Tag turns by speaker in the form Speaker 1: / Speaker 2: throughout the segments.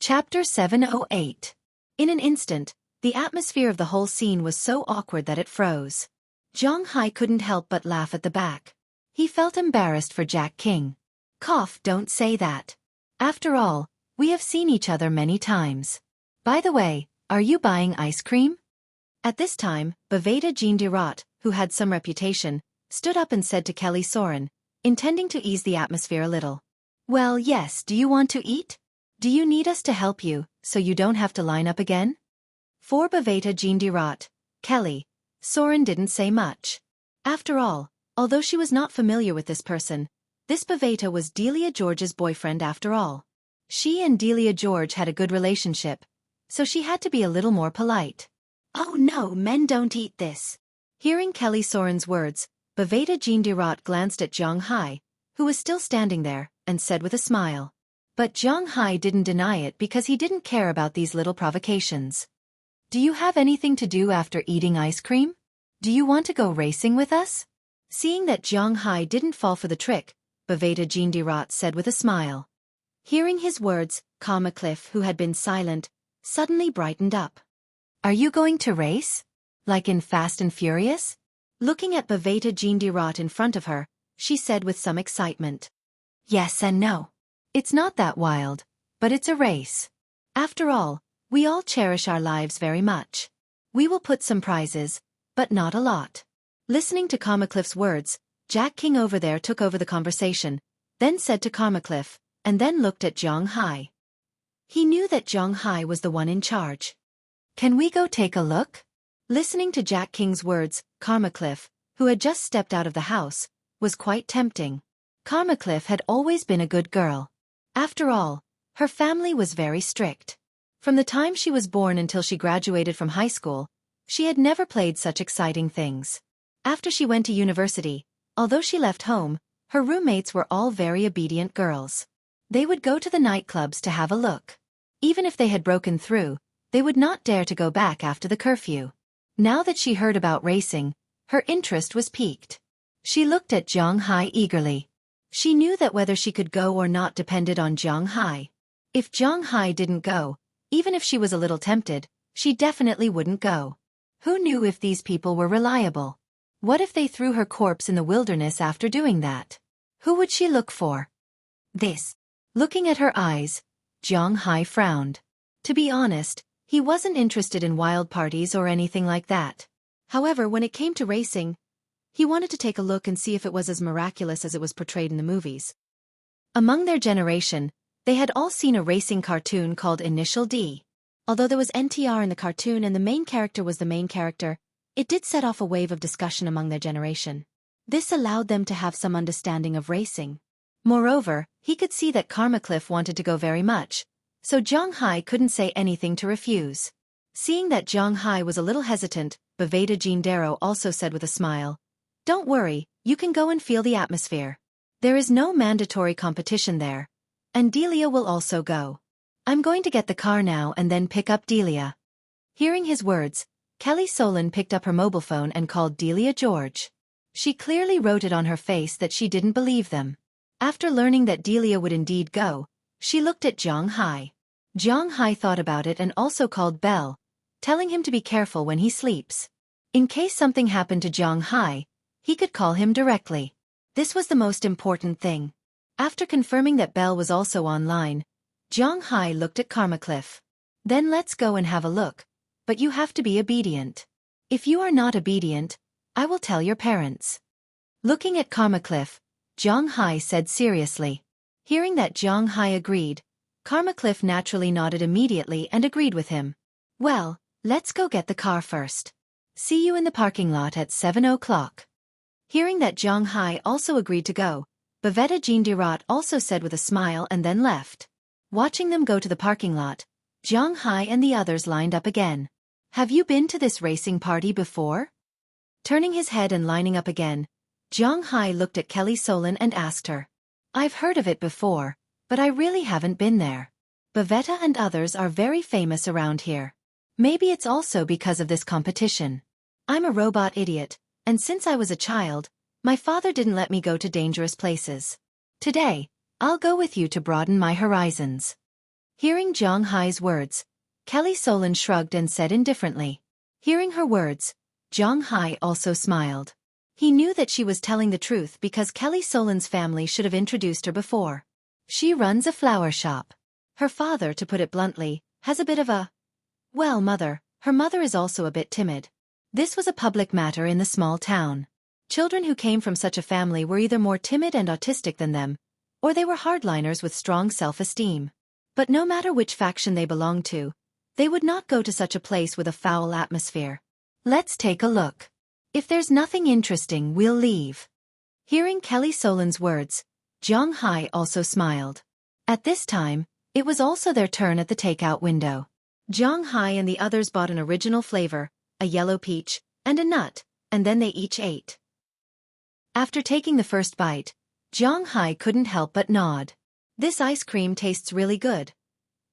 Speaker 1: Chapter 708. In an instant, the atmosphere of the whole scene was so awkward that it froze. Zhang Hai couldn't help but laugh at the back. He felt embarrassed for Jack King. Cough, don't say that. After all, we have seen each other many times. By the way, are you buying ice cream? At this time, Baveta Jean Dirot, who had some reputation, stood up and said to Kelly Soren, intending to ease the atmosphere a little. Well, yes, do you want to eat? Do you need us to help you, so you don't have to line up again? For Baveta Jean Dirot, Kelly Soren didn't say much. After all, although she was not familiar with this person, this Baveta was Delia George's boyfriend after all. She and Delia George had a good relationship, so she had to be a little more polite. Oh no, men don't eat this. Hearing Kelly Soren's words, Baveta Jean Dirot glanced at Zhang Hai, who was still standing there, and said with a smile. But Zhang Hai didn't deny it because he didn't care about these little provocations. Do you have anything to do after eating ice cream? Do you want to go racing with us? Seeing that Zhang Hai didn't fall for the trick, Baveta Jean Dirot said with a smile. Hearing his words, Karma Cliff, who had been silent, suddenly brightened up. Are you going to race? Like in Fast and Furious? Looking at Baveta Jean Dirot in front of her, she said with some excitement. Yes and no. It's not that wild, but it's a race. After all, we all cherish our lives very much. We will put some prizes, but not a lot. Listening to Karmacliff's words, Jack King over there took over the conversation, then said to Karmacliff, and then looked at Zhang Hai. He knew that Zhang Hai was the one in charge. Can we go take a look? Listening to Jack King's words, Karmacliff, who had just stepped out of the house, was quite tempting. Karmacliff had always been a good girl. After all, her family was very strict. From the time she was born until she graduated from high school, she had never played such exciting things. After she went to university, although she left home, her roommates were all very obedient girls. They would go to the nightclubs to have a look. Even if they had broken through, they would not dare to go back after the curfew. Now that she heard about racing, her interest was piqued. She looked at Zhang Hai eagerly. She knew that whether she could go or not depended on Zhang Hai. If Zhang Hai didn't go, even if she was a little tempted, she definitely wouldn't go. Who knew if these people were reliable? What if they threw her corpse in the wilderness after doing that? Who would she look for? This. Looking at her eyes, Zhang Hai frowned. To be honest, he wasn't interested in wild parties or anything like that. However, when it came to racing, he wanted to take a look and see if it was as miraculous as it was portrayed in the movies. Among their generation, they had all seen a racing cartoon called Initial D. Although there was NTR in the cartoon and the main character was the main character, it did set off a wave of discussion among their generation. This allowed them to have some understanding of racing. Moreover, he could see that Karmacliff wanted to go very much, so Zhang Hai couldn't say anything to refuse. Seeing that Zhang Hai was a little hesitant, Baveta Jean Darrow also said with a smile, Don't worry, you can go and feel the atmosphere. There is no mandatory competition there. And Delia will also go. I'm going to get the car now and then pick up Delia. Hearing his words, Kelly Soren picked up her mobile phone and called Delia George. She clearly wrote it on her face that she didn't believe them. After learning that Delia would indeed go, she looked at Zhang Hai. Zhang Hai thought about it and also called Bell, telling him to be careful when he sleeps. In case something happened to Zhang Hai, he could call him directly. This was the most important thing. After confirming that Bell was also online, Zhang Hai looked at Karmacliff. Then let's go and have a look, but you have to be obedient. If you are not obedient, I will tell your parents. Looking at Karmacliff, Zhang Hai said seriously. Hearing that Zhang Hai agreed, Karmacliff naturally nodded immediately and agreed with him. Well, let's go get the car first. See you in the parking lot at 7 o'clock. Hearing that Zhang Hai also agreed to go, Baveta Jean Dirot also said with a smile and then left. Watching them go to the parking lot, Zhang Hai and the others lined up again. Have you been to this racing party before? Turning his head and lining up again, Zhang Hai looked at Kelly Soren and asked her. I've heard of it before, but I really haven't been there. Baveta and others are very famous around here. Maybe it's also because of this competition. I'm a robot idiot, and since I was a child, my father didn't let me go to dangerous places. Today, I'll go with you to broaden my horizons. Hearing Zhang Hai's words, Kelly Solon shrugged and said indifferently. Hearing her words, Zhang Hai also smiled. He knew that she was telling the truth because Kelly Solon's family should have introduced her before. She runs a flower shop. Her father, to put it bluntly, has a bit of a... Well, her mother is also a bit timid. This was a public matter in the small town. Children who came from such a family were either more timid and autistic than them, or they were hardliners with strong self-esteem. But no matter which faction they belonged to, they would not go to such a place with a foul atmosphere. Let's take a look. If there's nothing interesting, we'll leave. Hearing Kelly Solon's words, Zhang Hai also smiled. At this time, it was also their turn at the takeout window. Zhang Hai and the others bought an original flavor, a yellow peach, and a nut, and then they each ate. After taking the first bite, Zhang Hai couldn't help but nod. This ice cream tastes really good.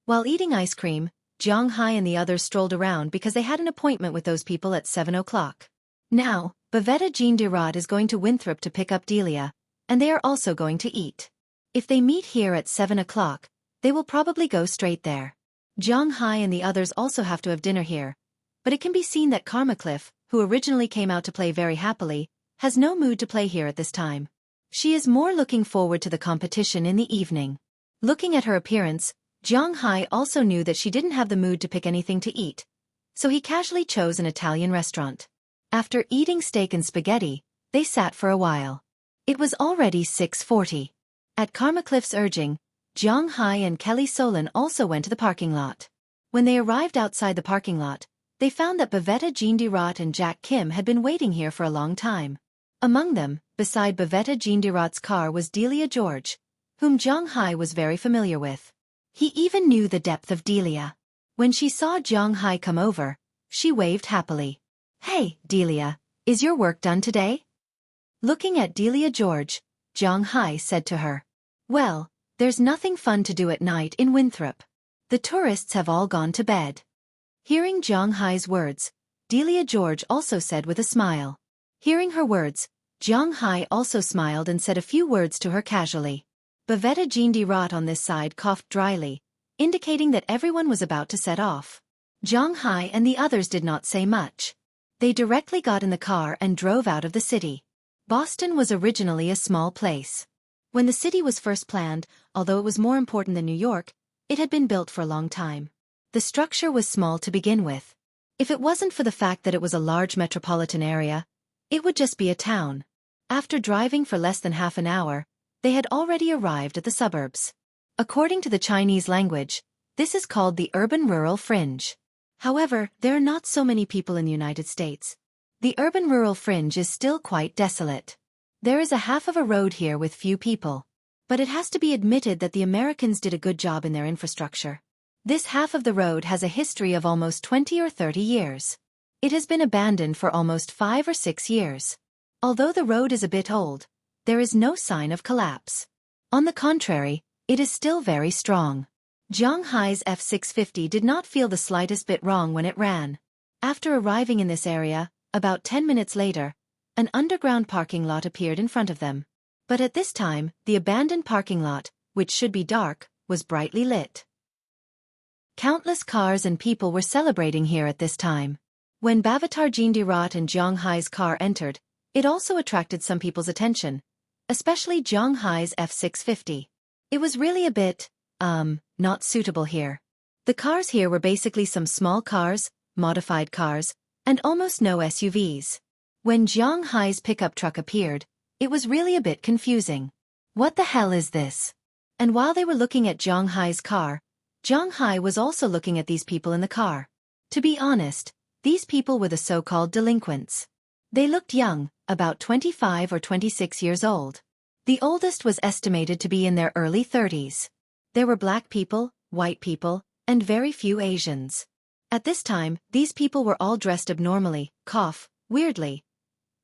Speaker 1: While eating ice cream, Zhang Hai and the others strolled around because they had an appointment with those people at 7 o'clock. Now, Bavetta Jean Dirot is going to Winthrop to pick up Delia, and they are also going to eat. If they meet here at 7 o'clock, they will probably go straight there. Zhang Hai and the others also have to have dinner here, but it can be seen that Karma Cliff, who originally came out to play very happily, has no mood to play here at this time. She is more looking forward to the competition in the evening. Looking at her appearance, Zhang Hai also knew that she didn't have the mood to pick anything to eat, so he casually chose an Italian restaurant. After eating steak and spaghetti, they sat for a while. It was already 6:40. At Karma Cliff's urging, Zhang Hai and Kelly Solon also went to the parking lot. When they arrived outside the parking lot, they found that Bavetta Jean Dirot and Jack Kim had been waiting here for a long time. Among them, beside Bavetta Jean Dirot's car, was Delia George, whom Zhang Hai was very familiar with. He even knew the depth of Delia. When she saw Zhang Hai come over, she waved happily. "Hey, Delia, is your work done today?" Looking at Delia George, Zhang Hai said to her, "Well, there's nothing fun to do at night in Winthrop. The tourists have all gone to bed." Hearing Zhang Hai's words, Delia George also said with a smile. Hearing her words, Zhang Hai also smiled and said a few words to her casually. Bavetta Jean Dirot on this side coughed dryly, indicating that everyone was about to set off. Zhang Hai and the others did not say much. They directly got in the car and drove out of the city. Boston was originally a small place. When the city was first planned, although it was more important than New York, it had been built for a long time. The structure was small to begin with. If it wasn't for the fact that it was a large metropolitan area, it would just be a town. After driving for less than half an hour, they had already arrived at the suburbs. According to the Chinese language, this is called the urban-rural fringe. However, there are not so many people in the United States. The urban-rural fringe is still quite desolate. There is a half of a road here with few people. But it has to be admitted that the Americans did a good job in their infrastructure. This half of the road has a history of almost 20 or 30 years. It has been abandoned for almost 5 or 6 years. Although the road is a bit old, there is no sign of collapse. On the contrary, it is still very strong. Zhang Hai's F650 did not feel the slightest bit wrong when it ran. After arriving in this area, about 10 minutes later, an underground parking lot appeared in front of them. But at this time, the abandoned parking lot, which should be dark, was brightly lit. Countless cars and people were celebrating here at this time. When Bavatar Jean Dirot and Zhang Hai's car entered, it also attracted some people's attention, especially Zhang Hai's F650. It was really a bit, not suitable here. The cars here were basically some small cars, modified cars, and almost no SUVs. When Zhang Hai's pickup truck appeared, it was really a bit confusing. What the hell is this? And while they were looking at Zhang Hai's car, Zhang Hai was also looking at these people in the car. To be honest, these people were the so-called delinquents. They looked young, about 25 or 26 years old. The oldest was estimated to be in their early 30s. There were black people, white people, and very few Asians. At this time, these people were all dressed abnormally, weirdly.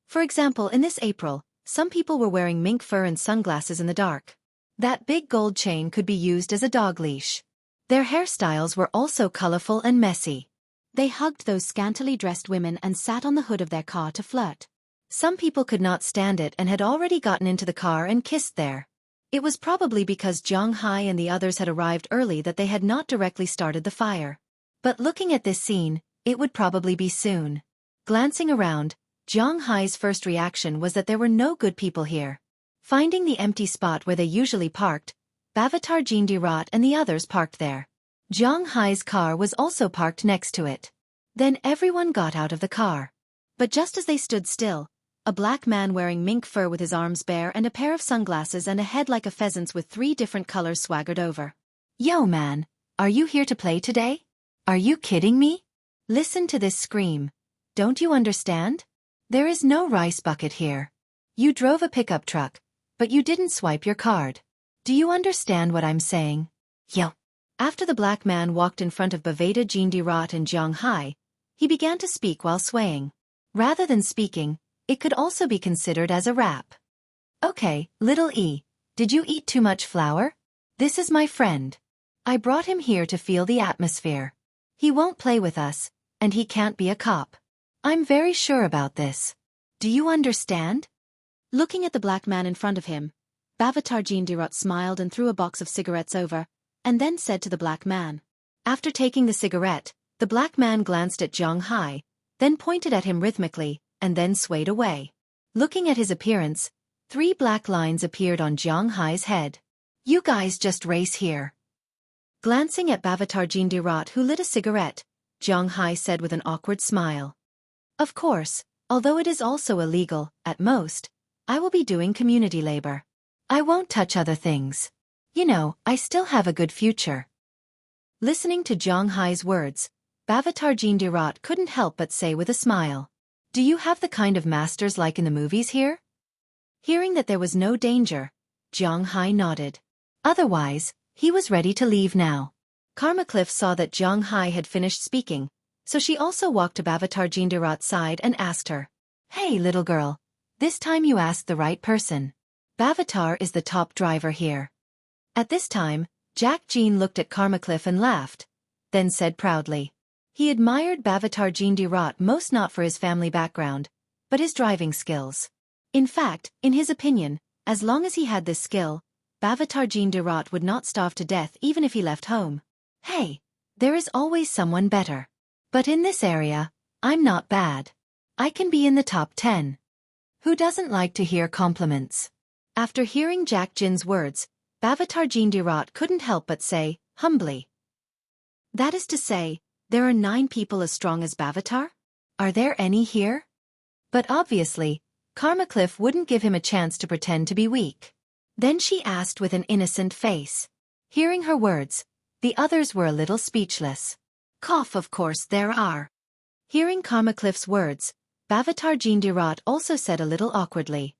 Speaker 1: For example, in this April, some people were wearing mink fur and sunglasses in the dark. That big gold chain could be used as a dog leash. Their hairstyles were also colorful and messy. They hugged those scantily dressed women and sat on the hood of their car to flirt. Some people could not stand it and had already gotten into the car and kissed there. It was probably because Zhang Hai and the others had arrived early that they had not directly started the fire. But looking at this scene, it would probably be soon. Glancing around, Zhang Hai's first reaction was that there were no good people here. Finding the empty spot where they usually parked, Bavatar Jindirat and the others parked there. Zhang Hai's car was also parked next to it. Then everyone got out of the car. But just as they stood still, a black man wearing mink fur with his arms bare and a pair of sunglasses and a head like a pheasant's with 3 different colors swaggered over. "Yo man, are you here to play today? Are you kidding me? Listen to this scream. Don't you understand? There is no rice bucket here. You drove a pickup truck, but you didn't swipe your card. Do you understand what I'm saying? Yo." After the black man walked in front of Baveda Jindirat and Zhang Hai, he began to speak while swaying. Rather than speaking, it could also be considered as a rap. "Okay, little E, did you eat too much flour? This is my friend. I brought him here to feel the atmosphere. He won't play with us, and he can't be a cop. I'm very sure about this. Do you understand?" Looking at the black man in front of him, Bavatar Jindirat smiled and threw a box of cigarettes over, and then said to the black man. After taking the cigarette, the black man glanced at Zhang Hai, then pointed at him rhythmically, and then swayed away. Looking at his appearance, 3 black lines appeared on Zhang Hai's head. "You guys just race here." Glancing at Bavatar Jindirat who lit a cigarette, Zhang Hai said with an awkward smile. "Of course, although it is also illegal, at most, I will be doing community labor. I won't touch other things. You know, I still have a good future." Listening to Zhang Hai's words, Bavatar Jindirat couldn't help but say with a smile, "Do you have the kind of masters like in the movies here?" Hearing that there was no danger, Zhang Hai nodded. Otherwise, he was ready to leave now. Karma Cliff saw that Zhang Hai had finished speaking, so she also walked to Bavatar Jindirat's side and asked her, "Hey little girl, this time you asked the right person. Bavatar is the top driver here." At this time, Jack Jean looked at Karma Cliff and laughed, then said proudly. He admired Bavatar Jindirat most not for his family background, but his driving skills. In fact, in his opinion, as long as he had this skill, Bavatar Jindirat would not starve to death even if he left home. Hey, there is always someone better. But in this area, I'm not bad. I can be in the top 10. Who doesn't like to hear compliments? After hearing Jack Jin's words, Bavatar Jindirat couldn't help but say, humbly. "That is to say, there are 9 people as strong as Bavatar? Are there any here?" But obviously, Karma Cliff wouldn't give him a chance to pretend to be weak. Then she asked with an innocent face. Hearing her words, the others were a little speechless. Cough, of course there are. Hearing Karma Cliff's words, Bavatar Jindirat also said a little awkwardly.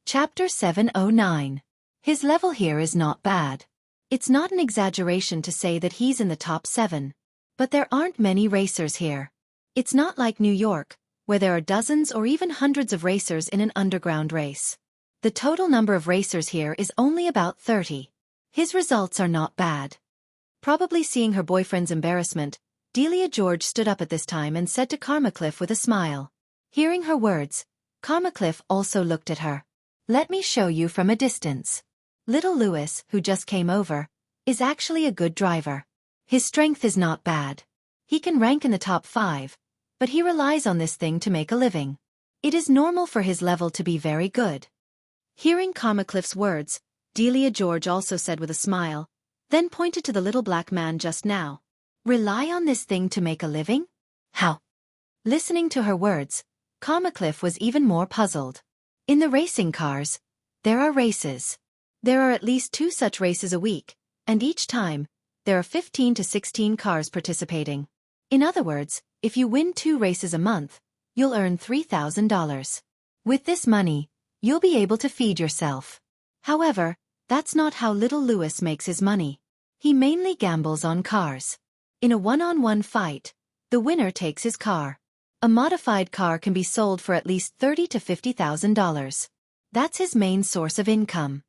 Speaker 1: Chapter 709. His level here is not bad. It's not an exaggeration to say that he's in the top 7. But there aren't many racers here. It's not like New York, where there are dozens or even hundreds of racers in an underground race. The total number of racers here is only about 30. His results are not bad. Probably seeing her boyfriend's embarrassment, Delia George stood up at this time and said to Karma Cliff with a smile. Hearing her words, Karma Cliff also looked at her. "Let me show you from a distance. Little Louis, who just came over, is actually a good driver. His strength is not bad. He can rank in the top 5, but he relies on this thing to make a living. It is normal for his level to be very good." Hearing Karma Cliff's words, Delia George also said with a smile, then pointed to the little black man just now. "Rely on this thing to make a living? How?" Listening to her words, Karma Cliff was even more puzzled. In the racing cars, there are races. There are at least 2 such races a week, and each time, there are 15 to 16 cars participating. In other words, if you win 2 races a month, you'll earn $3,000. With this money, you'll be able to feed yourself. However, that's not how little Louis makes his money. He mainly gambles on cars. In a one-on-one fight, the winner takes his car. A modified car can be sold for at least $30,000 to $50,000. That's his main source of income.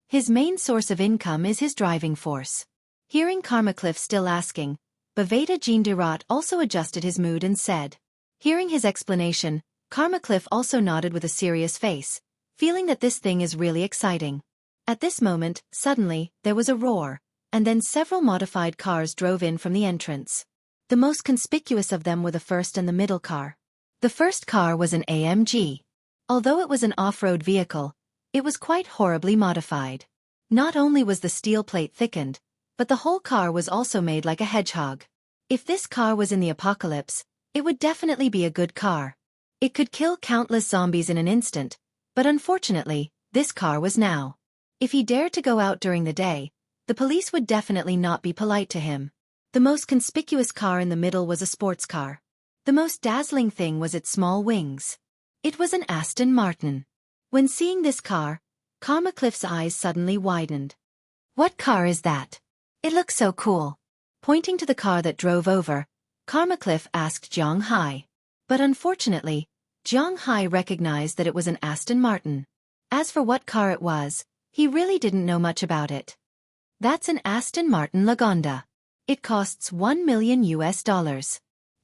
Speaker 1: His main source of income is his driving force. Hearing Karma Cliff still asking, Baveda Jindirat also adjusted his mood and said. Hearing his explanation, Karma Cliff also nodded with a serious face, feeling that this thing is really exciting. At this moment, suddenly, there was a roar, and then several modified cars drove in from the entrance. The most conspicuous of them were the first and the middle car. The first car was an AMG. Although it was an off-road vehicle, it was quite horribly modified. Not only was the steel plate thickened, but the whole car was also made like a hedgehog. If this car was in the apocalypse, it would definitely be a good car. It could kill countless zombies in an instant, but unfortunately, this car was now. If he dared to go out during the day, the police would definitely not be polite to him. The most conspicuous car in the middle was a sports car. The most dazzling thing was its small wings. It was an Aston Martin. When seeing this car, Carmacliff's eyes suddenly widened. What car is that? It looks so cool. Pointing to the car that drove over, Carmacliff asked Zhang Hai. But unfortunately, Zhang Hai recognized that it was an Aston Martin. As for what car it was, he really didn't know much about it. That's an Aston Martin Lagonda. It costs $1 million.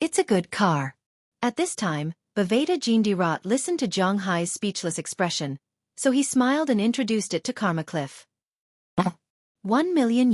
Speaker 1: It's a good car. At this time, Baveda Jindirat listened to Zhang Hai's speechless expression, so he smiled and introduced it to Carmacliff. $1 million.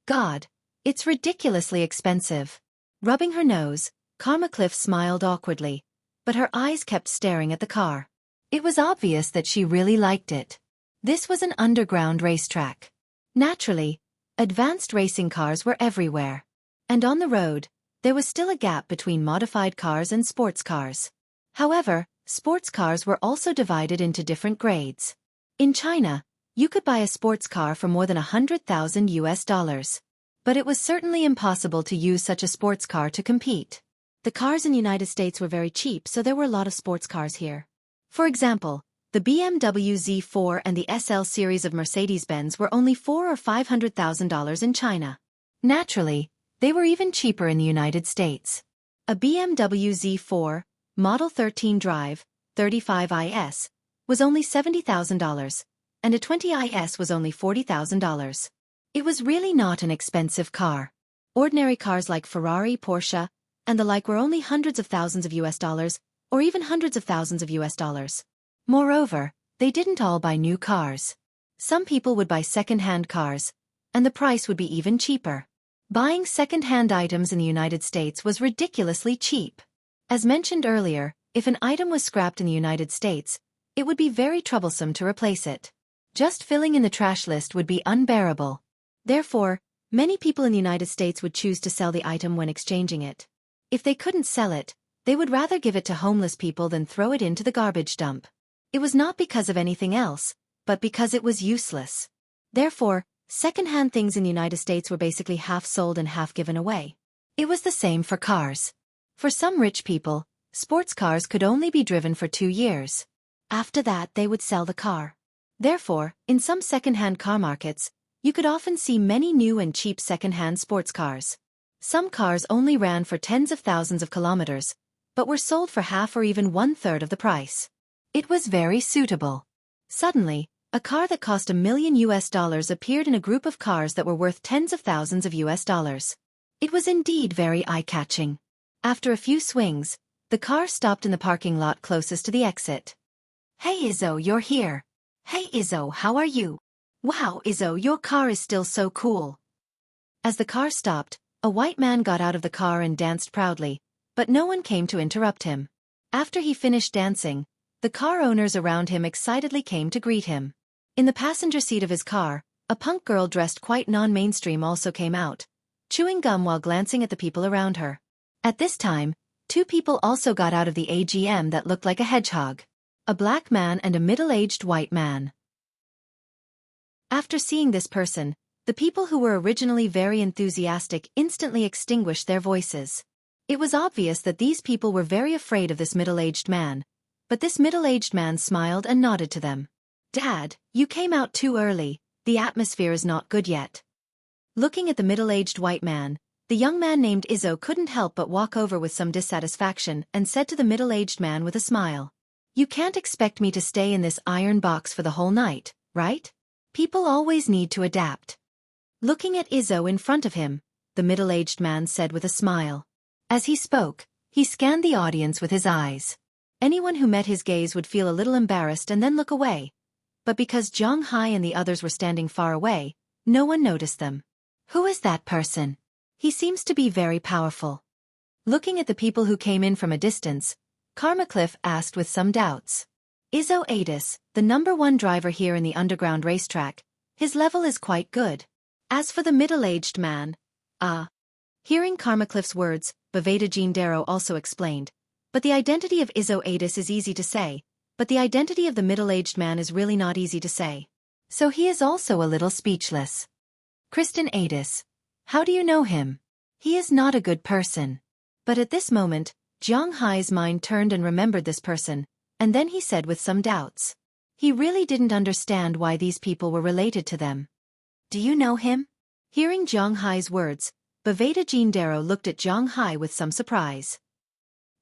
Speaker 1: God, it's ridiculously expensive. Rubbing her nose, Carmacliff smiled awkwardly, but her eyes kept staring at the car. It was obvious that she really liked it. This was an underground racetrack. Naturally, advanced racing cars were everywhere. And on the road, there was still a gap between modified cars and sports cars. However, sports cars were also divided into different grades. In China, you could buy a sports car for more than $100,000. But it was certainly impossible to use such a sports car to compete. The cars in the United States were very cheap, so there were a lot of sports cars here. For example, the BMW Z4 and the SL series of Mercedes-Benz were only $400,000 or $500,000 in China. Naturally, they were even cheaper in the United States. A BMW Z4, Model 13 Drive, 35IS, was only $70,000, and a 20IS was only $40,000. It was really not an expensive car. Ordinary cars like Ferrari, Porsche, and the like were only hundreds of thousands of US dollars, or even hundreds of thousands of US dollars. Moreover, they didn't all buy new cars. Some people would buy second-hand cars, and the price would be even cheaper. Buying second-hand items in the United States was ridiculously cheap. As mentioned earlier, if an item was scrapped in the United States, it would be very troublesome to replace it. Just filling in the trash list would be unbearable. Therefore, many people in the United States would choose to sell the item when exchanging it. If they couldn't sell it, they would rather give it to homeless people than throw it into the garbage dump. It was not because of anything else, but because it was useless. Therefore, second-hand things in the United States were basically half sold and half given away. It was the same for cars. For some rich people, sports cars could only be driven for 2 years. After that, they would sell the car. Therefore, in some second-hand car markets, you could often see many new and cheap second-hand sports cars. Some cars only ran for tens of thousands of kilometers, but were sold for half or even one-third of the price. It was very suitable. Suddenly, a car that cost $1 million appeared in a group of cars that were worth tens of thousands of US dollars. It was indeed very eye-catching. After a few swings, the car stopped in the parking lot closest to the exit. "Hey Izzo, you're here. Hey Izzo, how are you? Wow Izzo, your car is still so cool." As the car stopped, a white man got out of the car and danced proudly, but no one came to interrupt him. After he finished dancing, the car owners around him excitedly came to greet him. In the passenger seat of his car, a punk girl dressed quite non-mainstream also came out, chewing gum while glancing at the people around her. At this time, 2 people also got out of the AGM that looked like a hedgehog. A black man and a middle-aged white man. After seeing this person, the people who were originally very enthusiastic instantly extinguished their voices. It was obvious that these people were very afraid of this middle-aged man, but this middle-aged man smiled and nodded to them. "Dad, you came out too early, the atmosphere is not good yet." Looking at the middle-aged white man, the young man named Izzo couldn't help but walk over with some dissatisfaction and said to the middle-aged man with a smile, "You can't expect me to stay in this iron box for the whole night, right? People always need to adapt." Looking at Izzo in front of him, the middle-aged man said with a smile. As he spoke, he scanned the audience with his eyes. Anyone who met his gaze would feel a little embarrassed and then look away. But because Zhang Hai and the others were standing far away, no one noticed them. Who is that person? He seems to be very powerful. Looking at the people who came in from a distance, Karmacliff asked with some doubts. Xueqi, the #1 driver here in the underground racetrack, his level is quite good. As for the middle-aged man, Hearing Karmacliff's words, Baveda Darrow also explained. But the identity of Xueqi is easy to say, but the identity of the middle-aged man is really not easy to say. So he is also a little speechless. Kristen Adis. How do you know him? He is not a good person. But at this moment, Zhang Hai's mind turned and remembered this person, and then he said with some doubts. He really didn't understand why these people were related to them. Do you know him? Hearing Zhang Hai's words, Baveda Darrow looked at Zhang Hai with some surprise.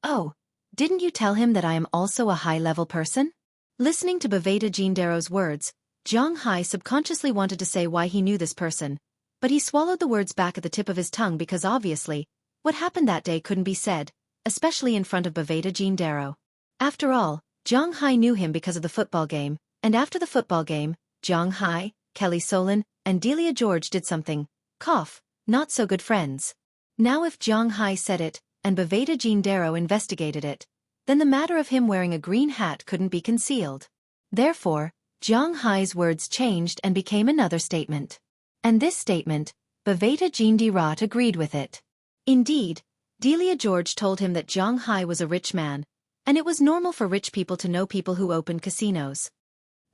Speaker 1: Oh, didn't you tell him that I am also a high-level person? Listening to Baveda Darrow's words, Zhang Hai subconsciously wanted to say why he knew this person, but he swallowed the words back at the tip of his tongue because obviously, what happened that day couldn't be said, especially in front of Baveda Darrow. After all, Zhang Hai knew him because of the football game, and after the football game, Zhang Hai, Kelly Solon, and Delia George did something, not so good friends. Now if Zhang Hai said it, and Baveda Darrow investigated it, then the matter of him wearing a green hat couldn't be concealed. Therefore, Zhang Hai's words changed and became another statement. And this statement, Baveda Darrow agreed with it. Indeed, Delia George told him that Zhang Hai was a rich man, and it was normal for rich people to know people who opened casinos.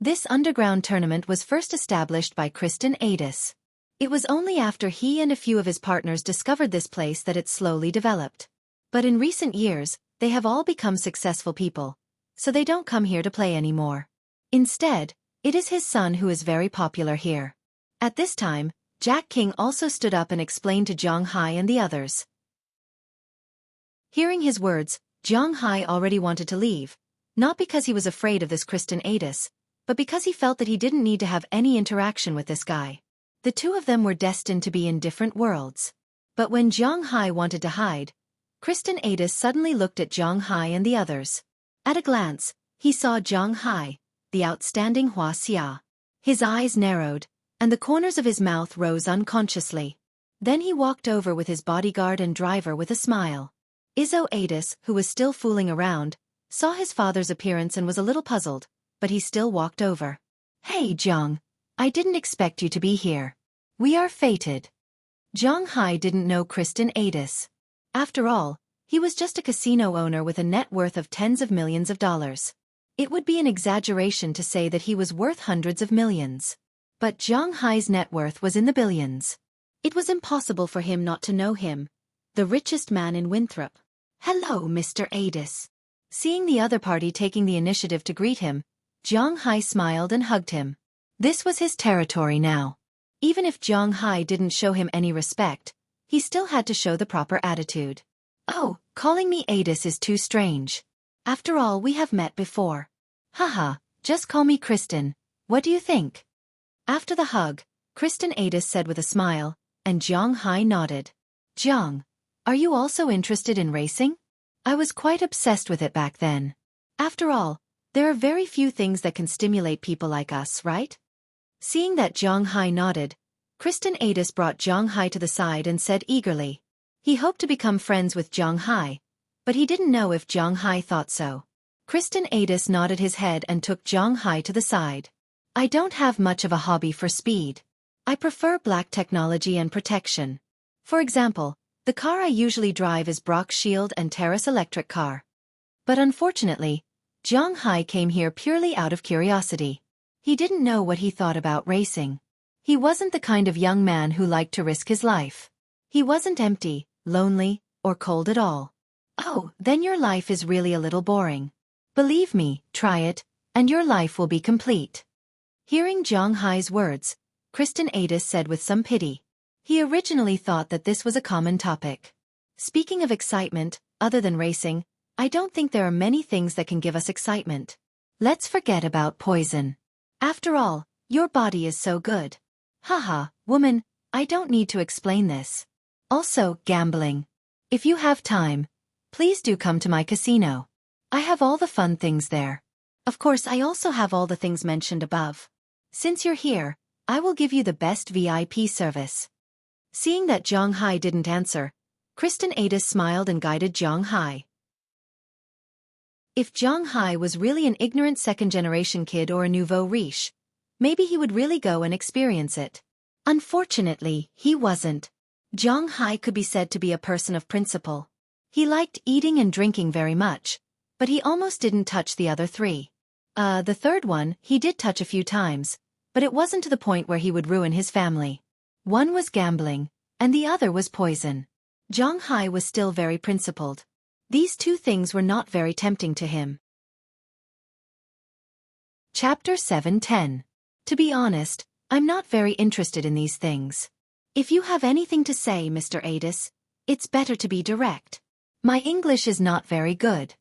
Speaker 1: This underground tournament was first established by Kristen Adis. It was only after he and a few of his partners discovered this place that it slowly developed. But in recent years, they have all become successful people, so they don't come here to play anymore. Instead, it is his son who is very popular here. At this time, Jack King also stood up and explained to Zhang Hai and the others. Hearing his words, Zhang Hai already wanted to leave, not because he was afraid of this Kristen Adis, but because he felt that he didn't need to have any interaction with this guy. The two of them were destined to be in different worlds. But when Zhang Hai wanted to hide, Kristen Adis suddenly looked at Zhang Hai and the others. At a glance, he saw Zhang Hai, the outstanding Hua Xia. His eyes narrowed, and the corners of his mouth rose unconsciously. Then he walked over with his bodyguard and driver with a smile. Xueqi, who was still fooling around, saw his father's appearance and was a little puzzled, but he still walked over. Hey Zhang, I didn't expect you to be here. We are fated. Zhang Hai didn't know Kristen Adis. After all, he was just a casino owner with a net worth of tens of millions of dollars. It would be an exaggeration to say that he was worth hundreds of millions. But Zhang Hai's net worth was in the billions. It was impossible for him not to know him, the richest man in Winthrop. Hello, Mr. Adis. Seeing the other party taking the initiative to greet him, Zhang Hai smiled and hugged him. This was his territory now. Even if Zhang Hai didn't show him any respect, he still had to show the proper attitude. Oh, calling me Adis is too strange. After all, we have met before. Haha, just call me Kristen. What do you think? After the hug, Kristen Adis said with a smile, and Zhang Hai nodded. Zhang, are you also interested in racing? I was quite obsessed with it back then. After all, there are very few things that can stimulate people like us, right? Seeing that Zhang Hai nodded, Kristen Adis brought Zhang Hai to the side and said eagerly. He hoped to become friends with Zhang Hai, but he didn't know if Zhang Hai thought so. Kristen Adis nodded his head and took Zhang Hai to the side. I don't have much of a hobby for speed. I prefer black technology and protection. For example, the car I usually drive is Brock Shield and Terrace electric car. But unfortunately, Zhang Hai came here purely out of curiosity. He didn't know what he thought about racing. He wasn't the kind of young man who liked to risk his life. He wasn't empty, lonely, or cold at all. Oh, then your life is really a little boring. Believe me, try it, and your life will be complete. Hearing Zhang Hai's words, Kristen Adis said with some pity. He originally thought that this was a common topic. Speaking of excitement, other than racing, I don't think there are many things that can give us excitement. Let's forget about poison. After all, your body is so good. Haha, woman, I don't need to explain this. Also, gambling. If you have time, please do come to my casino. I have all the fun things there. Of course, I also have all the things mentioned above. Since you're here, I will give you the best VIP service. Seeing that Zhang Hai didn't answer, Kristen Adis smiled and guided Zhang Hai. If Zhang Hai was really an ignorant second-generation kid or a nouveau riche, maybe he would really go and experience it. Unfortunately, he wasn't. Zhang Hai could be said to be a person of principle. He liked eating and drinking very much, but he almost didn't touch the other three. The third one, he did touch a few times, but it wasn't to the point where he would ruin his family. One was gambling, and the other was poison. Zhang Hai was still very principled. These two things were not very tempting to him. Chapter 7:10. To be honest, I'm not very interested in these things. If you have anything to say, Mr. Adis, it's better to be direct. My English is not very good.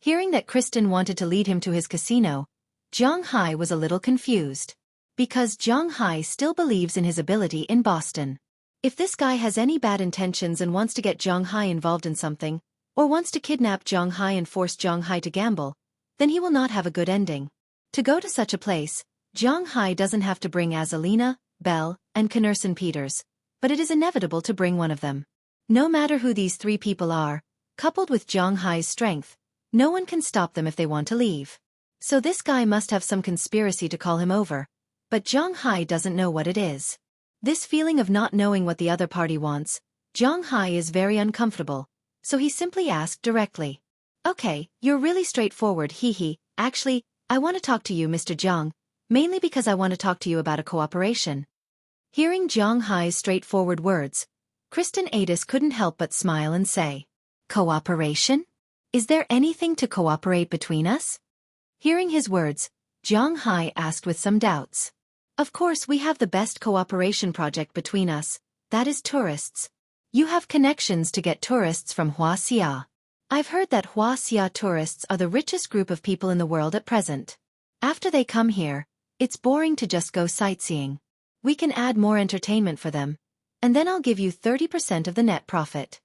Speaker 1: Hearing that Kristen wanted to lead him to his casino, Zhang Hai was a little confused. Because Zhang Hai still believes in his ability in Boston. If this guy has any bad intentions and wants to get Zhang Hai involved in something, or wants to kidnap Zhang Hai and force Zhang Hai to gamble, then he will not have a good ending. To go to such a place, Zhang Hai doesn't have to bring Azalina, Belle, and Knerson Peters, but it is inevitable to bring one of them. No matter who these three people are, coupled with Zhang Hai's strength, no one can stop them if they want to leave. So this guy must have some conspiracy to call him over, but Zhang Hai doesn't know what it is. This feeling of not knowing what the other party wants, Zhang Hai is very uncomfortable, so he simply asked directly. Okay, you're really straightforward, hee. Actually, I want to talk to you, Mr. Zhang, mainly because I want to talk to you about a cooperation. Hearing Zhang Hai's straightforward words, Kristen Adis couldn't help but smile and say, Cooperation? Is there anything to cooperate between us? Hearing his words, Zhang Hai asked with some doubts. Of course, we have the best cooperation project between us, that is tourists. You have connections to get tourists from Huaxia. I've heard that Huaxia tourists are the richest group of people in the world at present. After they come here, it's boring to just go sightseeing. We can add more entertainment for them, and then I'll give you 30% of the net profit.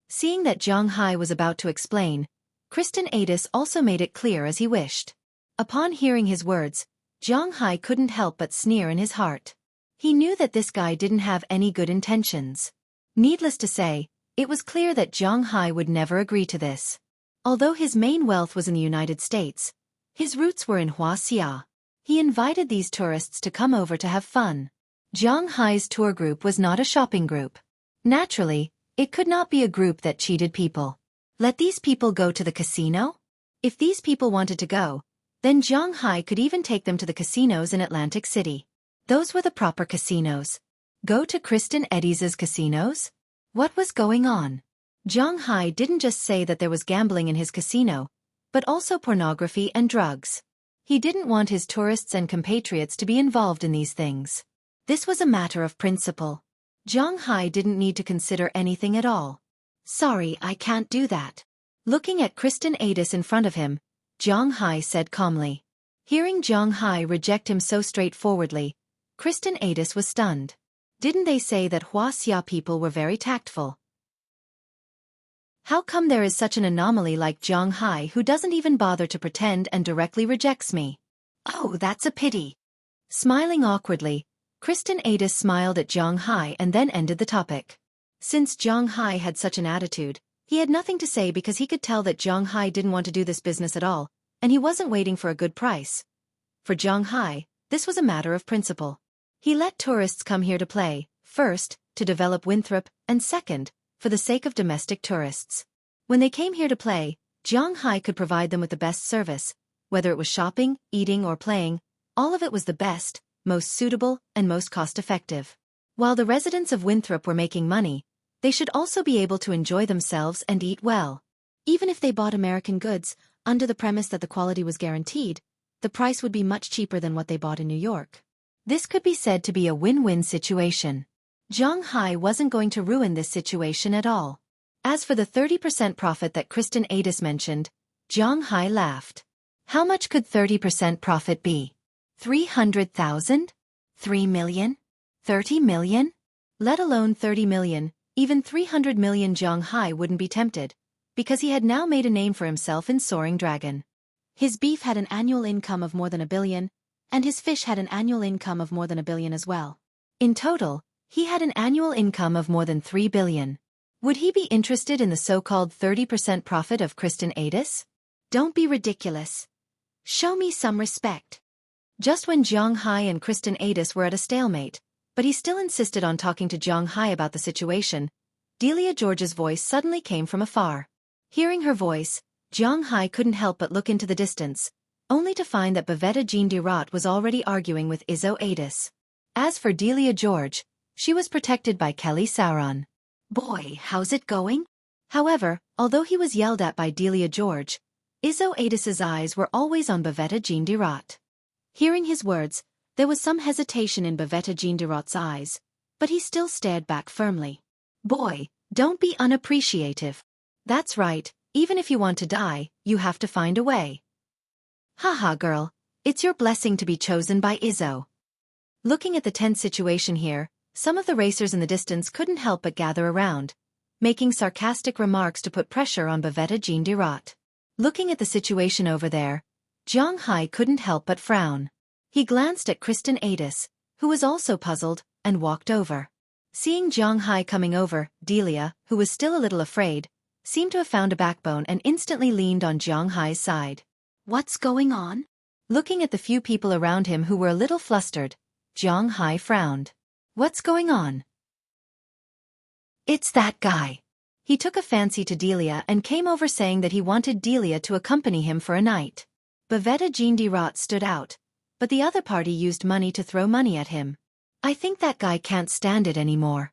Speaker 1: Seeing that Zhang Hai was about to explain, Kristen Adis also made it clear as he wished. Upon hearing his words, Zhang Hai couldn't help but sneer in his heart. He knew that this guy didn't have any good intentions. Needless to say, it was clear that Zhang Hai would never agree to this. Although his main wealth was in the United States, his roots were in Huaxia. He invited these tourists to come over to have fun. Zhang Hai's tour group was not a shopping group. Naturally, it could not be a group that cheated people. Let these people go to the casino? If these people wanted to go, then Zhang Hai could even take them to the casinos in Atlantic City. Those were the proper casinos. Go to Kristen Adis's casinos? What was going on? Zhang Hai didn't just say that there was gambling in his casino, but also pornography and drugs. He didn't want his tourists and compatriots to be involved in these things. This was a matter of principle. Zhang Hai didn't need to consider anything at all. Sorry, I can't do that. Looking at Kristen Adis in front of him, Zhang Hai said calmly. Hearing Zhang Hai reject him so straightforwardly, Kristen Adis was stunned. Didn't they say that Huaxia people were very tactful? How come there is such an anomaly like Zhang Hai who doesn't even bother to pretend and directly rejects me? Oh, that's a pity. Smiling awkwardly, Kristen Adis smiled at Zhang Hai and then ended the topic. Since Zhang Hai had such an attitude, he had nothing to say because he could tell that Zhang Hai didn't want to do this business at all, and he wasn't waiting for a good price. For Zhang Hai, this was a matter of principle. He let tourists come here to play, first, to develop Winthrop, and second, for the sake of domestic tourists. When they came here to play, Zhang Hai could provide them with the best service, whether it was shopping, eating or playing, all of it was the best, most suitable, and most cost-effective. While the residents of Winthrop were making money, they should also be able to enjoy themselves and eat well. Even if they bought American goods, under the premise that the quality was guaranteed, the price would be much cheaper than what they bought in New York. This could be said to be a win-win situation. Zhang Hai wasn't going to ruin this situation at all. As for the 30% profit that Kristen Adis mentioned, Zhang Hai laughed. How much could 30% profit be? 300,000? 3 million? 30 million? Let alone 30 million, even 300 million. Zhang Hai wouldn't be tempted. because he had now made a name for himself in Soaring Dragon. His beef had an annual income of more than 1 billion, and his fish had an annual income of more than 1 billion as well. In total, he had an annual income of more than 3 billion. Would he be interested in the so-called 30% profit of Kristen Adis? Don't be ridiculous. Show me some respect. Just when Zhang Hai and Kristen Adis were at a stalemate, but he still insisted on talking to Zhang Hai about the situation, Delia George's voice suddenly came from afar. Hearing her voice, Zhang Hai couldn't help but look into the distance, only to find that Bavetta Jean Dirot was already arguing with Izzo Adis. As for Delia George, she was protected by Kelly Sauron. Boy, how's it going? However, although he was yelled at by Delia George, Izzo Adis's eyes were always on Bavetta Jean Dirot. Hearing his words, there was some hesitation in Bavetta Jean Dirot's eyes, but he still stared back firmly. Boy, don't be unappreciative. That's right, even if you want to die, you have to find a way. Haha girl, it's your blessing to be chosen by Izzo. Looking at the tense situation here, some of the racers in the distance couldn't help but gather around, making sarcastic remarks to put pressure on Bavetta Jean Dirot. Looking at the situation over there, Zhang Hai couldn't help but frown. He glanced at Kristen Adis, who was also puzzled, and walked over. Seeing Zhang Hai coming over, Delia, who was still a little afraid, seemed to have found a backbone and instantly leaned on Zhang Hai's side. What's going on? Looking at the few people around him who were a little flustered, Zhang Hai frowned. What's going on? It's that guy. He took a fancy to Delia and came over saying that he wanted Delia to accompany him for a night. Bavetta Jean Dirot stood out, but the other party used money to throw money at him. I think that guy can't stand it anymore.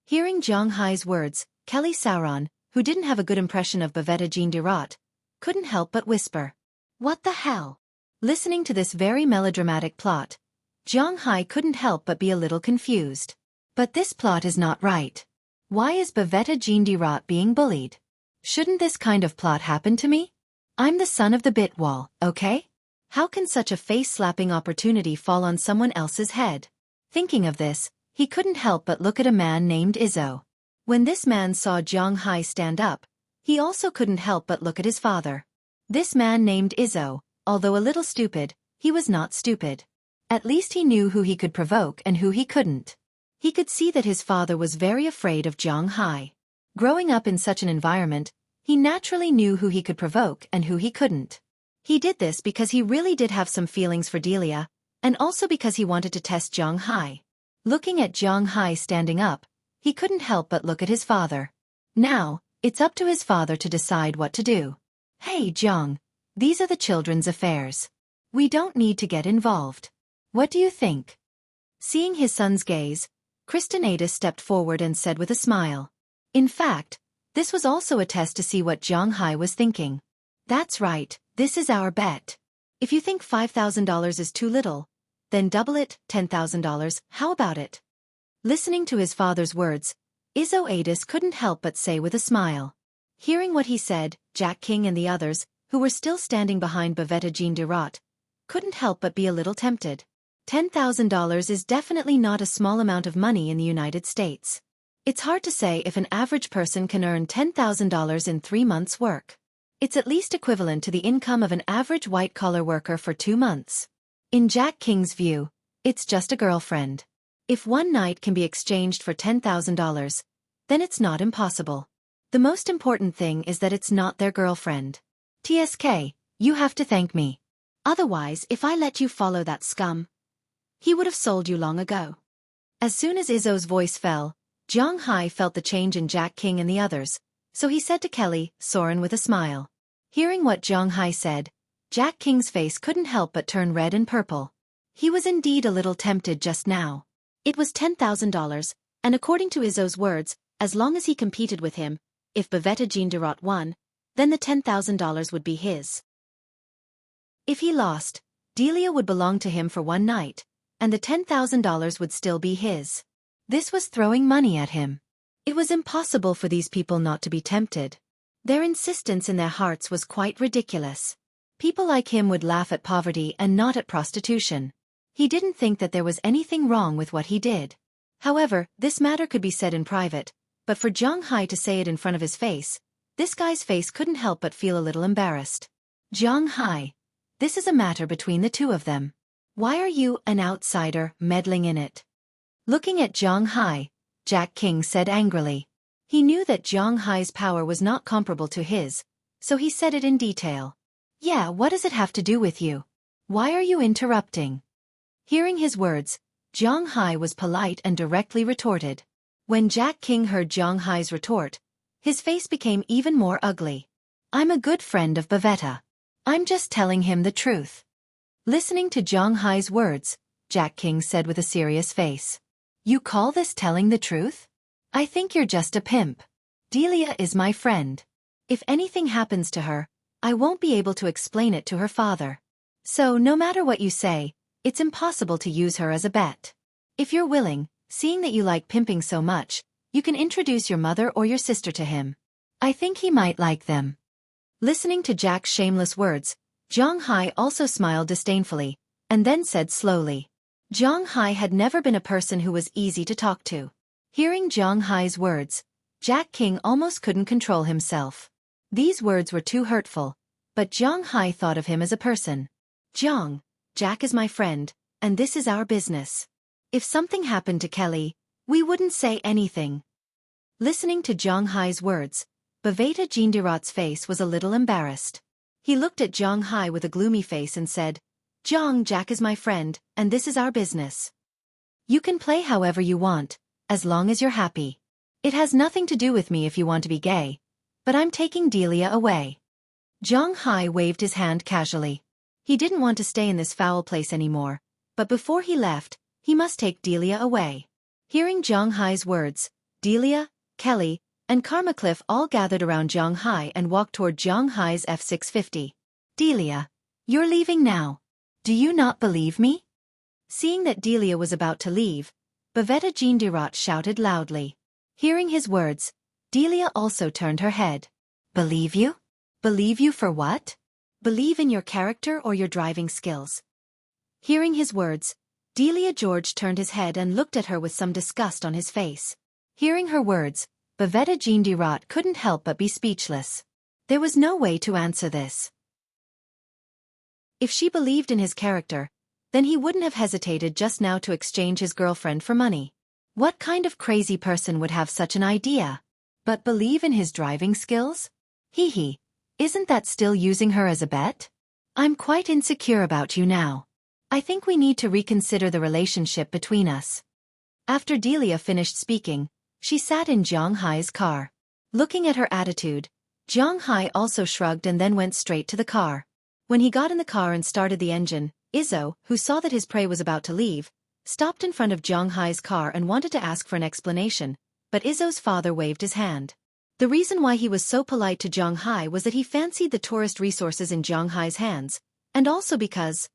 Speaker 1: Hearing Zhang Hai's words, Kelly Sauron, who didn't have a good impression of Bavetta Jean Dirot, couldn't help but whisper. What the hell? Listening to this very melodramatic plot, Zhang Hai couldn't help but be a little confused. But this plot is not right. Why is Bavetta Jean Dirot being bullied? Shouldn't this kind of plot happen to me? I'm the son of the bit wall, okay? How can such a face-slapping opportunity fall on someone else's head? Thinking of this, he couldn't help but look at a man named Izzo. When this man saw Zhang Hai stand up, he also couldn't help but look at his father. This man named Izzo, although a little stupid, he was not stupid. At least he knew who he could provoke and who he couldn't. He could see that his father was very afraid of Zhang Hai. Growing up in such an environment, he naturally knew who he could provoke and who he couldn't. He did this because he really did have some feelings for Delia, and also because he wanted to test Zhang Hai. Looking at Zhang Hai standing up, he couldn't help but look at his father. Now, it's up to his father to decide what to do. Hey Zhang, these are the children's affairs. We don't need to get involved. What do you think? Seeing his son's gaze, Kristen Adis stepped forward and said with a smile. In fact, this was also a test to see what Zhang Hai was thinking. That's right, this is our bet. If you think $5,000 is too little, then double it, $10,000, how about it? Listening to his father's words, Izzo Adis couldn't help but say with a smile. Hearing what he said, Jack King and the others, who were still standing behind Bavetta Jean Dirot, couldn't help but be a little tempted. $10,000 is definitely not a small amount of money in the United States. It's hard to say if an average person can earn $10,000 in 3 months' work. It's at least equivalent to the income of an average white-collar worker for 2 months. In Jack King's view, it's just a girlfriend. If one night can be exchanged for $10,000, then it's not impossible. The most important thing is that it's not their girlfriend. TSK, you have to thank me. Otherwise, if I let you follow that scum, he would have sold you long ago. As soon as Izzo's voice fell, Zhang Hai felt the change in Jack King and the others, so he said to Kelly, Soren with a smile. Hearing what Zhang Hai said, Jack King's face couldn't help but turn red and purple. He was indeed a little tempted just now. It was $10,000, and according to Izzo's words, as long as he competed with him, if Bavetta Jean Dirot won, then the $10,000 would be his. If he lost, Delia would belong to him for one night, and the $10,000 would still be his. This was throwing money at him. It was impossible for these people not to be tempted. Their insistence in their hearts was quite ridiculous. People like him would laugh at poverty and not at prostitution. He didn't think that there was anything wrong with what he did. However, this matter could be said in private, but for Zhang Hai to say it in front of his face, This guy's face couldn't help but feel a little embarrassed. Zhang Hai. This is a matter between the two of them. Why are you, an outsider, meddling in it? Looking at Zhang Hai, Jack King said angrily. He knew that Zhang Hai's power was not comparable to his, so he said it in detail. Yeah, what does it have to do with you? Why are you interrupting? Hearing his words, Zhang Hai was polite and directly retorted. When Jack King heard Zhang Hai's retort, his face became even more ugly. I'm a good friend of Bavetta. I'm just telling him the truth. Listening to Zhang Hai's words, Jack King said with a serious face. You call this telling the truth? I think you're just a pimp. Delia is my friend. If anything happens to her, I won't be able to explain it to her father. So no matter what you say, it's impossible to use her as a bet. If you're willing, seeing that you like pimping so much, you can introduce your mother or your sister to him. I think he might like them. Listening to Jack's shameless words, Zhang Hai also smiled disdainfully, and then said slowly. Zhang Hai had never been a person who was easy to talk to. Hearing Zhang Hai's words, Jack King almost couldn't control himself. These words were too hurtful, but Zhang Hai thought of him as a person. Jack is my friend, and this is our business. If something happened to Kelly, we wouldn't say anything. Listening to Zhang Hai's words, Baveta Jindirat's face was a little embarrassed. He looked at Zhang Hai with a gloomy face and said, Jack is my friend, and this is our business. You can play however you want, as long as you're happy. It has nothing to do with me if you want to be gay, but I'm taking Delia away. Zhang Hai waved his hand casually. He didn't want to stay in this foul place anymore, but before he left, he must take Delia away. Hearing Zhang Hai's words, Delia, Kelly, and Karma Cliff all gathered around Zhang Hai and walked toward Zhang Hai's F650. Delia, you're leaving now. Do you not believe me? Seeing that Delia was about to leave, Baveta Jindirat shouted loudly. Hearing his words, Delia also turned her head. Believe you? Believe you for what? Believe in your character or your driving skills? Hearing his words, Delia George turned his head and looked at her with some disgust on his face. Hearing her words, Baveta Jindirat couldn't help but be speechless. There was no way to answer this. If she believed in his character, then he wouldn't have hesitated just now to exchange his girlfriend for money. What kind of crazy person would have such an idea? But believe in his driving skills? Hee. Isn't that still using her as a bet? I'm quite insecure about you now. I think we need to reconsider the relationship between us. After Delia finished speaking, she sat in Zhang Hai's car. Looking at her attitude, Zhang Hai also shrugged and then went straight to the car. When he got in the car and started the engine, Izzo, who saw that his prey was about to leave, stopped in front of Zhang Hai's car and wanted to ask for an explanation, but Izzo's father waved his hand. The reason why he was so polite to Zhang Hai was that he fancied the tourist resources in Zhang Hai's hands, and also because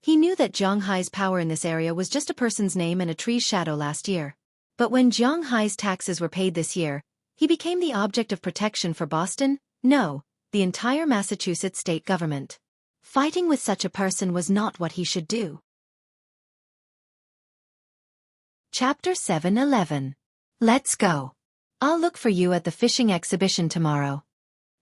Speaker 1: he knew that Zhang Hai's power in this area was just a person's name and a tree's shadow last year. But when Zhang Hai's taxes were paid this year, he became the object of protection for Boston, no, the entire Massachusetts state government. Fighting with such a person was not what he should do. Chapter 7:11. Let's go. I'll look for you at the fishing exhibition tomorrow.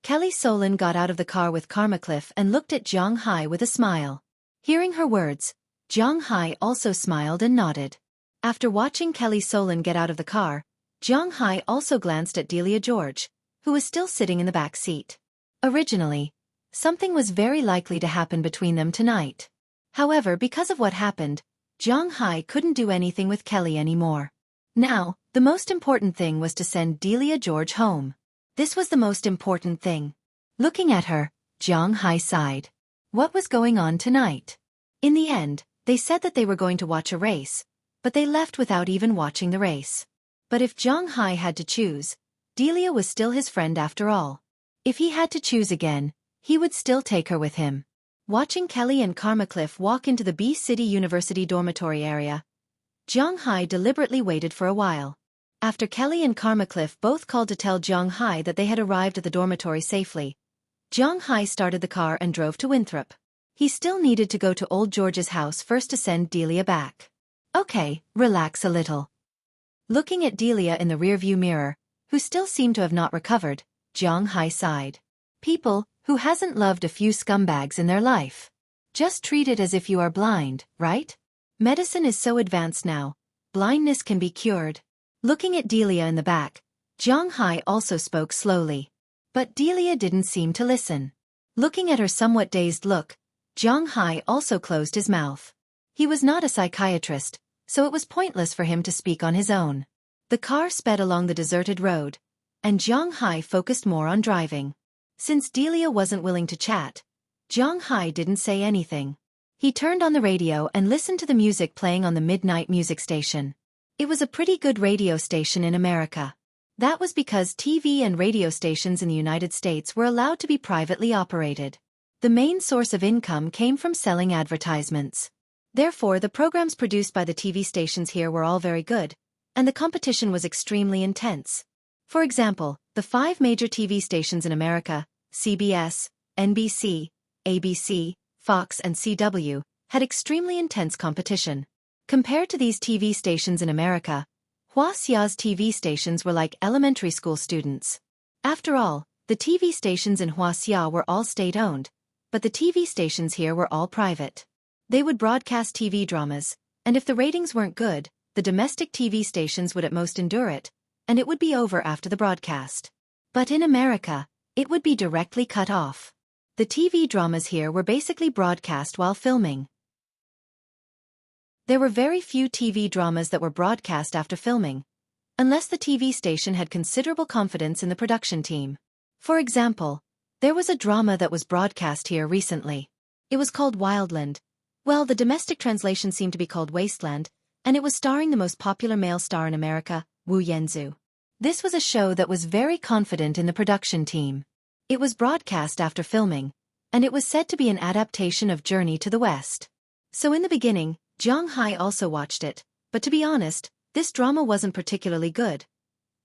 Speaker 1: Kelly Solon got out of the car with Karma Cliff and looked at Zhang Hai with a smile. Hearing her words, Zhang Hai also smiled and nodded. After watching Kelly Solon get out of the car, Zhang Hai also glanced at Delia George, who was still sitting in the back seat. Originally, something was very likely to happen between them tonight. However, because of what happened, Zhang Hai couldn't do anything with Kelly anymore. Now, the most important thing was to send Delia George home. This was the most important thing. Looking at her, Zhang Hai sighed. What was going on tonight? In the end, they said that they were going to watch a race, but they left without even watching the race. But if Zhang Hai had to choose, Delia was still his friend after all. If he had to choose again, he would still take her with him. Watching Kelly and Karma Cliff walk into the B City University dormitory area, Zhang Hai deliberately waited for a while. After Kelly and Karma Cliff both called to tell Zhang Hai that they had arrived at the dormitory safely, Zhang Hai started the car and drove to Winthrop. He still needed to go to Old George's house first to send Delia back. Okay, relax a little. Looking at Delia in the rearview mirror, who still seemed to have not recovered, Zhang Hai sighed. People, who hasn't loved a few scumbags in their life? Just treat it as if you are blind, right? Medicine is so advanced now. Blindness can be cured. Looking at Delia in the back, Zhang Hai also spoke slowly. But Delia didn't seem to listen. Looking at her somewhat dazed look, Zhang Hai also closed his mouth. He was not a psychiatrist, so it was pointless for him to speak on his own. The car sped along the deserted road, and Zhang Hai focused more on driving. Since Delia wasn't willing to chat, Zhang Hai didn't say anything. He turned on the radio and listened to the music playing on the midnight music station. It was a pretty good radio station in America. That was because TV and radio stations in the United States were allowed to be privately operated. The main source of income came from selling advertisements. Therefore, the programs produced by the TV stations here were all very good, and the competition was extremely intense. For example, the 5 major TV stations in America, CBS, NBC, ABC, Fox and CW, had extremely intense competition. Compared to these TV stations in America, Huaxia's TV stations were like elementary school students. After all, the TV stations in Huaxia were all state-owned, but the TV stations here were all private. They would broadcast TV dramas, and if the ratings weren't good, the domestic TV stations would at most endure it, and it would be over after the broadcast. But in America, it would be directly cut off. The TV dramas here were basically broadcast while filming. There were very few TV dramas that were broadcast after filming, unless the TV station had considerable confidence in the production team. For example, there was a drama that was broadcast here recently. It was called Wildland. Well, the domestic translation seemed to be called Wasteland, and it was starring the most popular male star in America, Wu Yanzu. This was a show that was very confident in the production team. It was broadcast after filming, and it was said to be an adaptation of Journey to the West. So in the beginning, Zhang Hai also watched it, but to be honest, this drama wasn't particularly good.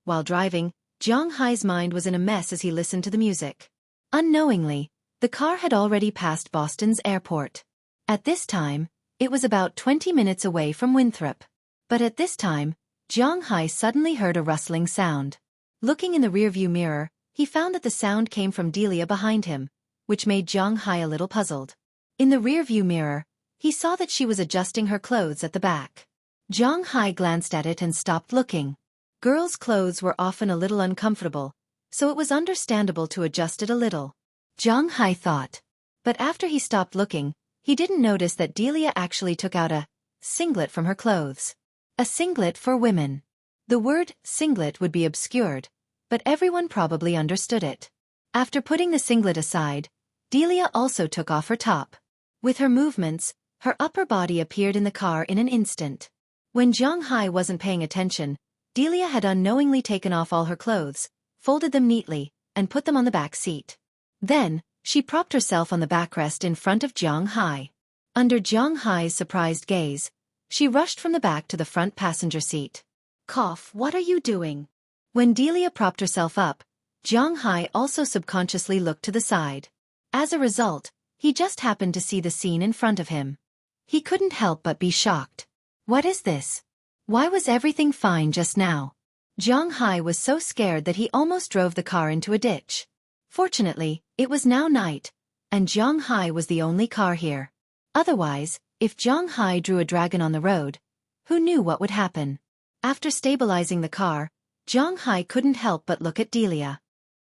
Speaker 1: While driving, Zhang Hai's mind was in a mess as he listened to the music. Unknowingly, the car had already passed Boston's airport. At this time, it was about 20 minutes away from Winthrop. But at this time, Zhang Hai suddenly heard a rustling sound. Looking in the rearview mirror, he found that the sound came from Delia behind him, which made Zhang Hai a little puzzled. In the rearview mirror, he saw that she was adjusting her clothes at the back. Zhang Hai glanced at it and stopped looking. Girls' clothes were often a little uncomfortable, so it was understandable to adjust it a little. Zhang Hai thought. But after he stopped looking, he didn't notice that Delia actually took out a singlet from her clothes. A singlet for women. The word singlet would be obscured, but everyone probably understood it. After putting the singlet aside, Delia also took off her top. With her movements, her upper body appeared in the car in an instant. When Zhang Hai wasn't paying attention, Delia had unknowingly taken off all her clothes, folded them neatly, and put them on the back seat. Then, she propped herself on the backrest in front of Zhang Hai. Under Zhang Hai's surprised gaze, she rushed from the back to the front passenger seat. Cough, what are you doing? When Delia propped herself up, Zhang Hai also subconsciously looked to the side. As a result, he just happened to see the scene in front of him. He couldn't help but be shocked. What is this? Why was everything fine just now? Zhang Hai was so scared that he almost drove the car into a ditch. Fortunately, it was now night, and Zhang Hai was the only car here. Otherwise, if Zhang Hai drew a dragon on the road, who knew what would happen? After stabilizing the car, Zhang Hai couldn't help but look at Delia.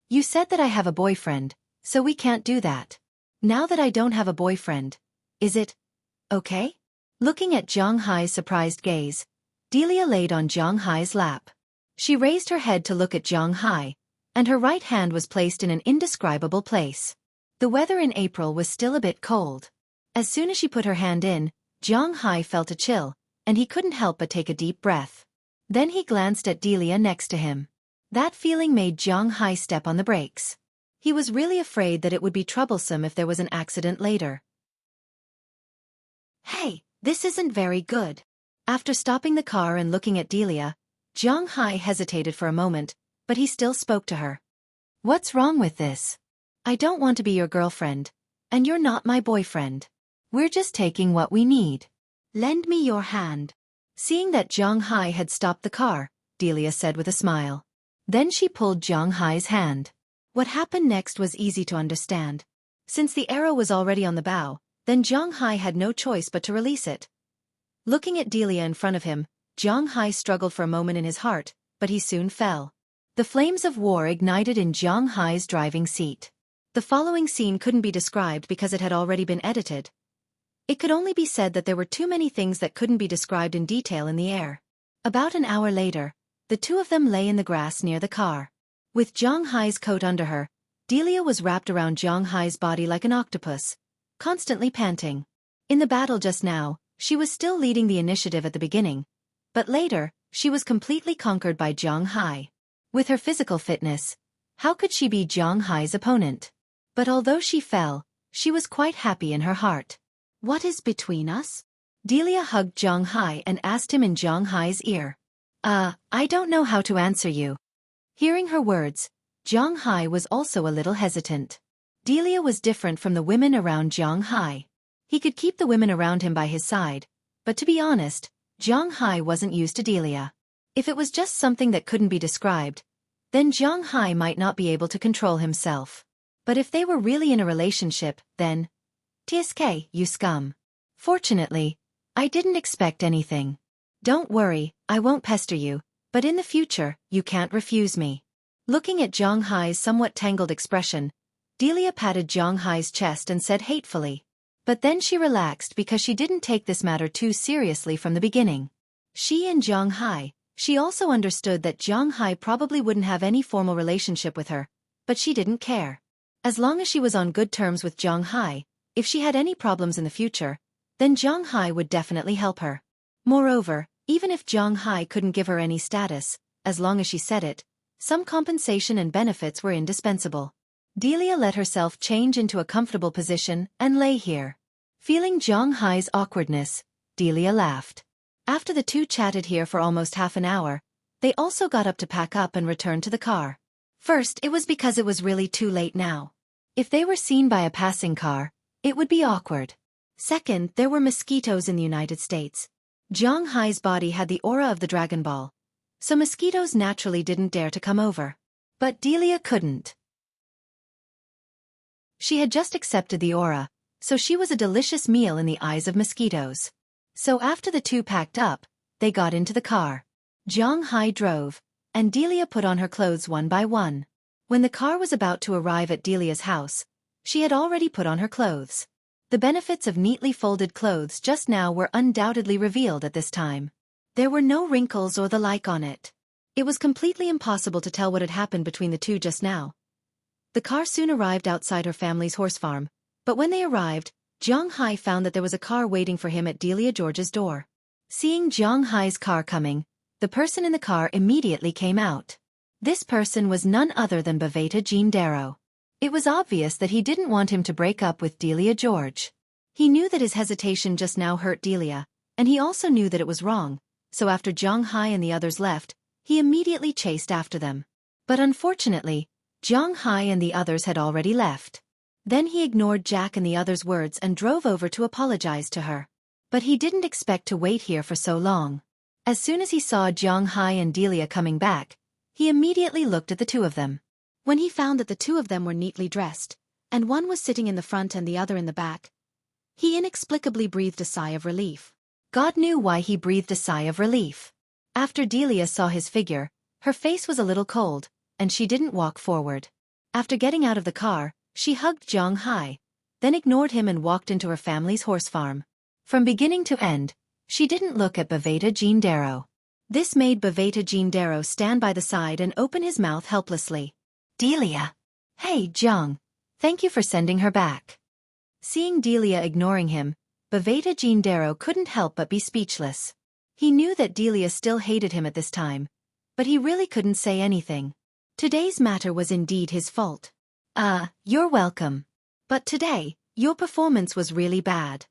Speaker 1: You said that I have a boyfriend, so we can't do that. Now that I don't have a boyfriend, is it okay? Looking at Zhang Hai's surprised gaze, Delia laid on Zhang Hai's lap. She raised her head to look at Zhang Hai, and her right hand was placed in an indescribable place. The weather in April was still a bit cold. As soon as she put her hand in, Zhang Hai felt a chill, and he couldn't help but take a deep breath. Then he glanced at Delia next to him. That feeling made Zhang Hai step on the brakes. He was really afraid that it would be troublesome if there was an accident later. Hey, this isn't very good. After stopping the car and looking at Delia, Zhang Hai hesitated for a moment, but he still spoke to her. What's wrong with this? I don't want to be your girlfriend, and you're not my boyfriend. We're just taking what we need. Lend me your hand. Seeing that Zhang Hai had stopped the car, Delia said with a smile. Then she pulled Zhang Hai's hand. What happened next was easy to understand. Since the arrow was already on the bow, then Zhang Hai had no choice but to release it. Looking at Delia in front of him, Zhang Hai struggled for a moment in his heart, but he soon fell. The flames of war ignited in Zhang Hai's driving seat. The following scene couldn't be described because it had already been edited. It could only be said that there were too many things that couldn't be described in detail in the air. About an hour later, the two of them lay in the grass near the car. With Zhang Hai's coat under her, Delia was wrapped around Zhang Hai's body like an octopus, constantly panting. In the battle just now, she was still leading the initiative at the beginning, but later, she was completely conquered by Zhang Hai. With her physical fitness, how could she be Zhang Hai's opponent? But although she fell, she was quite happy in her heart. What is between us? Delia hugged Zhang Hai and asked him in Zhang Hai's ear. I don't know how to answer you. Hearing her words, Zhang Hai was also a little hesitant. Delia was different from the women around Zhang Hai. He could keep the women around him by his side, but to be honest, Zhang Hai wasn't used to Delia. If it was just something that couldn't be described, then Zhang Hai might not be able to control himself. But if they were really in a relationship, then... TSK, you scum. Fortunately, I didn't expect anything. Don't worry, I won't pester you, but in the future, you can't refuse me. Looking at Zhang Hai's somewhat tangled expression, Delia patted Zhang Hai's chest and said hatefully. But then she relaxed because she didn't take this matter too seriously from the beginning. She and Zhang Hai, she also understood that Zhang Hai probably wouldn't have any formal relationship with her, but she didn't care. As long as she was on good terms with Zhang Hai, if she had any problems in the future, then Zhang Hai would definitely help her. Moreover, even if Zhang Hai couldn't give her any status, as long as she said it, some compensation and benefits were indispensable. Delia let herself change into a comfortable position and lay here. Feeling Zhang Hai's awkwardness, Delia laughed. After the two chatted here for almost half an hour, they also got up to pack up and return to the car. First, it was because it was really too late now. If they were seen by a passing car, it would be awkward. Second, there were mosquitoes in the United States. Zhang Hai's body had the aura of the Dragon Ball, so mosquitoes naturally didn't dare to come over. But Delia couldn't. She had just accepted the aura, so she was a delicious meal in the eyes of mosquitoes. So after the two packed up, they got into the car. Zhang Hai drove, and Delia put on her clothes one by one. When the car was about to arrive at Delia's house, she had already put on her clothes. The benefits of neatly folded clothes just now were undoubtedly revealed at this time. There were no wrinkles or the like on it. It was completely impossible to tell what had happened between the two just now. The car soon arrived outside her family's horse farm, but when they arrived, Zhang Hai found that there was a car waiting for him at Delia George's door. Seeing Zhang Hai's car coming, the person in the car immediately came out. This person was none other than Baveta Jean Darrow. It was obvious that he didn't want him to break up with Delia George. He knew that his hesitation just now hurt Delia, and he also knew that it was wrong, so after Zhang Hai and the others left, he immediately chased after them. But unfortunately, Zhang Hai and the others had already left. Then he ignored Jack and the others' words and drove over to apologize to her. But he didn't expect to wait here for so long. As soon as he saw Zhang Hai and Delia coming back, he immediately looked at the two of them. When he found that the two of them were neatly dressed, and one was sitting in the front and the other in the back, he inexplicably breathed a sigh of relief. God knew why he breathed a sigh of relief. After Delia saw his figure, her face was a little cold, and she didn't walk forward. After getting out of the car, she hugged Zhang Hai, then ignored him and walked into her family's horse farm. From beginning to end, she didn't look at Baveta Jean Darrow. This made Baveta Jean Darrow stand by the side and open his mouth helplessly. Delia. Hey, Zhang. Thank you for sending her back. Seeing Delia ignoring him, Baveta Jean Darrow couldn't help but be speechless. He knew that Delia still hated him at this time, but he really couldn't say anything. Today's matter was indeed his fault. You're welcome. But today, your performance was really bad.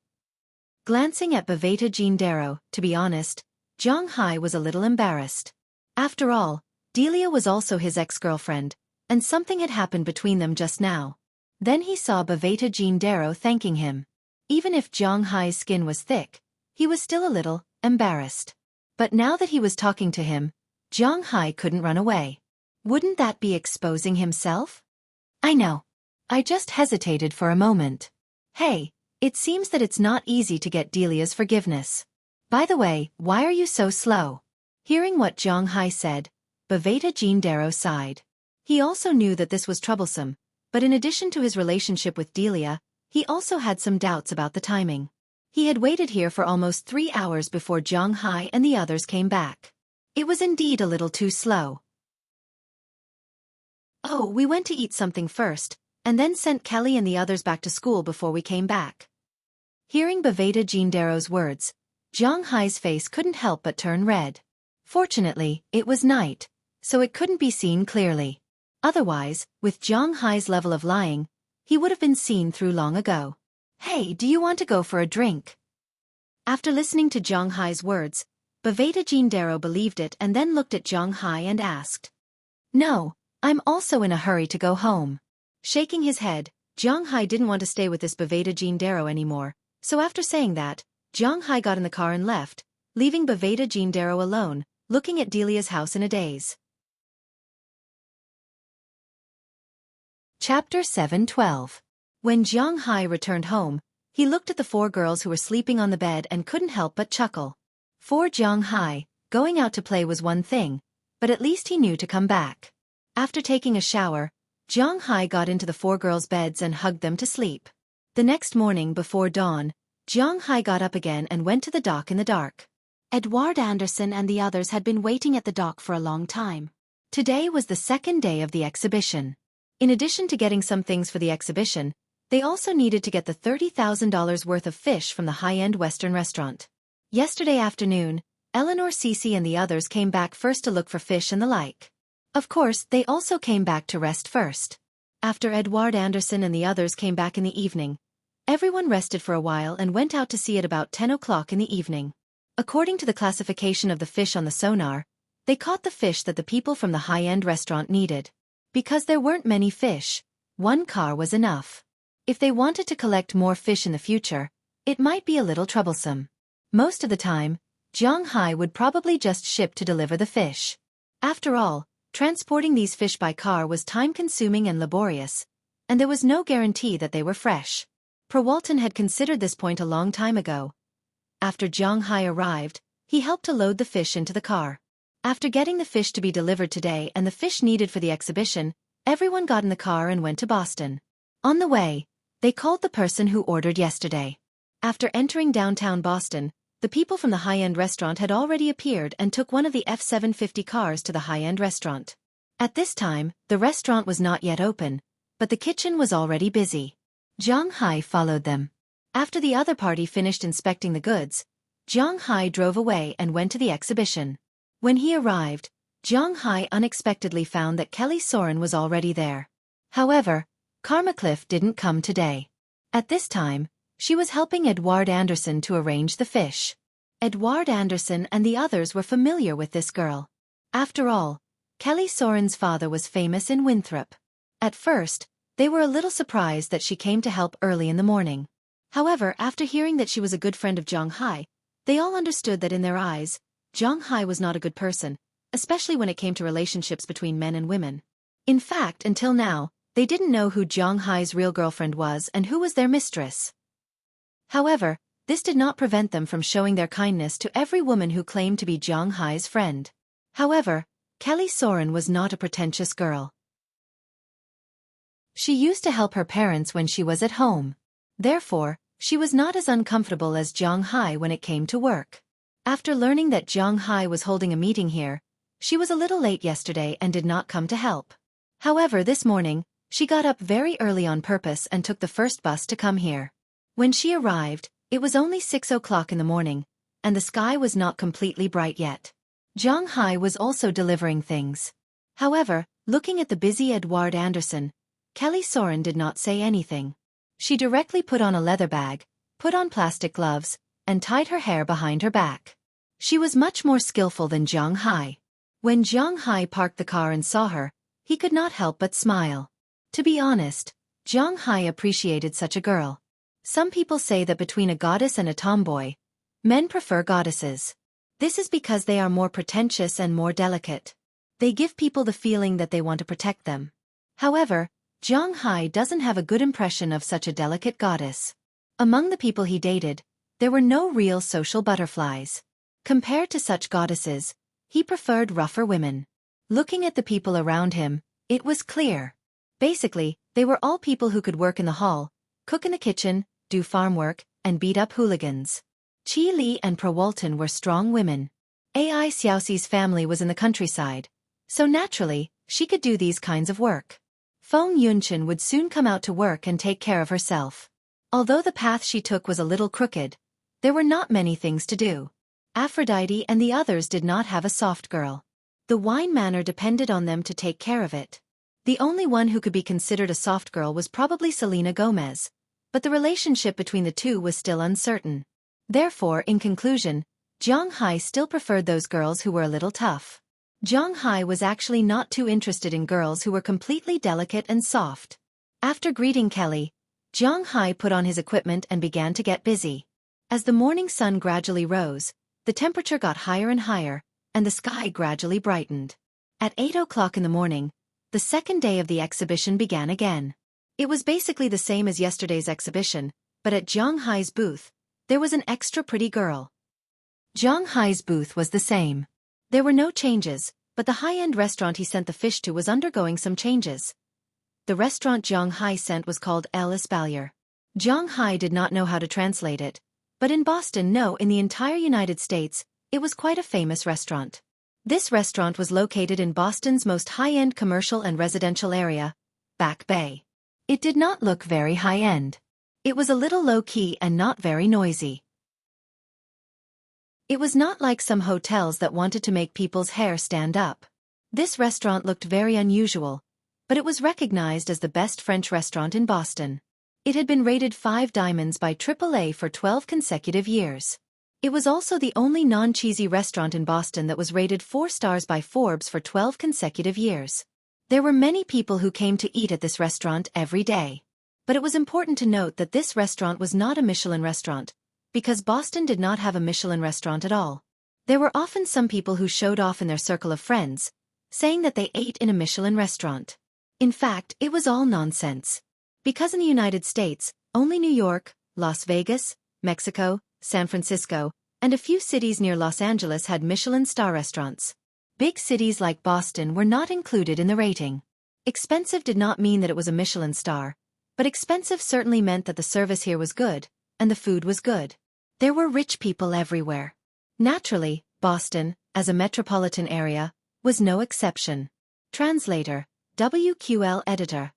Speaker 1: Glancing at Baveta Jean Darrow, to be honest, Zhang Hai was a little embarrassed. After all, Delia was also his ex-girlfriend, and something had happened between them just now. Then he saw Baveta Jean Darrow thanking him. Even if Zhang Hai's skin was thick, he was still a little embarrassed. But now that he was talking to him, Zhang Hai couldn't run away. Wouldn't that be exposing himself? I know. I just hesitated for a moment. Hey, it seems that it's not easy to get Delia's forgiveness. By the way, why are you so slow? Hearing what Zhang Hai said, Baveta Jindaro sighed. He also knew that this was troublesome, but in addition to his relationship with Delia, he also had some doubts about the timing. He had waited here for almost 3 hours before Zhang Hai and the others came back. It was indeed a little too slow. Oh, we went to eat something first, and then sent Kelly and the others back to school before we came back. Hearing Baveta Jindaro's words, Zhang Hai's face couldn't help but turn red. Fortunately, it was night, so it couldn't be seen clearly. Otherwise, with Zhang Hai's level of lying, he would have been seen through long ago. Hey, do you want to go for a drink? After listening to Zhang Hai's words, Baveta Jindaro believed it and then looked at Zhang Hai and asked. No, I'm also in a hurry to go home. Shaking his head, Zhang Hai didn't want to stay with this Baveta Jindaro anymore, so after saying that, Zhang Hai got in the car and left, leaving Baveta Jindaro alone, looking at Delia's house in a daze. Chapter 7:12. When Zhang Hai returned home, he looked at the 4 girls who were sleeping on the bed and couldn't help but chuckle. For Zhang Hai, going out to play was one thing, but at least he knew to come back. After taking a shower, Zhang Hai got into the 4 girls' beds and hugged them to sleep. The next morning before dawn, Zhang Hai got up again and went to the dock in the dark. Edward Anderson and the others had been waiting at the dock for a long time. Today was the second day of the exhibition. In addition to getting some things for the exhibition, they also needed to get the $30,000 worth of fish from the high-end Western restaurant. Yesterday afternoon, Eleanor, Cece and the others came back first to look for fish and the like. Of course, they also came back to rest first. After Edward Anderson and the others came back in the evening, everyone rested for a while and went out to sea at about 10 o'clock in the evening. According to the classification of the fish on the sonar, they caught the fish that the people from the high-end restaurant needed. Because there weren't many fish, 1 car was enough. If they wanted to collect more fish in the future, it might be a little troublesome. Most of the time, Zhang Hai would probably just ship to deliver the fish. After all, transporting these fish by car was time-consuming and laborious, and there was no guarantee that they were fresh. Walton had considered this point a long time ago. After Zhang Hai arrived, he helped to load the fish into the car. After getting the fish to be delivered today and the fish needed for the exhibition, everyone got in the car and went to Boston. On the way, they called the person who ordered yesterday. After entering downtown Boston, the people from the high-end restaurant had already appeared and took one of the F-750 cars to the high-end restaurant. At this time, the restaurant was not yet open, but the kitchen was already busy. Zhang Hai followed them. After the other party finished inspecting the goods, Zhang Hai drove away and went to the exhibition. When he arrived, Zhang Hai unexpectedly found that Kelly Soren was already there. However, Karma Cliff didn't come today. At this time, she was helping Edward Anderson to arrange the fish. Edward Anderson and the others were familiar with this girl. After all, Kelly Soren's father was famous in Winthrop. At first, they were a little surprised that she came to help early in the morning. However, after hearing that she was a good friend of Zhang Hai, they all understood that in their eyes, Zhang Hai was not a good person, especially when it came to relationships between men and women. In fact, until now, they didn't know who Zhang Hai's real girlfriend was and who was their mistress. However, this did not prevent them from showing their kindness to every woman who claimed to be Zhang Hai's friend. However, Kelly Soren was not a pretentious girl. She used to help her parents when she was at home. Therefore, she was not as uncomfortable as Zhang Hai when it came to work. After learning that Zhang Hai was holding a meeting here, she was a little late yesterday and did not come to help. However, this morning, she got up very early on purpose and took the first bus to come here. When she arrived, it was only 6 o'clock in the morning, and the sky was not completely bright yet. Zhang Hai was also delivering things. However, looking at the busy Edward Anderson, Kelly Soren did not say anything. She directly put on a leather bag, put on plastic gloves, and tied her hair behind her back. She was much more skillful than Zhang Hai. When Zhang Hai parked the car and saw her, he could not help but smile. To be honest, Zhang Hai appreciated such a girl. Some people say that between a goddess and a tomboy, men prefer goddesses. This is because they are more pretentious and more delicate. They give people the feeling that they want to protect them. However, Jiang Hai doesn't have a good impression of such a delicate goddess. Among the people he dated, there were no real social butterflies. Compared to such goddesses, he preferred rougher women. Looking at the people around him, it was clear. Basically, they were all people who could work in the hall, cook in the kitchen, do farm work, and beat up hooligans. Qi Li and Pro Walton were strong women. Ai Xiaoxi's family was in the countryside, so naturally, she could do these kinds of work. Feng Yunchen would soon come out to work and take care of herself. Although the path she took was a little crooked, there were not many things to do. Aphrodite and the others did not have a soft girl. The wine manor depended on them to take care of it. The only one who could be considered a soft girl was probably Selena Gomez, but the relationship between the two was still uncertain. Therefore, in conclusion, Jiang Hai still preferred those girls who were a little tough. Jiang Hai was actually not too interested in girls who were completely delicate and soft. After greeting Kelly, Jiang Hai put on his equipment and began to get busy. As the morning sun gradually rose, the temperature got higher and higher, and the sky gradually brightened. At 8 o'clock in the morning, the second day of the exhibition began again. It was basically the same as yesterday's exhibition, but at Jiang Hai's booth, there was an extra pretty girl. Jiang Hai's booth was the same. There were no changes, but the high-end restaurant he sent the fish to was undergoing some changes. The restaurant Jiang Hai sent was called El Espalier. Jiang Hai did not know how to translate it, but in Boston, no, in the entire United States, it was quite a famous restaurant. This restaurant was located in Boston's most high-end commercial and residential area, Back Bay. It did not look very high-end. It was a little low-key and not very noisy. It was not like some hotels that wanted to make people's hair stand up. This restaurant looked very unusual, but it was recognized as the best French restaurant in Boston. It had been rated 5 diamonds by AAA for 12 consecutive years. It was also the only non-cheesy restaurant in Boston that was rated 4 stars by Forbes for 12 consecutive years. There were many people who came to eat at this restaurant every day. But it was important to note that this restaurant was not a Michelin restaurant, because Boston did not have a Michelin restaurant at all. There were often some people who showed off in their circle of friends, saying that they ate in a Michelin restaurant. In fact, it was all nonsense. Because in the United States, only New York, Las Vegas, Mexico, San Francisco, and a few cities near Los Angeles had Michelin star restaurants. Big cities like Boston were not included in the rating. Expensive did not mean that it was a Michelin star, but expensive certainly meant that the service here was good, and the food was good. There were rich people everywhere. Naturally, Boston, as a metropolitan area, was no exception. Translator, WQL editor.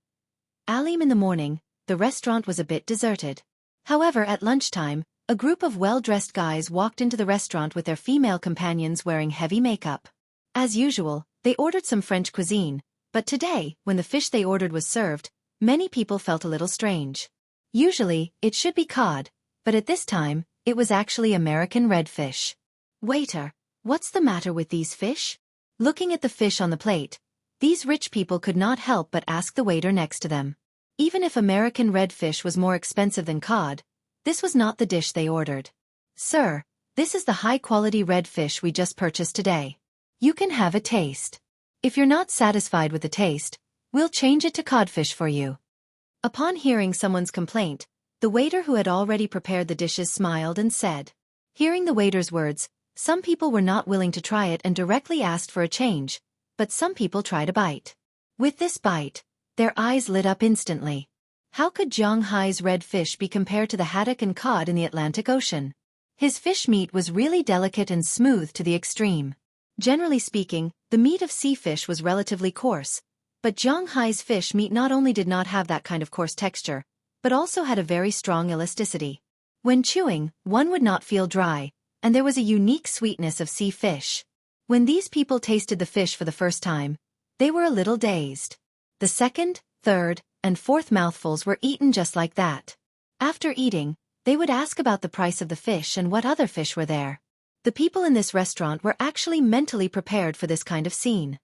Speaker 1: Alim in the morning, the restaurant was a bit deserted. However, at lunchtime, a group of well-dressed guys walked into the restaurant with their female companions wearing heavy makeup. As usual, they ordered some French cuisine, but today, when the fish they ordered was served, many people felt a little strange. Usually, it should be cod, but at this time, it was actually American redfish. Waiter, what's the matter with these fish? Looking at the fish on the plate, these rich people could not help but ask the waiter next to them. Even if American redfish was more expensive than cod, this was not the dish they ordered. Sir, this is the high-quality redfish we just purchased today. You can have a taste. If you're not satisfied with the taste, we'll change it to codfish for you. Upon hearing someone's complaint, the waiter who had already prepared the dishes smiled and said. Hearing the waiter's words, some people were not willing to try it and directly asked for a change, but some people tried a bite. With this bite, their eyes lit up instantly. How could Jiang Hai's red fish be compared to the haddock and cod in the Atlantic Ocean? His fish meat was really delicate and smooth to the extreme. Generally speaking, the meat of sea fish was relatively coarse, but Jiang Hai's fish meat not only did not have that kind of coarse texture, but also had a very strong elasticity. When chewing, one would not feel dry, and there was a unique sweetness of sea fish. When these people tasted the fish for the first time, they were a little dazed. The second, third, and fourth mouthfuls were eaten just like that. After eating, they would ask about the price of the fish and what other fish were there. The people in this restaurant were actually mentally prepared for this kind of scene.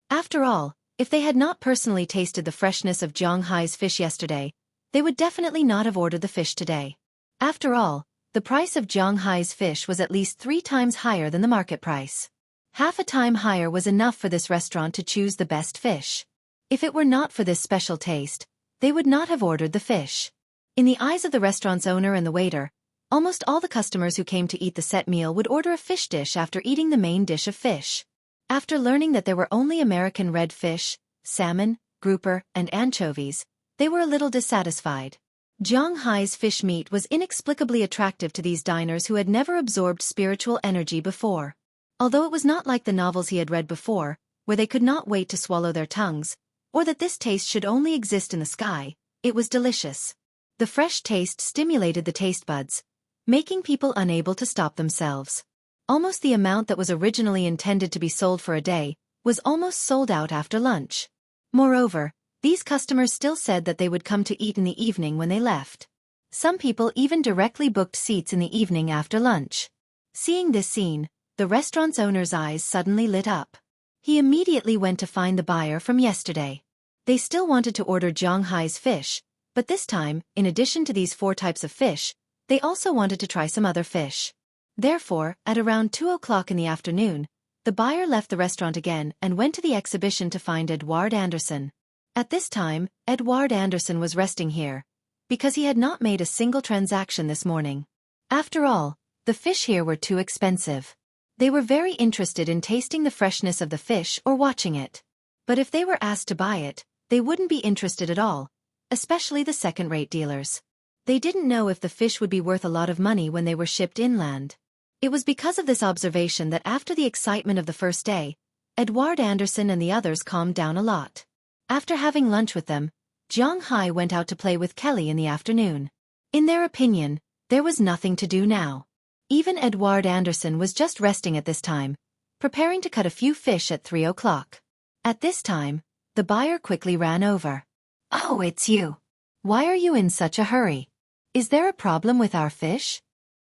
Speaker 1: After all, if they had not personally tasted the freshness of Jiang Hai's fish yesterday, they would definitely not have ordered the fish today. After all, the price of Jiang Hai's fish was at least 3 times higher than the market price. Half a time higher was enough for this restaurant to choose the best fish. If it were not for this special taste, they would not have ordered the fish. In the eyes of the restaurant's owner and the waiter, almost all the customers who came to eat the set meal would order a fish dish after eating the main dish of fish. After learning that there were only American red fish, salmon, grouper, and anchovies, they were a little dissatisfied. Zhang Hai's fish meat was inexplicably attractive to these diners who had never absorbed spiritual energy before. Although it was not like the novels he had read before, where they could not wait to swallow their tongues, or that this taste should only exist in the sky, it was delicious. The fresh taste stimulated the taste buds, making people unable to stop themselves. Almost the amount that was originally intended to be sold for a day was almost sold out after lunch. Moreover, these customers still said that they would come to eat in the evening when they left. Some people even directly booked seats in the evening after lunch. Seeing this scene, the restaurant's owner's eyes suddenly lit up. He immediately went to find the buyer from yesterday. They still wanted to order Zhang Hai's fish, but this time, in addition to these 4 types of fish, they also wanted to try some other fish. Therefore, at around 2 o'clock in the afternoon, the buyer left the restaurant again and went to the exhibition to find Edward Anderson. At this time, Edward Anderson was resting here, because he had not made a single transaction this morning. After all, the fish here were too expensive. They were very interested in tasting the freshness of the fish or watching it. But if they were asked to buy it, they wouldn't be interested at all, especially the second-rate dealers. They didn't know if the fish would be worth a lot of money when they were shipped inland. It was because of this observation that after the excitement of the first day, Edward Anderson and the others calmed down a lot. After having lunch with them, Zhang Hai went out to play with Kelly in the afternoon. In their opinion, there was nothing to do now. Even Edward Anderson was just resting at this time, preparing to cut a few fish at 3 o'clock. At this time, the buyer quickly ran over. "Oh, it's you. Why are you in such a hurry? Is there a problem with our fish?"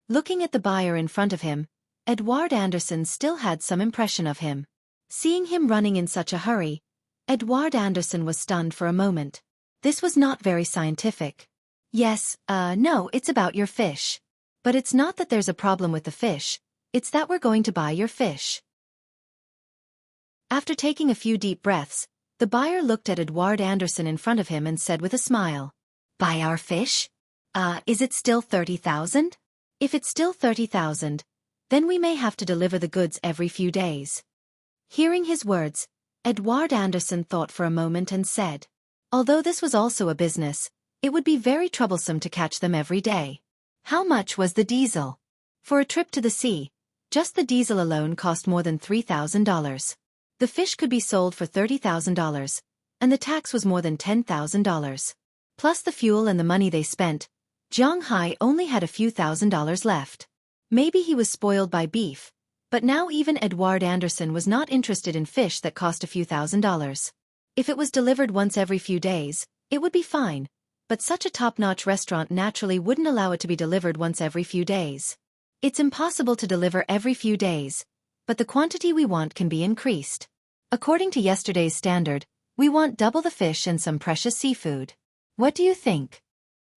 Speaker 1: Looking at the buyer in front of him, Edward Anderson still had some impression of him. Seeing him running in such a hurry, Edward Anderson was stunned for a moment. This was not very scientific. "Yes, no, it's about your fish. But it's not that there's a problem with the fish, it's that we're going to buy your fish." After taking a few deep breaths, the buyer looked at Edward Anderson in front of him and said with a smile, "Buy our fish? Is it still 30,000? If it's still 30,000, then we may have to deliver the goods every few days." Hearing his words, Edward Anderson thought for a moment and said, although this was also a business, it would be very troublesome to catch them every day. How much was the diesel? For a trip to the sea, just the diesel alone cost more than $3,000. The fish could be sold for $30,000, and the tax was more than $10,000. Plus the fuel and the money they spent, Zhang Hai only had a few $1,000s left. Maybe he was spoiled by beef, but now even Edward Anderson was not interested in fish that cost a few $1,000s. If it was delivered once every few days, it would be fine, but such a top-notch restaurant naturally wouldn't allow it to be delivered once every few days. It's impossible to deliver every few days, but the quantity we want can be increased. According to yesterday's standard, we want double the fish and some precious seafood. What do you think?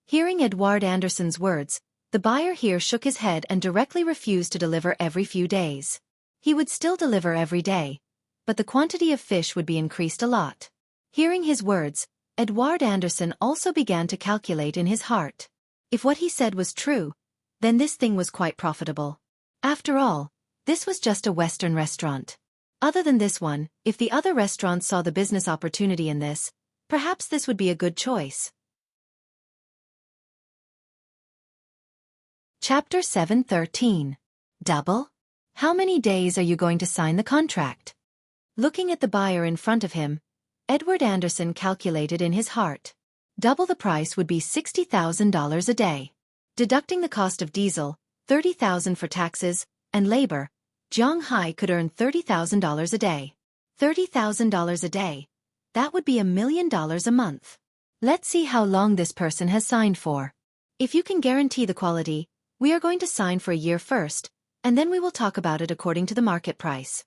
Speaker 1: Hearing Edward Anderson's words, the buyer here shook his head and directly refused to deliver every few days. He would still deliver every day, but the quantity of fish would be increased a lot. Hearing his words, Edward Anderson also began to calculate in his heart. If what he said was true, then this thing was quite profitable. After all, this was just a Western restaurant. Other than this one, if the other restaurants saw the business opportunity in this, perhaps this would be a good choice. Chapter 7:13. Double? How many days are you going to sign the contract? Looking at the buyer in front of him, Edward Anderson calculated in his heart. Double the price would be $60,000 a day. Deducting the cost of diesel, $30,000 for taxes, and labor, Zhang Hai could earn $30,000 a day. $30,000 a day. That would be $1 million a month. Let's see how long this person has signed for. If you can guarantee the quality, we are going to sign for a year first, and then we will talk about it according to the market price.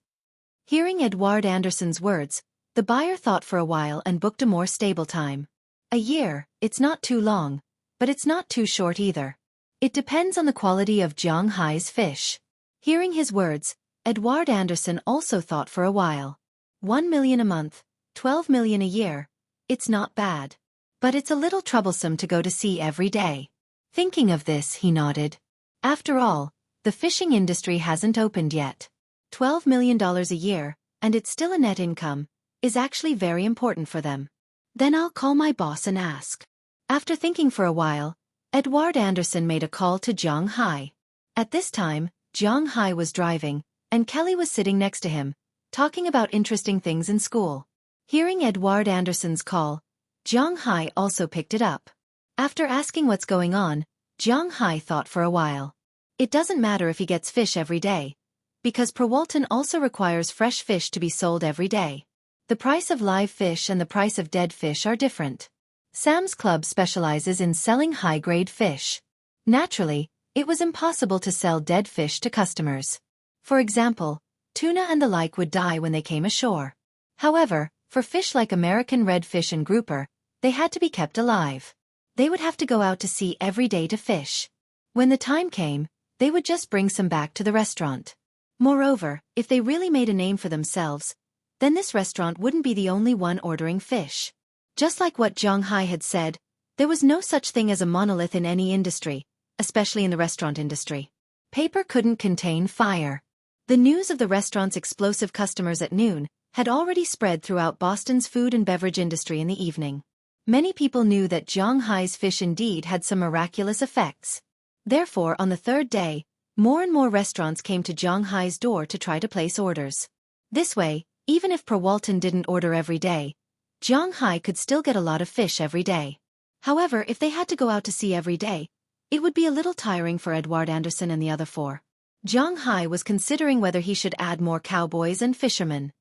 Speaker 1: Hearing Edward Anderson's words, the buyer thought for a while and booked a more stable time. A year, it's not too long, but it's not too short either. It depends on the quality of Zhang Hai's fish. Hearing his words, Edward Anderson also thought for a while. $1 million a month, 12 million a year. It's not bad. But it's a little troublesome to go to sea every day. Thinking of this, he nodded. After all, the fishing industry hasn't opened yet. $12 million a year, and it's still a net income, is actually very important for them. Then I'll call my boss and ask. After thinking for a while, Edward Anderson made a call to Zhang Hai. At this time, Zhang Hai was driving, and Kelly was sitting next to him, talking about interesting things in school. Hearing Edward Anderson's call, Zhang Hai also picked it up. After asking what's going on, Zhang Hai thought for a while. It doesn't matter if he gets fish every day, because Perwalton also requires fresh fish to be sold every day. The price of live fish and the price of dead fish are different. Sam's Club specializes in selling high-grade fish. Naturally, it was impossible to sell dead fish to customers. For example, tuna and the like would die when they came ashore. However, for fish like American redfish and grouper, they had to be kept alive. They would have to go out to sea every day to fish. When the time came, they would just bring some back to the restaurant. Moreover, if they really made a name for themselves, then this restaurant wouldn't be the only one ordering fish. Just like what Zhang Hai had said, there was no such thing as a monolith in any industry, especially in the restaurant industry. Paper couldn't contain fire. The news of the restaurant's explosive customers at noon had already spread throughout Boston's food and beverage industry in the evening. Many people knew that Zhang Hai's fish indeed had some miraculous effects. Therefore, on the third day, more and more restaurants came to Zhang Hai's door to try to place orders. This way, even if Perwalton didn't order every day, Zhang Hai could still get a lot of fish every day. However, if they had to go out to sea every day, it would be a little tiring for Edward Anderson and the other four. Zhang Hai was considering whether he should add more cowboys and fishermen.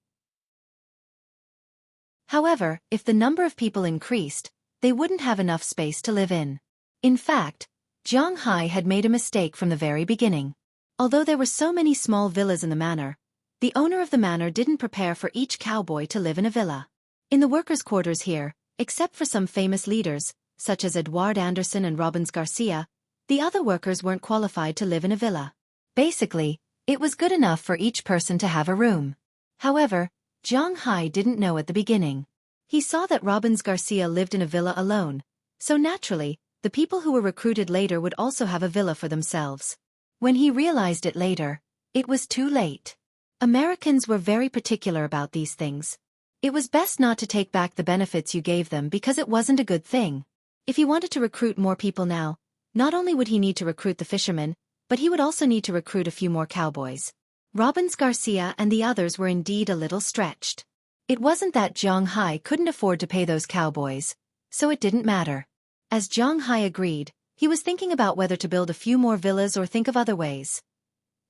Speaker 1: However, if the number of people increased, they wouldn't have enough space to live in. In fact, Zhang Hai had made a mistake from the very beginning. Although there were so many small villas in the manor, the owner of the manor didn't prepare for each cowboy to live in a villa. In the workers' quarters here, except for some famous leaders, such as Edward Anderson and Robbins Garcia, the other workers weren't qualified to live in a villa. Basically, it was good enough for each person to have a room. However, Zhang Hai didn't know at the beginning. He saw that Robbins Garcia lived in a villa alone, so naturally, the people who were recruited later would also have a villa for themselves. When he realized it later, it was too late. Americans were very particular about these things. It was best not to take back the benefits you gave them because it wasn't a good thing. If he wanted to recruit more people now, not only would he need to recruit the fishermen, but he would also need to recruit a few more cowboys. Robbins Garcia and the others were indeed a little stretched. It wasn't that Zhang Hai couldn't afford to pay those cowboys, so it didn't matter. As Zhang Hai agreed, he was thinking about whether to build a few more villas or think of other ways.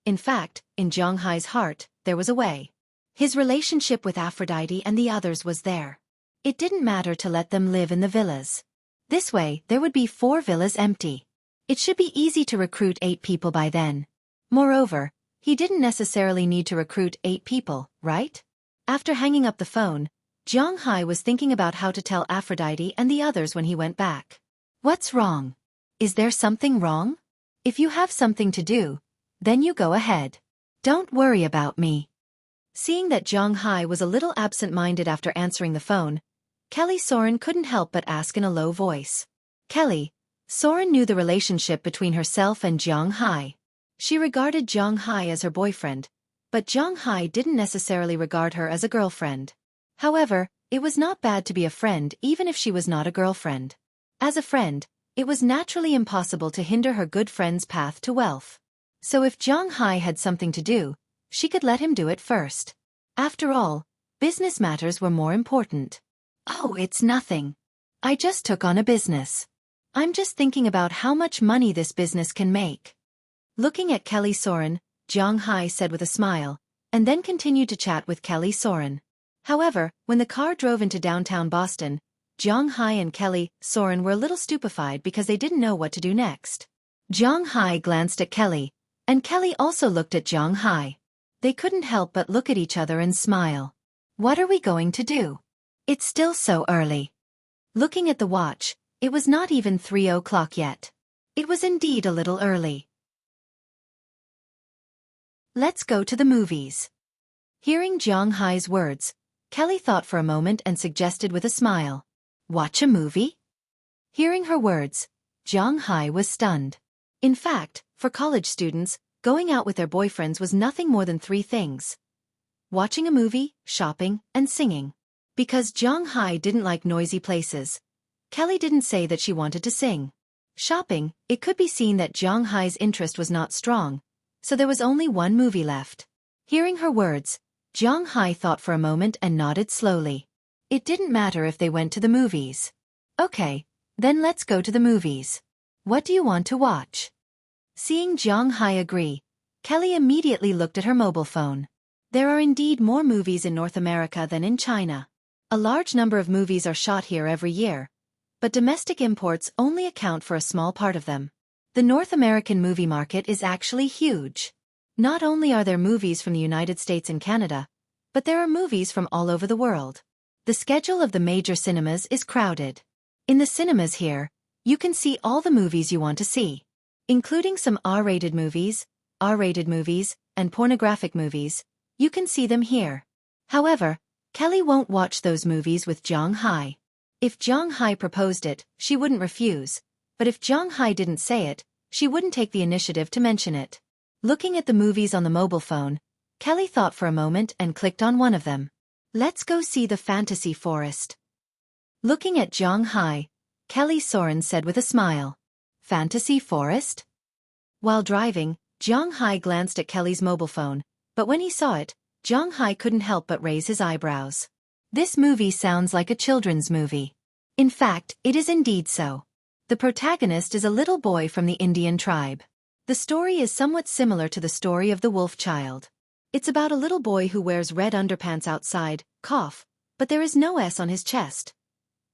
Speaker 1: In fact, in Zhang Hai's heart, there was a way. His relationship with Aphrodite and the others was there. It didn't matter to let them live in the villas. This way, there would be 4 villas empty. It should be easy to recruit 8 people by then. Moreover, he didn't necessarily need to recruit 8 people, right? After hanging up the phone, Zhang Hai was thinking about how to tell Aphrodite and the others when he went back. What's wrong? Is there something wrong? If you have something to do, then you go ahead. Don't worry about me. Seeing that Zhang Hai was a little absent-minded after answering the phone, Kelly Soren couldn't help but ask in a low voice. Kelly, Soren knew the relationship between herself and Zhang Hai. She regarded Zhang Hai as her boyfriend, but Zhang Hai didn't necessarily regard her as a girlfriend. However, it was not bad to be a friend even if she was not a girlfriend. As a friend, it was naturally impossible to hinder her good friend's path to wealth. So if Zhang Hai had something to do, she could let him do it first. After all, business matters were more important. Oh, it's nothing. I just took on a business. I'm just thinking about how much money this business can make. Looking at Kelly Soren, Zhang Hai said with a smile, and then continued to chat with Kelly Soren. However, when the car drove into downtown Boston, Zhang Hai and Kelly Soren were a little stupefied because they didn't know what to do next. Zhang Hai glanced at Kelly, and Kelly also looked at Zhang Hai. They couldn't help but look at each other and smile. What are we going to do? It's still so early. Looking at the watch, it was not even 3 o'clock yet. It was indeed a little early. Let's go to the movies. Hearing Zhang Hai's words, Kelly thought for a moment and suggested with a smile. Watch a movie? Hearing her words, Zhang Hai was stunned. In fact, for college students, going out with their boyfriends was nothing more than three things: watching a movie, shopping, and singing. Because Zhang Hai didn't like noisy places, Kelly didn't say that she wanted to sing. Shopping, it could be seen that Zhang Hai's interest was not strong, so there was only one movie left. Hearing her words, Zhang Hai thought for a moment and nodded slowly. It didn't matter if they went to the movies. Okay, then let's go to the movies. What do you want to watch? Seeing Zhang Hai agree, Kelly immediately looked at her mobile phone. There are indeed more movies in North America than in China. A large number of movies are shot here every year, but domestic imports only account for a small part of them. The North American movie market is actually huge. Not only are there movies from the United States and Canada, but there are movies from all over the world. The schedule of the major cinemas is crowded. In the cinemas here, you can see all the movies you want to see, including some R-rated movies, and pornographic movies. You can see them here. However, Kelly won't watch those movies with Zhang Hai. If Zhang Hai proposed it, she wouldn't refuse, but if Zhang Hai didn't say it, she wouldn't take the initiative to mention it. Looking at the movies on the mobile phone, Kelly thought for a moment and clicked on one of them. Let's go see the Fantasy Forest. Looking at Zhang Hai, Kelly Soren said with a smile. Fantasy Forest? While driving, Zhang Hai glanced at Kelly's mobile phone, but when he saw it, Zhang Hai couldn't help but raise his eyebrows. This movie sounds like a children's movie. In fact, it is indeed so. The protagonist is a little boy from the Indian tribe. The story is somewhat similar to the story of the Wolf Child. It's about a little boy who wears red underpants outside, but there is no S on his chest.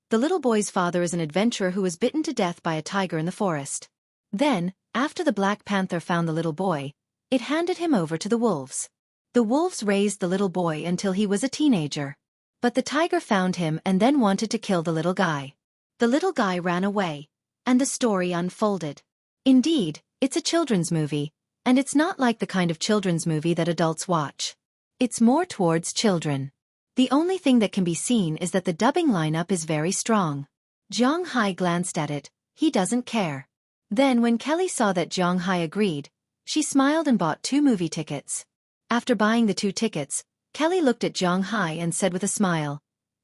Speaker 1: The little boy's father is an adventurer who was bitten to death by a tiger in the forest. Then, after the Black Panther found the little boy, it handed him over to the wolves. The wolves raised the little boy until he was a teenager. But the tiger found him and then wanted to kill the little guy. The little guy ran away, and the story unfolded. Indeed, it's a children's movie, and it's not like the kind of children's movie that adults watch. It's more towards children. The only thing that can be seen is that the dubbing lineup is very strong. Zhang Hai glanced at it. He doesn't care. Then when Kelly saw that Zhang Hai agreed, she smiled and bought 2 movie tickets. After buying the 2 tickets, Kelly looked at Zhang Hai and said with a smile,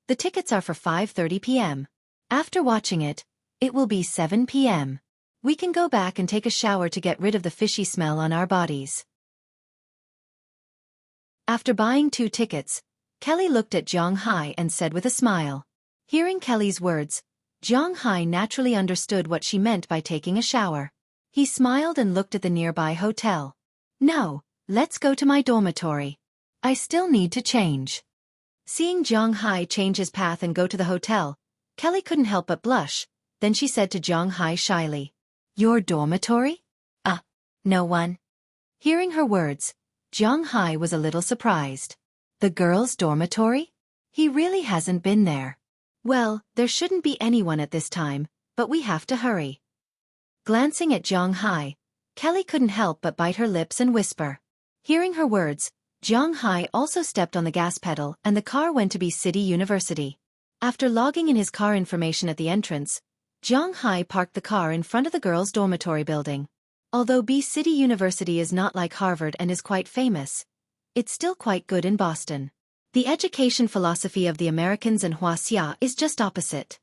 Speaker 1: "The tickets are for 5:30 p.m. After watching it, it will be 7 p.m. We can go back and take a shower to get rid of the fishy smell on our bodies." After buying 2 tickets, Kelly looked at Zhang Hai and said with a smile. Hearing Kelly's words, Zhang Hai naturally understood what she meant by taking a shower. He smiled and looked at the nearby hotel. "No, let's go to my dormitory. I still need to change." Seeing Zhang Hai change his path and go to the hotel, Kelly couldn't help but blush. Then she said to Zhang Hai shyly, "Your dormitory? No one." Hearing her words, Zhang Hai was a little surprised. The girls' dormitory? He really hasn't been there. Well, there shouldn't be anyone at this time, but we have to hurry. Glancing at Zhang Hai, Kelly couldn't help but bite her lips and whisper. Hearing her words, Zhang Hai also stepped on the gas pedal and the car went to B City University. After logging in his car information at the entrance, Zhang Hai parked the car in front of the girls' dormitory building. Although B City University is not like Harvard and is quite famous, it's still quite good in Boston. The education philosophy of the Americans and Huaxia is just opposite.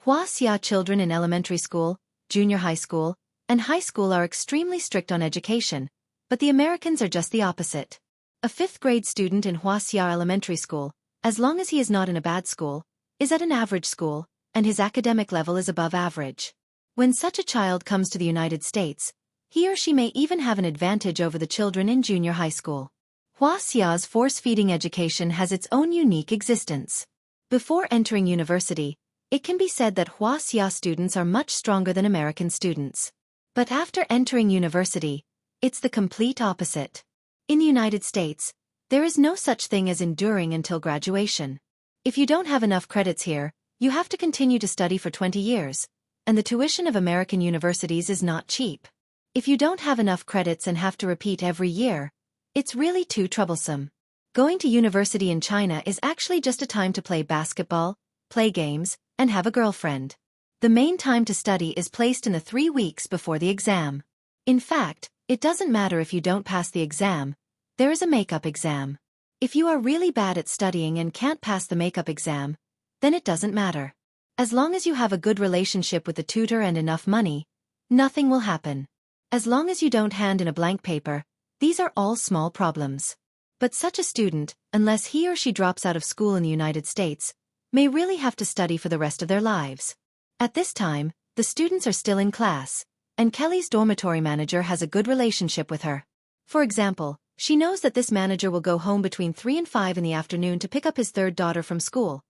Speaker 1: Huaxia children in elementary school, junior high school, and high school are extremely strict on education, but the Americans are just the opposite. A 5th grade student in Huaxia Elementary School, as long as he is not in a bad school, is at an average school, and his academic level is above average. When such a child comes to the United States, he or she may even have an advantage over the children in junior high school. Huaxia's force-feeding education has its own unique existence. Before entering university, it can be said that Huaxia students are much stronger than American students. But after entering university, it's the complete opposite. In the United States, there is no such thing as enduring until graduation. If you don't have enough credits here, you have to continue to study for 20 years, and the tuition of American universities is not cheap. If you don't have enough credits and have to repeat every year, it's really too troublesome. Going to university in China is actually just a time to play basketball, play games, and have a girlfriend. The main time to study is placed in the 3 weeks before the exam. In fact, it doesn't matter if you don't pass the exam, there is a makeup exam. If you are really bad at studying and can't pass the makeup exam, then it doesn't matter. As long as you have a good relationship with the tutor and enough money, nothing will happen. As long as you don't hand in a blank paper, these are all small problems. But such a student, unless he or she drops out of school in the United States, may really have to study for the rest of their lives. At this time, the students are still in class, and Kelly's dormitory manager has a good relationship with her. For example, she knows that this manager will go home between 3 and 5 in the afternoon to pick up his third daughter from school.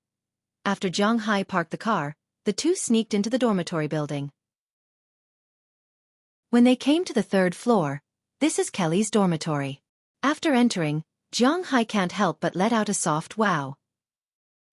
Speaker 1: After Zhang Hai parked the car, the two sneaked into the dormitory building. When they came to the 3rd floor, this is Kelly's dormitory. After entering, Zhang Hai can't help but let out a soft wow.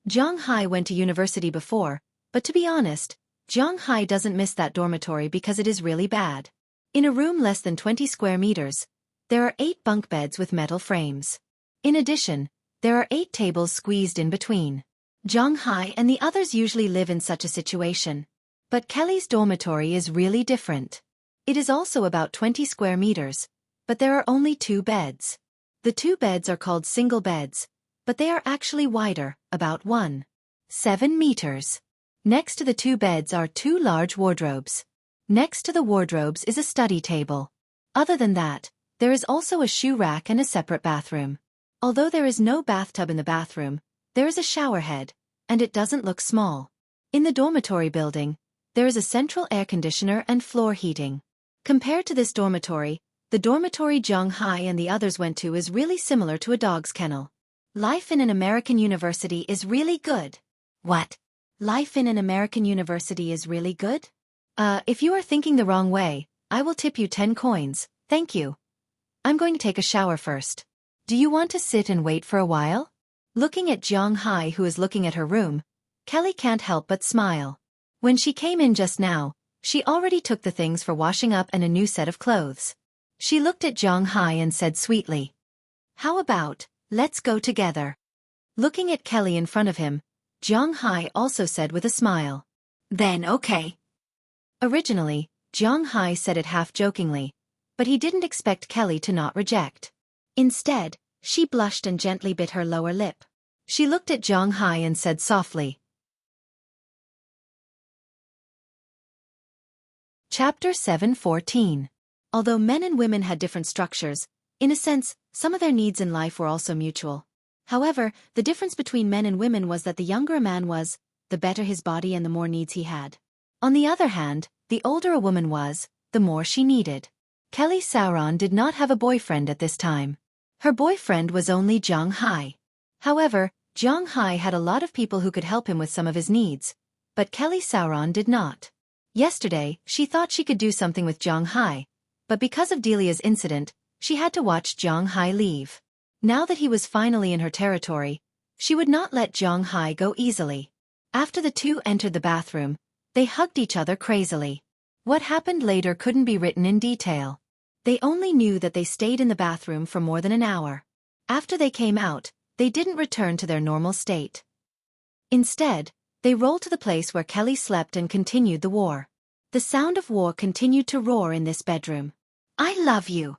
Speaker 1: Zhang Hai went to university before, but to be honest, Zhang Hai doesn't miss that dormitory because it is really bad. In a room less than 20 square meters, there are 8 bunk beds with metal frames. In addition, there are 8 tables squeezed in between. Zhang Hai and the others usually live in such a situation. But Kelly's dormitory is really different. It is also about 20 square meters, but there are only 2 beds. The 2 beds are called single beds, but they are actually wider, about 1.7 meters. Next to the 2 beds are 2 large wardrobes. Next to the wardrobes is a study table. Other than that, there is also a shoe rack and a separate bathroom. Although there is no bathtub in the bathroom, there is a shower head, and it doesn't look small. In the dormitory building, there is a central air conditioner and floor heating. Compared to this dormitory, the dormitory Zhang Hai and the others went to is really similar to a dog's kennel. Life in an American university is really good. What? Life in an American university is really good? If you are thinking the wrong way, I will tip you 10 coins, thank you. I'm going to take a shower first. Do you want to sit and wait for a while? Looking at Zhang Hai who is looking at her room, Kelly can't help but smile. When she came in just now, she already took the things for washing up and a new set of clothes. She looked at Zhang Hai and said sweetly, "How about, let's go together?" Looking at Kelly in front of him, Zhang Hai also said with a smile, "Then okay." Originally, Zhang Hai said it half-jokingly, but he didn't expect Kelly to not reject. Instead, she blushed and gently bit her lower lip. She looked at Zhang Hai and said softly. Chapter 7:14. Although men and women had different structures, in a sense, some of their needs in life were also mutual. However, the difference between men and women was that the younger a man was, the better his body and the more needs he had. On the other hand, the older a woman was, the more she needed. Kelly Sauron did not have a boyfriend at this time. Her boyfriend was only Zhang Hai. However, Zhang Hai had a lot of people who could help him with some of his needs, but Kelly Sauron did not. Yesterday, she thought she could do something with Zhang Hai, but because of Delia's incident, she had to watch Zhang Hai leave. Now that he was finally in her territory, she would not let Zhang Hai go easily. After the two entered the bathroom, they hugged each other crazily. What happened later couldn't be written in detail. They only knew that they stayed in the bathroom for more than an hour. After they came out, they didn't return to their normal state. Instead, they rolled to the place where Kelly slept and continued the war. The sound of war continued to roar in this bedroom. "I love you."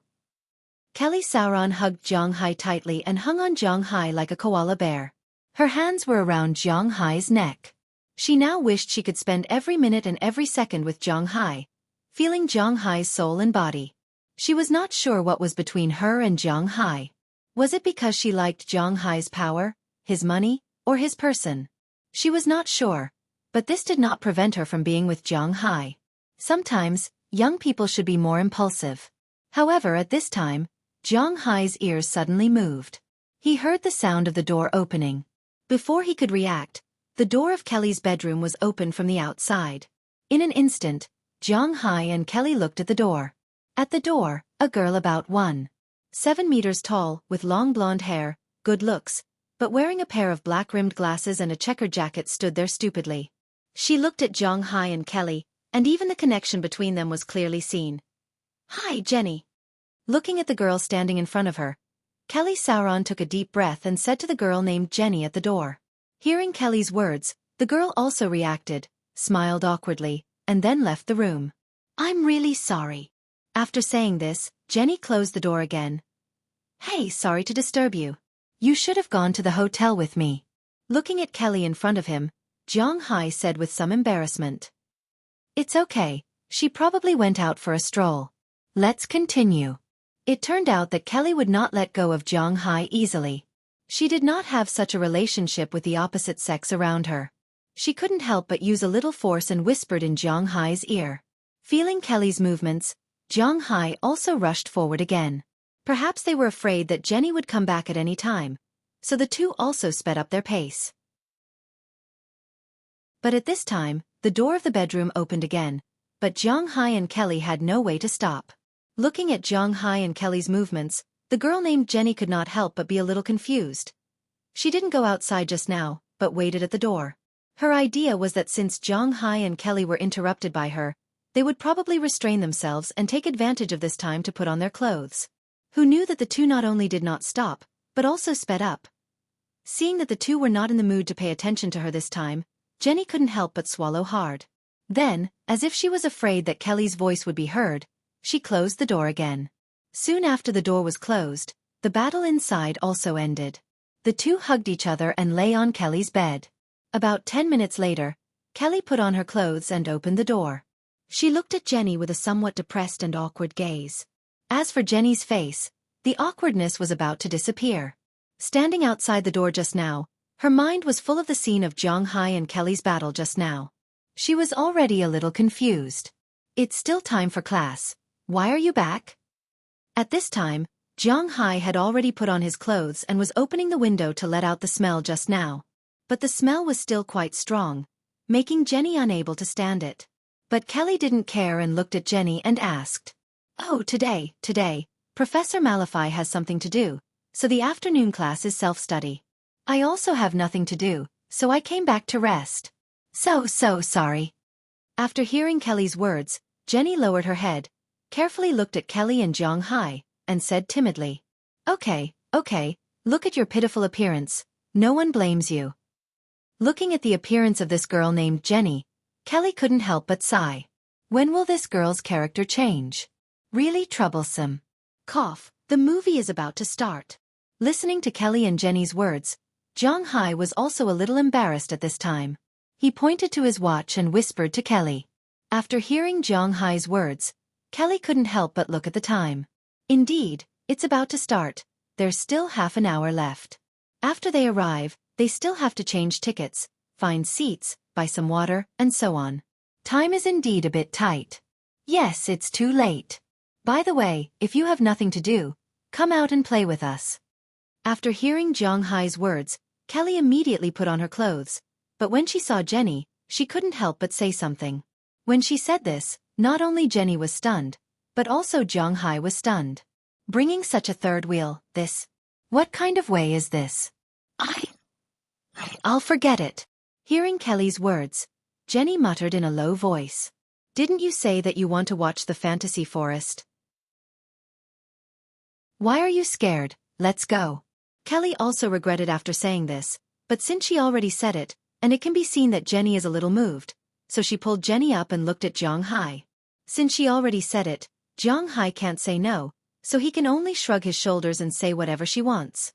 Speaker 1: Kelly Sauron hugged Zhang Hai tightly and hung on Zhang Hai like a koala bear. Her hands were around Zhang Hai's neck. She now wished she could spend every minute and every second with Zhang Hai, feeling Zhang Hai's soul and body. She was not sure what was between her and Zhang Hai. Was it because she liked Zhang Hai's power, his money, or his person? She was not sure, but this did not prevent her from being with Zhang Hai. Sometimes, young people should be more impulsive. However, at this time, Zhang Hai's ears suddenly moved. He heard the sound of the door opening. Before he could react, the door of Kelly's bedroom was opened from the outside. In an instant, Zhang Hai and Kelly looked at the door. At the door, a girl about 1.7 meters tall, with long blonde hair, good looks, but wearing a pair of black-rimmed glasses and a checkered jacket stood there stupidly. She looked at Zhang Hai and Kelly, and even the connection between them was clearly seen. "Hi, Jenny." Looking at the girl standing in front of her, Kelly Sauron took a deep breath and said to the girl named Jenny at the door. Hearing Kelly's words, the girl also reacted, smiled awkwardly, and then left the room. I'm really sorry. After saying this, Jenny closed the door again. Hey, sorry to disturb you. You should have gone to the hotel with me. Looking at Kelly in front of him, Zhang Hai said with some embarrassment. It's okay, she probably went out for a stroll. Let's continue. It turned out that Kelly would not let go of Zhang Hai easily. She did not have such a relationship with the opposite sex around her. She couldn't help but use a little force and whispered in Zhang Hai's ear. Feeling Kelly's movements, Zhang Hai also rushed forward again. Perhaps they were afraid that Jenny would come back at any time, so the two also sped up their pace. But at this time, the door of the bedroom opened again, but Zhang Hai and Kelly had no way to stop. Looking at Zhang Hai and Kelly's movements, the girl named Jenny could not help but be a little confused. She didn't go outside just now, but waited at the door. Her idea was that since Zhang Hai and Kelly were interrupted by her, they would probably restrain themselves and take advantage of this time to put on their clothes. Who knew that the two not only did not stop, but also sped up. Seeing that the two were not in the mood to pay attention to her this time, Jenny couldn't help but swallow hard. Then, as if she was afraid that Kelly's voice would be heard, she closed the door again. Soon after the door was closed, the battle inside also ended. The two hugged each other and lay on Kelly's bed. About 10 minutes later, Kelly put on her clothes and opened the door. She looked at Jenny with a somewhat depressed and awkward gaze. As for Jenny's face, the awkwardness was about to disappear. Standing outside the door just now, her mind was full of the scene of Zhang Hai and Kelly's battle just now. She was already a little confused. It's still time for class. Why are you back? At this time, Zhang Hai had already put on his clothes and was opening the window to let out the smell just now. But the smell was still quite strong, making Jenny unable to stand it. But Kelly didn't care and looked at Jenny and asked, Oh, today, Professor Malify has something to do, so the afternoon class is self-study. I also have nothing to do, so I came back to rest. So sorry. After hearing Kelly's words, Jenny lowered her head, carefully looked at Kelly and Zhang Hai, and said timidly, Okay, look at your pitiful appearance, no one blames you. Looking at the appearance of this girl named Jenny, Kelly couldn't help but sigh. When will this girl's character change? Really troublesome. Cough, the movie is about to start. Listening to Kelly and Jenny's words, Zhang Hai was also a little embarrassed at this time. He pointed to his watch and whispered to Kelly. After hearing Zhang Hai's words, Kelly couldn't help but look at the time. Indeed, it's about to start. There's still half an hour left. After they arrive, they still have to change tickets, find seats, buy some water, and so on. Time is indeed a bit tight. Yes, it's too late. By the way, if you have nothing to do, come out and play with us. After hearing Zhang Hai's words, Kelly immediately put on her clothes, but when she saw Jenny, she couldn't help but say something. When she said this, not only Jenny was stunned, but also Zhang Hai was stunned. Bringing such a third wheel, this? What kind of way is this? I'll forget it. Hearing Kelly's words, Jenny muttered in a low voice. Didn't you say that you want to watch the fantasy forest? Why are you scared? Let's go. Kelly also regretted after saying this, but since she already said it, and it can be seen that Jenny is a little moved, so she pulled Jenny up and looked at Zhang Hai. Since she already said it, Zhang Hai can't say no, so he can only shrug his shoulders and say whatever she wants.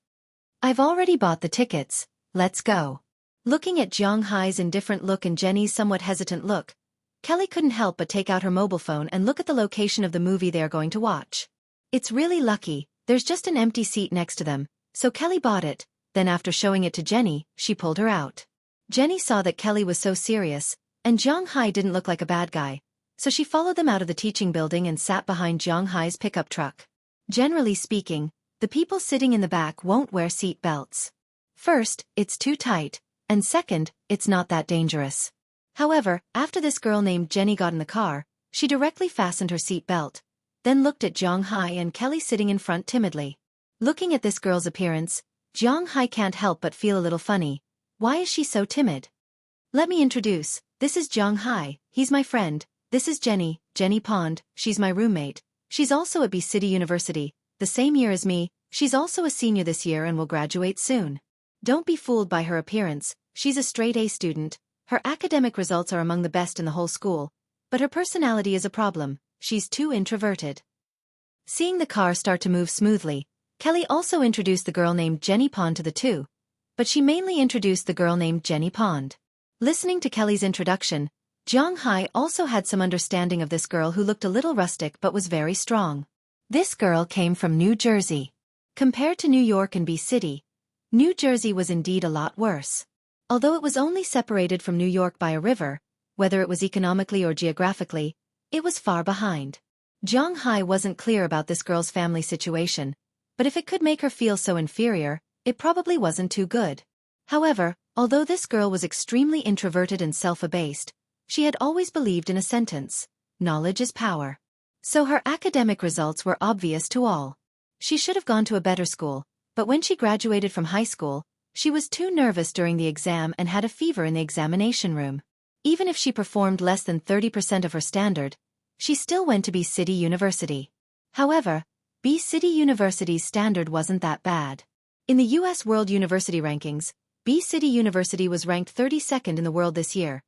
Speaker 1: I've already bought the tickets, let's go. Looking at Zhang Hai's indifferent look and Jenny's somewhat hesitant look, Kelly couldn't help but take out her mobile phone and look at the location of the movie they are going to watch. It's really lucky, there's just an empty seat next to them, so Kelly bought it, then after showing it to Jenny, she pulled her out. Jenny saw that Kelly was so serious, and Zhang Hai didn't look like a bad guy, so she followed them out of the teaching building and sat behind Zhang Hai's pickup truck. Generally speaking, the people sitting in the back won't wear seat belts. First, it's too tight, and second, it's not that dangerous. However, after this girl named Jenny got in the car, she directly fastened her seat belt, then looked at Zhang Hai and Kelly sitting in front timidly. Looking at this girl's appearance, Zhang Hai can't help but feel a little funny. Why is she so timid? Let me introduce, this is Zhang Hai, he's my friend, this is Jenny Pond, she's my roommate, she's also at B City University, the same year as me, She's also a senior this year and will graduate soon. Don't be fooled by her appearance, she's a straight A student, her academic results are among the best in the whole school, but her personality is a problem, she's too introverted. Seeing the car start to move smoothly, Kelly also introduced the girl named Jenny Pond to the two, but she mainly introduced the girl named Jenny Pond. Listening to Kelly's introduction, Jiang Hai also had some understanding of this girl who looked a little rustic but was very strong. This girl came from New Jersey. Compared to New York and B-City, New Jersey was indeed a lot worse. Although it was only separated from New York by a river, whether it was economically or geographically, it was far behind. Jiang Hai wasn't clear about this girl's family situation, but if it could make her feel so inferior, it probably wasn't too good. However, although this girl was extremely introverted and self-abased, she had always believed in a sentence, knowledge is power. So her academic results were obvious to all. She should have gone to a better school, but when she graduated from high school, she was too nervous during the exam and had a fever in the examination room. Even if she performed less than 30% of her standard, she still went to B-City University. However, B-City University's standard wasn't that bad. In the U.S. World University Rankings, B-City University was ranked 32nd in the world this year,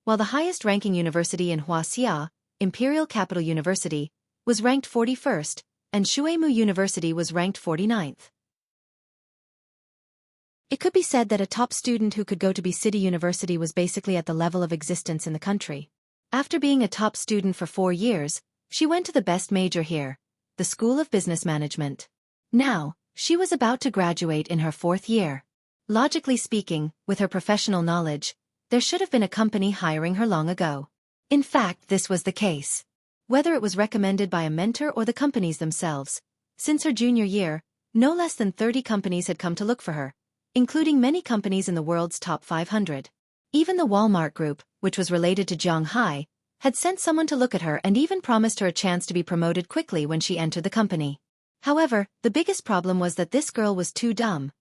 Speaker 1: while the highest-ranking university in Xueqi, Imperial Capital University, was ranked 41st, and Xueqi University was ranked 49th. It could be said that a top student who could go to B-City University was basically at the level of existence in the country. After being a top student for 4 years, she went to the best major here, the School of Business Management. Now, she was about to graduate in her 4th year. Logically speaking, with her professional knowledge, there should have been a company hiring her long ago. In fact, this was the case. Whether it was recommended by a mentor or the companies themselves, since her junior year, no less than 30 companies had come to look for her, including many companies in the world's top 500. Even the Walmart Group, which was related to Jiang Hai, had sent someone to look at her and even promised her a chance to be promoted quickly when she entered the company. However, the biggest problem was that this girl was too dumb.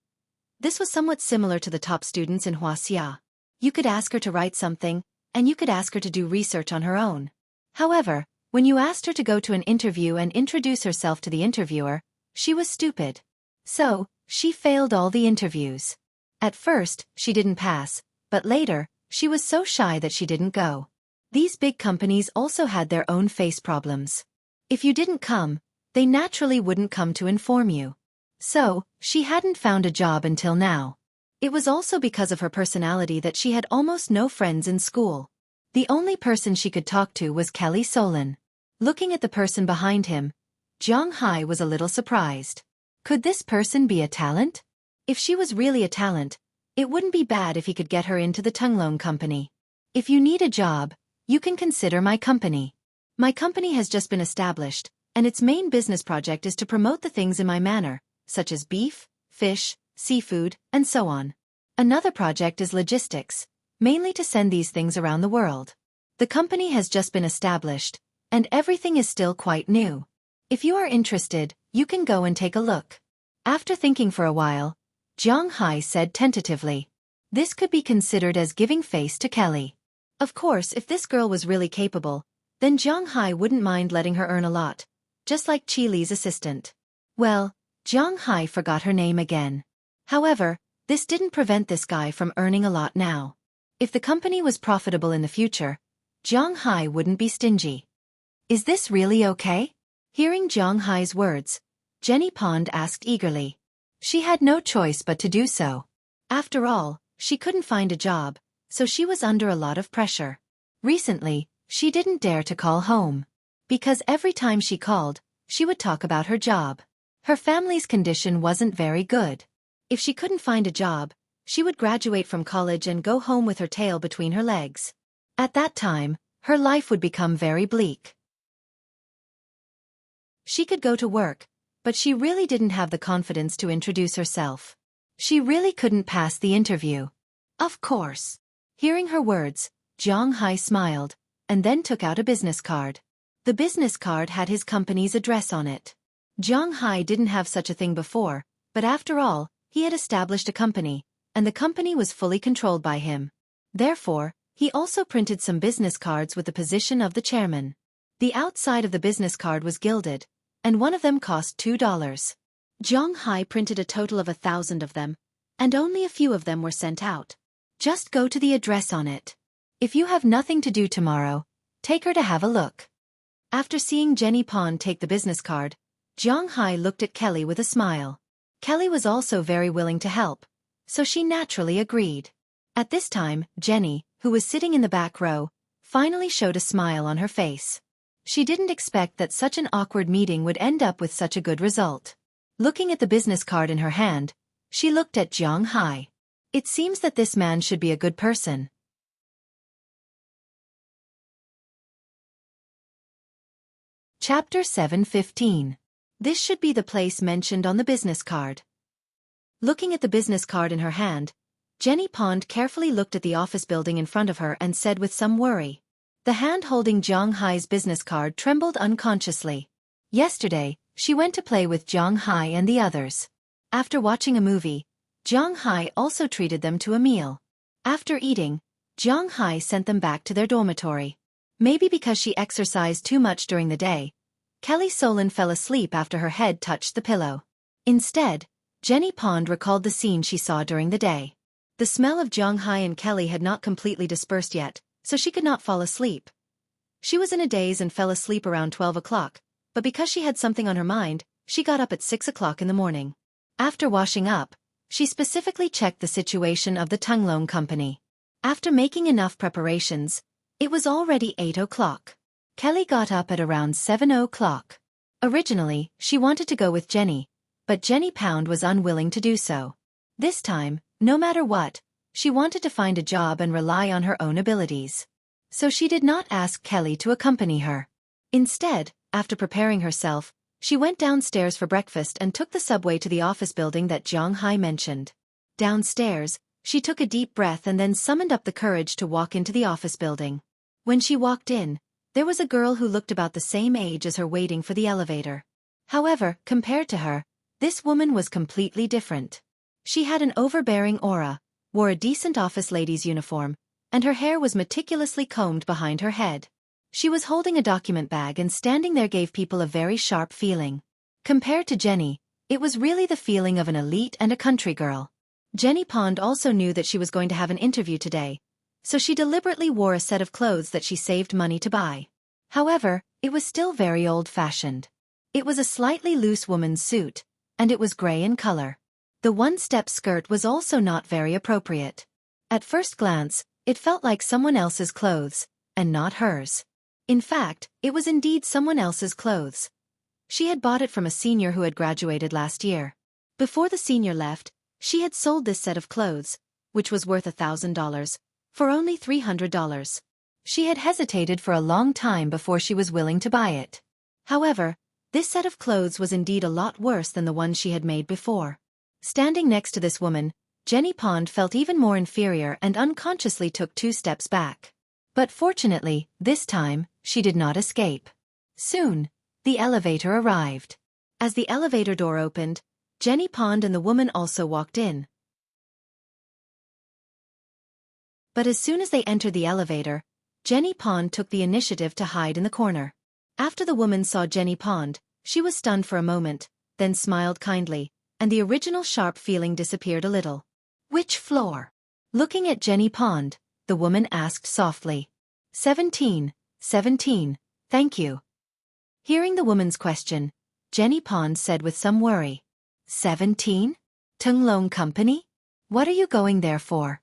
Speaker 1: This was somewhat similar to the top students in Xueqi. You could ask her to write something, and you could ask her to do research on her own. However, when you asked her to go to an interview and introduce herself to the interviewer, she was stupid. So, she failed all the interviews. At first, she didn't pass, but later, she was so shy that she didn't go. These big companies also had their own face problems. If you didn't come, they naturally wouldn't come to inform you. So, she hadn't found a job until now. It was also because of her personality that she had almost no friends in school. The only person she could talk to was Kelly Solon. Looking at the person behind him, Jiang Hai was a little surprised. Could this person be a talent? If she was really a talent, it wouldn't be bad if he could get her into the Tunglong company. If you need a job, you can consider my company. My company has just been established, and its main business project is to promote the things in my manor, such as beef, fish, seafood, and so on. Another project is logistics, mainly to send these things around the world. The company has just been established, and everything is still quite new. If you are interested, you can go and take a look. After thinking for a while, Jiang Hai said tentatively. This could be considered as giving face to Kelly. Of course, if this girl was really capable, then Jiang Hai wouldn't mind letting her earn a lot, just like Qi Li's assistant. Well, Jiang Hai forgot her name again. However, this didn't prevent this guy from earning a lot now. If the company was profitable in the future, Jiang Hai wouldn't be stingy. Is this really okay? Hearing Jiang Hai's words, Jenny Pond asked eagerly. She had no choice but to do so. After all, she couldn't find a job, so she was under a lot of pressure. Recently, she didn't dare to call home. Because every time she called, she would talk about her job. Her family's condition wasn't very good. If she couldn't find a job, she would graduate from college and go home with her tail between her legs. At that time, her life would become very bleak. She could go to work, but she really didn't have the confidence to introduce herself. She really couldn't pass the interview. Of course. Hearing her words, Jiang Hai smiled, and then took out a business card. The business card had his company's address on it. Jiang Hai didn't have such a thing before, but after all, he had established a company, and the company was fully controlled by him. Therefore, he also printed some business cards with the position of the chairman. The outside of the business card was gilded, and one of them cost $2. Zhang Hai printed a total of 1,000 of them, and only a few of them were sent out. Just go to the address on it. If you have nothing to do tomorrow, take her to have a look. After seeing Jenny Pond take the business card, Zhang Hai looked at Kelly with a smile. Kelly was also very willing to help, so she naturally agreed. At this time, Jenny, who was sitting in the back row, finally showed a smile on her face. She didn't expect that such an awkward meeting would end up with such a good result. Looking at the business card in her hand, she looked at Zhang Hai. It seems that this man should be a good person. Chapter 7:15. This should be the place mentioned on the business card. Looking at the business card in her hand, Jenny Pond carefully looked at the office building in front of her and said with some worry. The hand holding Zhang Hai's business card trembled unconsciously. Yesterday, she went to play with Zhang Hai and the others. After watching a movie, Zhang Hai also treated them to a meal. After eating, Zhang Hai sent them back to their dormitory. Maybe because she exercised too much during the day, Kelly Solon fell asleep after her head touched the pillow. Instead, Jenny Pond recalled the scene she saw during the day. The smell of Zhang Hai and Kelly had not completely dispersed yet, so she could not fall asleep. She was in a daze and fell asleep around 12 o'clock, but because she had something on her mind, she got up at 6 o'clock in the morning. After washing up, she specifically checked the situation of the Tunglong company. After making enough preparations, it was already 8 o'clock. Kelly got up at around 7 o'clock. Originally, she wanted to go with Jenny, but Jenny Pound was unwilling to do so. This time, no matter what, she wanted to find a job and rely on her own abilities. So she did not ask Kelly to accompany her. Instead, after preparing herself, she went downstairs for breakfast and took the subway to the office building that Zhang Hai mentioned. Downstairs, she took a deep breath and then summoned up the courage to walk into the office building. When she walked in, there was a girl who looked about the same age as her waiting for the elevator. However, compared to her, this woman was completely different. She had an overbearing aura, wore a decent office lady's uniform, and her hair was meticulously combed behind her head. She was holding a document bag and standing there gave people a very sharp feeling. Compared to Jenny, it was really the feeling of an elite and a country girl. Jenny Pond also knew that she was going to have an interview today, so she deliberately wore a set of clothes that she saved money to buy. However, it was still very old-fashioned. It was a slightly loose woman's suit, and it was gray in color. The one-step skirt was also not very appropriate. At first glance, it felt like someone else's clothes, and not hers. In fact, it was indeed someone else's clothes. She had bought it from a senior who had graduated last year. Before the senior left, she had sold this set of clothes, which was worth $1,000, for only $300. She had hesitated for a long time before she was willing to buy it. However, this set of clothes was indeed a lot worse than the ones she had made before. Standing next to this woman, Jenny Pond felt even more inferior and unconsciously took 2 steps back. But fortunately, this time, she did not escape. Soon, the elevator arrived. As the elevator door opened, Jenny Pond and the woman also walked in. But as soon as they entered the elevator, Jenny Pond took the initiative to hide in the corner. After the woman saw Jenny Pond, she was stunned for a moment, then smiled kindly, and the original sharp feeling disappeared a little. Which floor? Looking at Jenny Pond, the woman asked softly. 17, thank you. Hearing the woman's question, Jenny Pond said with some worry. 17? Tunglong Company? What are you going there for?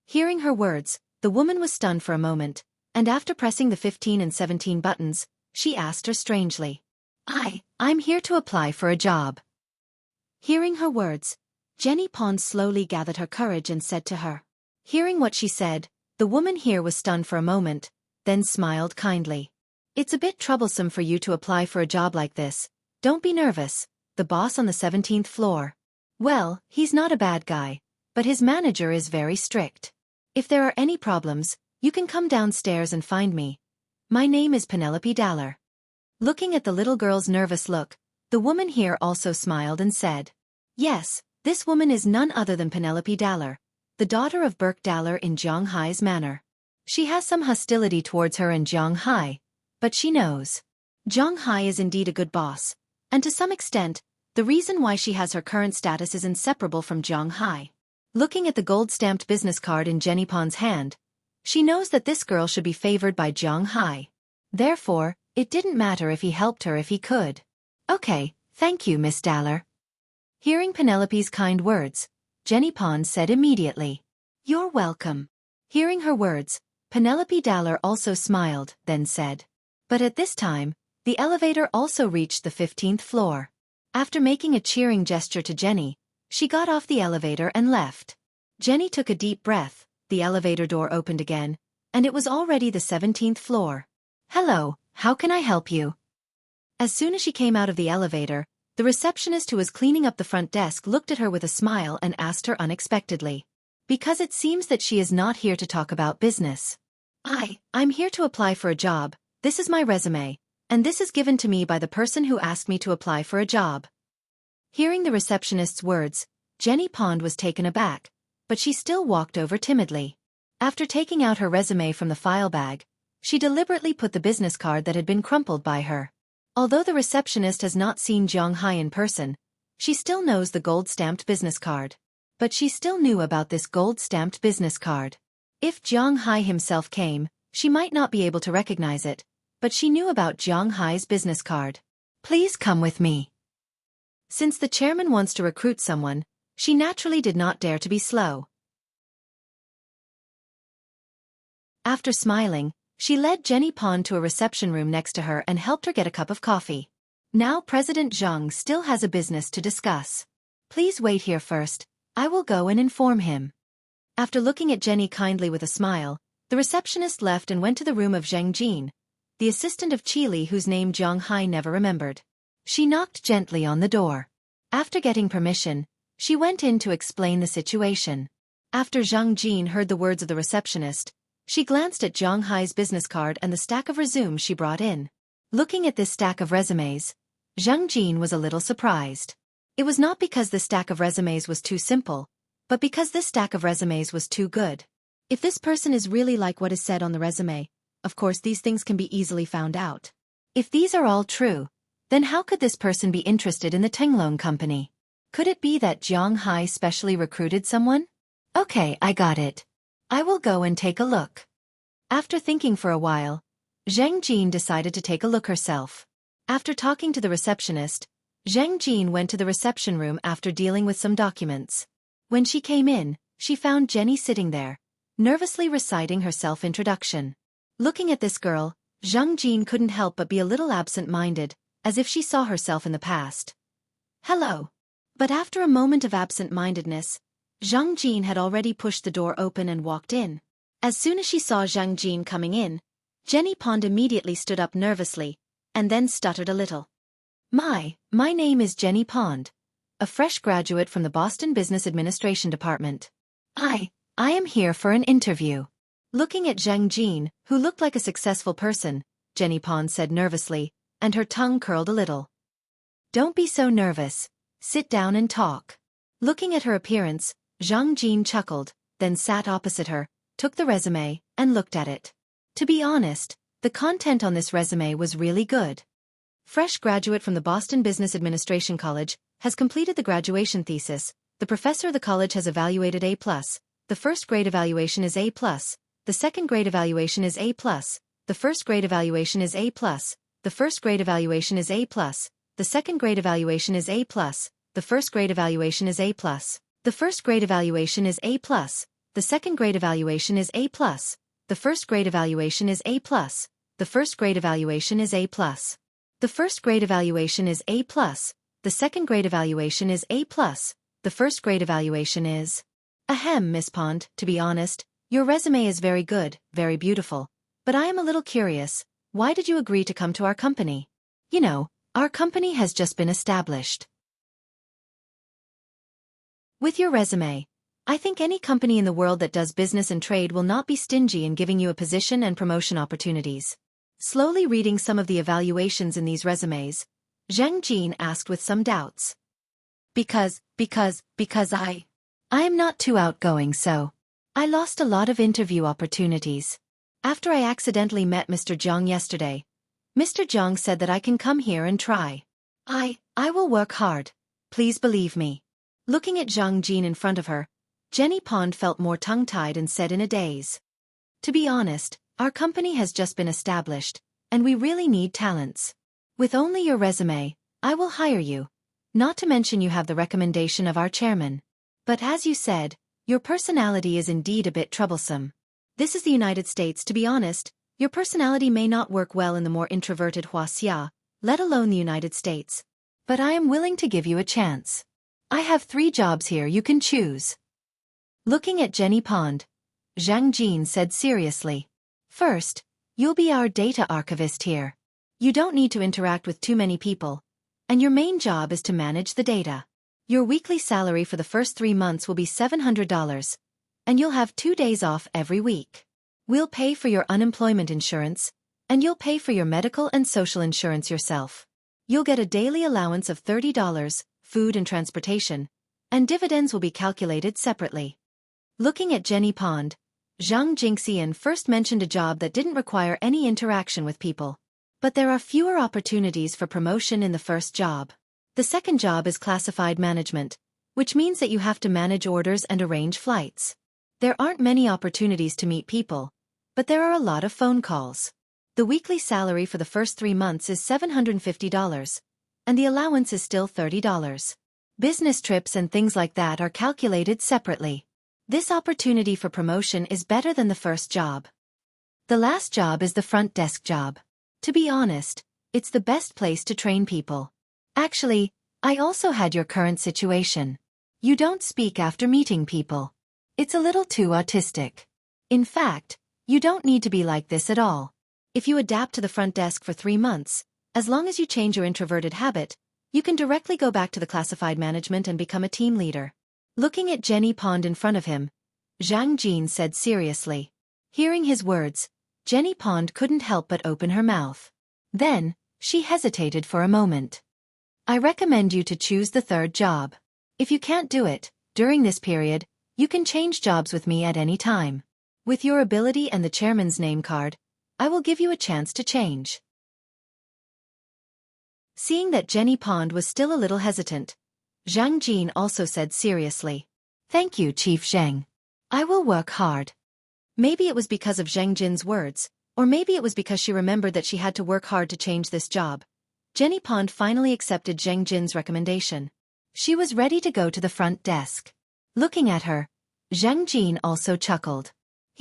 Speaker 1: Hearing her words, the woman was stunned for a moment, and after pressing the 15 and 17 buttons, she asked her strangely. I'm here to apply for a job. Hearing her words, Jenny Pond slowly gathered her courage and said to her. Hearing what she said, the woman here was stunned for a moment, then smiled kindly. It's a bit troublesome for you to apply for a job like this. Don't be nervous, the boss on the 17th floor. Well, he's not a bad guy, but his manager is very strict. If there are any problems, you can come downstairs and find me. My name is Penelope Daller. Looking at the little girl's nervous look, the woman here also smiled and said. Yes, this woman is none other than Penelope Daller, the daughter of Burke Daller in Zhang Hai's manor. She has some hostility towards her and Zhang Hai, but she knows. Zhang Hai is indeed a good boss, and to some extent, The reason why she has her current status is inseparable from Zhang Hai. Looking at the gold-stamped business card in Jenny Pon's hand, she knows that this girl should be favored by Zhang Hai. Therefore, it didn't matter if he helped her if he could. Okay, thank you, Miss Daller. Hearing Penelope's kind words, Jenny Pon said immediately, "You're welcome." Hearing her words, Penelope Daller also smiled, then said. But at this time, the elevator also reached the 15th floor. After making a cheering gesture to Jenny, she got off the elevator and left. Jenny took a deep breath, the elevator door opened again, and it was already the 17th floor. "Hello, how can I help you?" As soon as she came out of the elevator, the receptionist who was cleaning up the front desk looked at her with a smile and asked her unexpectedly. "Because it seems that she is not here to talk about business. I'm here to apply for a job, this is my resume, and this is given to me by the person who asked me to apply for a job." Hearing the receptionist's words, Jenny Pond was taken aback, but she still walked over timidly. After taking out her resume from the file bag, she deliberately put the business card that had been crumpled by her. Although the receptionist has not seen Zhang Hai in person, she still knows the gold-stamped business card. But she still knew about this gold-stamped business card. If Zhang Hai himself came, she might not be able to recognize it, but she knew about Zhang Hai's business card. "Please come with me." Since the chairman wants to recruit someone, she naturally did not dare to be slow. After smiling, she led Jenny Pond to a reception room next to her and helped her get a cup of coffee. Now President Zhang still has a business to discuss. "Please wait here first, I will go and inform him." After looking at Jenny kindly with a smile, the receptionist left and went to the room of Zhang Jin, the assistant of Qili whose name Zhang Hai never remembered. She knocked gently on the door. After getting permission, she went in to explain the situation. After Zhang Jin heard the words of the receptionist, she glanced at Zhang Hai's business card and the stack of resumes she brought in. Looking at this stack of resumes, Zhang Jin was a little surprised. It was not because the stack of resumes was too simple, but because this stack of resumes was too good. If this person is really like what is said on the resume, of course these things can be easily found out. If these are all true, then how could this person be interested in the Tenglong company? Could it be that Zhang Hai specially recruited someone? Okay, I got it. I will go and take a look. After thinking for a while, Zhang Jin decided to take a look herself. After talking to the receptionist, Zhang Jin went to the reception room after dealing with some documents. When she came in, she found Jenny sitting there, nervously reciting her self-introduction. Looking at this girl, Zhang Jin couldn't help but be a little absent-minded, as if she saw herself in the past. "Hello." But after a moment of absent-mindedness, Zhang Jin had already pushed the door open and walked in. As soon as she saw Zhang Jin coming in, Jenny Pond immediately stood up nervously, and then stuttered a little. My name is Jenny Pond, a fresh graduate from the Boston Business Administration Department. I am here for an interview." Looking at Zhang Jin, who looked like a successful person, Jenny Pond said nervously, and her tongue curled a little. "Don't be so nervous, sit down and talk." Looking at her appearance, Zhang Jin chuckled, then sat opposite her, took the resume, and looked at it. To be honest, the content on this resume was really good. Fresh graduate from the Boston Business Administration College, has completed the graduation thesis, the professor of the college has evaluated A+, the first grade evaluation is A+, the second grade evaluation is A+, the first grade evaluation is A+, the first grade evaluation is A+, the second grade evaluation is A+, the first grade evaluation is A+, the first grade evaluation is A+, the second grade evaluation is A+, the first grade evaluation is A+, the first grade evaluation is A+. The first grade evaluation is A+, the second grade evaluation is A+, the first grade evaluation is... Ahem, Miss Pond, to be honest, your resume is very good, very beautiful, but I am a little curious, why did you agree to come to our company? You know, our company has just been established. With your resume, I think any company in the world that does business and trade will not be stingy in giving you a position and promotion opportunities. Slowly reading some of the evaluations in these resumes, Zhang Jin asked with some doubts. Because I am not too outgoing, so I lost a lot of interview opportunities. After I accidentally met Mr. Zhang yesterday, Mr. Zhang said that I can come here and try. I will work hard, please believe me. Looking at Zhang Jin in front of her, Jenny Pond felt more tongue-tied and said in a daze. To be honest, our company has just been established, and we really need talents. With only your resume, I will hire you. Not to mention you have the recommendation of our chairman. But as you said, your personality is indeed a bit troublesome. This is the United States. To be honest, your personality may not work well in the more introverted Huaxia, let alone the United States. But I am willing to give you a chance. I have 3 jobs here you can choose. Looking at Jenny Pond, Zhang Jin said seriously. First, you'll be our data archivist here. You don't need to interact with too many people, and your main job is to manage the data. Your weekly salary for the first 3 months will be $700, and you'll have 2 days off every week. We'll pay for your unemployment insurance, and you'll pay for your medical and social insurance yourself. You'll get a daily allowance of $30, food and transportation, and dividends will be calculated separately. Looking at Jenny Pond, Zhang Jingxian first mentioned a job that didn't require any interaction with people. But there are fewer opportunities for promotion in the first job. The second job is classified management, which means that you have to manage orders and arrange flights. There aren't many opportunities to meet people, but there are a lot of phone calls. The weekly salary for the first 3 months is $750, and the allowance is still $30. Business trips and things like that are calculated separately. This opportunity for promotion is better than the first job. The last job is the front desk job. To be honest, it's the best place to train people. Actually, I also had your current situation. You don't speak after meeting people. It's a little too autistic. In fact, you don't need to be like this at all. If you adapt to the front desk for 3 months, as long as you change your introverted habit, you can directly go back to the classified management and become a team leader. Looking at Jenny Pond in front of him, Zhang Jin said seriously. Hearing his words, Jenny Pond couldn't help but open her mouth. Then, she hesitated for a moment. I recommend you to choose the third job. If you can't do it, during this period, you can change jobs with me at any time. With your ability and the chairman's name card, I will give you a chance to change. Seeing that Jenny Pond was still a little hesitant, Zhang Jin also said seriously. Thank you, Chief Zheng. I will work hard. Maybe it was because of Zheng Jin's words, or maybe it was because she remembered that she had to work hard to change this job. Jenny Pond finally accepted Zheng Jin's recommendation. She was ready to go to the front desk. Looking at her, Zheng Jin also chuckled.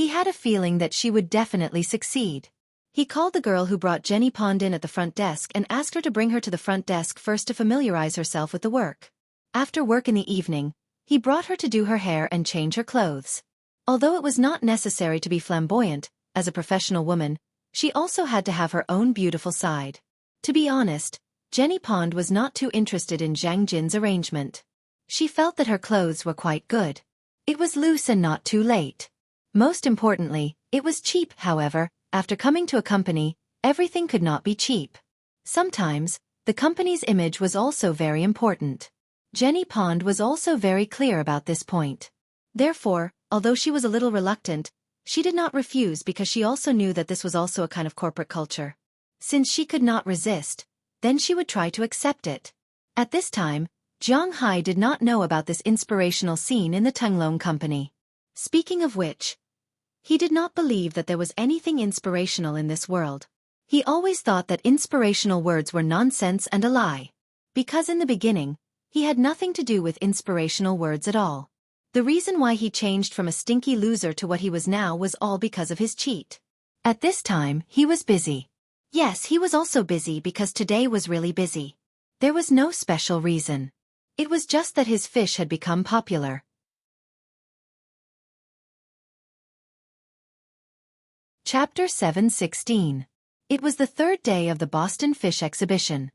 Speaker 1: He had a feeling that she would definitely succeed. He called the girl who brought Jenny Pond in at the front desk and asked her to bring her to the front desk first to familiarize herself with the work. After work in the evening, he brought her to do her hair and change her clothes. Although it was not necessary to be flamboyant, as a professional woman, she also had to have her own beautiful side. To be honest, Jenny Pond was not too interested in Zhang Jin's arrangement. She felt that her clothes were quite good. It was loose and not too late. Most importantly, it was cheap. However, after coming to a company, everything could not be cheap. Sometimes, the company's image was also very important. Jenny Pond was also very clear about this point. Therefore, although she was a little reluctant, she did not refuse because she also knew that this was also a kind of corporate culture. Since she could not resist, then she would try to accept it. At this time, Jiang Hai did not know about this inspirational scene in the Tenglong company. Speaking of which, he did not believe that there was anything inspirational in this world. He always thought that inspirational words were nonsense and a lie. Because in the beginning, he had nothing to do with inspirational words at all. The reason why he changed from a stinky loser to what he was now was all because of his cheat. At this time, he was busy. Yes, he was also busy because today was really busy. There was no special reason. It was just that his fish had become popular. Chapter 7:16. It was the 3rd day of the Boston Fish Exhibition.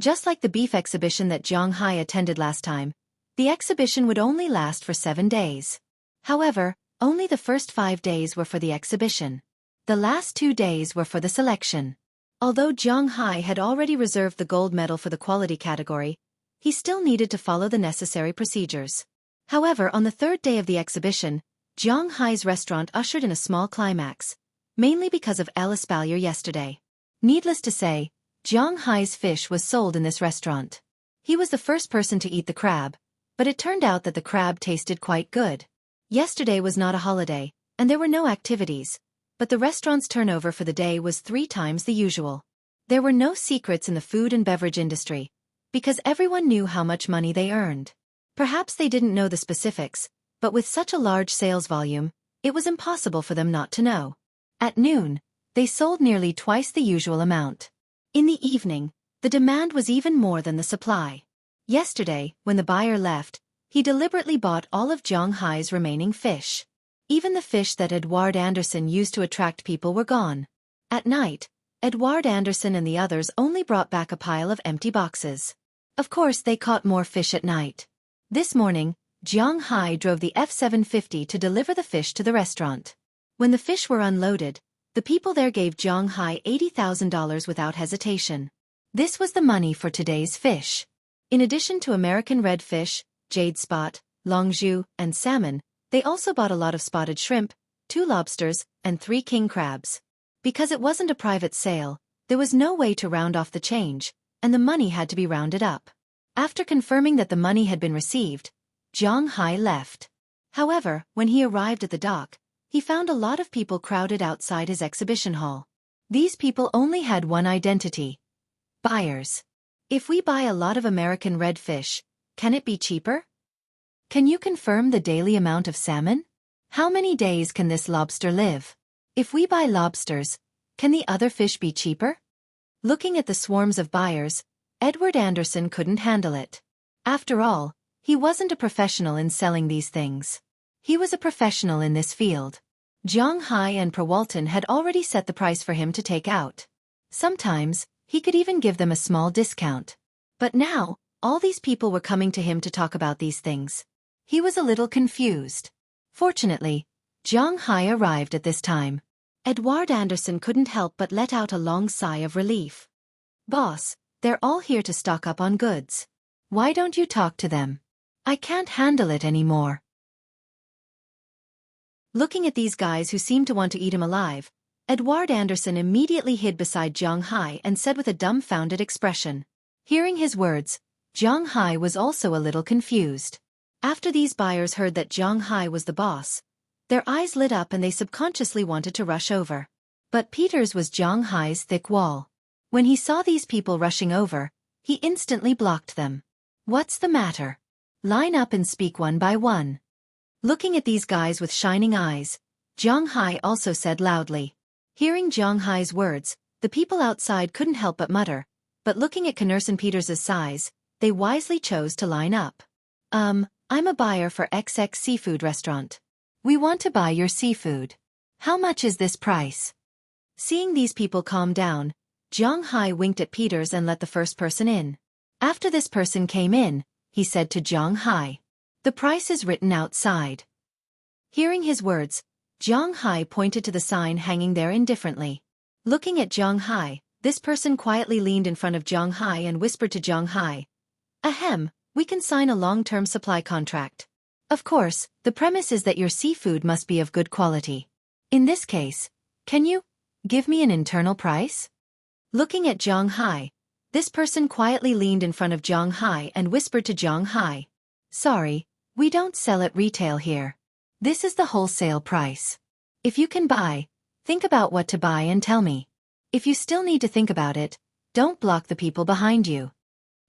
Speaker 1: Just like the beef exhibition that Jiang Hai attended last time, the exhibition would only last for 7 days. However, only the first 5 days were for the exhibition. The last 2 days were for the selection. Although Jiang Hai had already reserved the gold medal for the quality category, he still needed to follow the necessary procedures. However, on the 3rd day of the exhibition, Jiang Hai's restaurant ushered in a small climax, mainly because of Alice Ballier yesterday. Needless to say, Jiang Hai's fish was sold in this restaurant. He was the first person to eat the crab, but it turned out that the crab tasted quite good. Yesterday was not a holiday, and there were no activities, but the restaurant's turnover for the day was 3 times the usual. There were no secrets in the food and beverage industry, because everyone knew how much money they earned. Perhaps they didn't know the specifics, but with such a large sales volume, it was impossible for them not to know. At noon, they sold nearly twice the usual amount. In the evening, the demand was even more than the supply. Yesterday, when the buyer left, he deliberately bought all of Zhang Hai's remaining fish. Even the fish that Edward Anderson used to attract people were gone. At night, Edward Anderson and the others only brought back a pile of empty boxes. Of course, they caught more fish at night. This morning, Zhang Hai drove the F-750 to deliver the fish to the restaurant. When the fish were unloaded, the people there gave Zhang Hai $80,000 without hesitation. This was the money for today's fish. In addition to American redfish, jade spot, longzhu, and salmon, they also bought a lot of spotted shrimp, 2 lobsters, and 3 king crabs. Because it wasn't a private sale, there was no way to round off the change, and the money had to be rounded up. After confirming that the money had been received, Zhang Hai left. However, when he arrived at the dock, he found a lot of people crowded outside his exhibition hall. These people only had one identity: buyers. If we buy a lot of American redfish, can it be cheaper? Can you confirm the daily amount of salmon? How many days can this lobster live? If we buy lobsters, can the other fish be cheaper? Looking at the swarms of buyers, Edward Anderson couldn't handle it. After all, he wasn't a professional in selling these things. He was a professional in this field. Zhang Hai and Prawalton had already set the price for him to take out. Sometimes, he could even give them a small discount. But now, all these people were coming to him to talk about these things. He was a little confused. Fortunately, Zhang Hai arrived at this time. Edward Anderson couldn't help but let out a long sigh of relief. "Boss, they're all here to stock up on goods. Why don't you talk to them? I can't handle it anymore." Looking at these guys who seemed to want to eat him alive, Edward Anderson immediately hid beside Zhang Hai and said with a dumbfounded expression. Hearing his words, Zhang Hai was also a little confused. After these buyers heard that Zhang Hai was the boss, their eyes lit up and they subconsciously wanted to rush over. But Peter's was Zhang Hai's thick wall. When he saw these people rushing over, he instantly blocked them. "What's the matter? Line up and speak one by one." Looking at these guys with shining eyes, Zhang Hai also said loudly. Hearing Zhang Hai's words, the people outside couldn't help but mutter, but looking at Knurse and Peters's size, they wisely chose to line up. I'm a buyer for XX Seafood Restaurant. We want to buy your seafood. How much is this price?" Seeing these people calm down, Zhang Hai winked at Peters and let the first person in. After this person came in, he said to Zhang Hai, "The price is written outside." Hearing his words, Zhang Hai pointed to the sign hanging there indifferently. Looking at Zhang Hai, this person quietly leaned in front of Zhang Hai and whispered to Zhang Hai, "Ahem, we can sign a long-term supply contract. Of course, the premise is that your seafood must be of good quality. In this case, can you give me an internal price?" Looking at Zhang Hai, this person quietly leaned in front of Zhang Hai and whispered to Zhang Hai, "Sorry, we don't sell at retail here. This is the wholesale price. If you can buy, think about what to buy and tell me. If you still need to think about it, don't block the people behind you.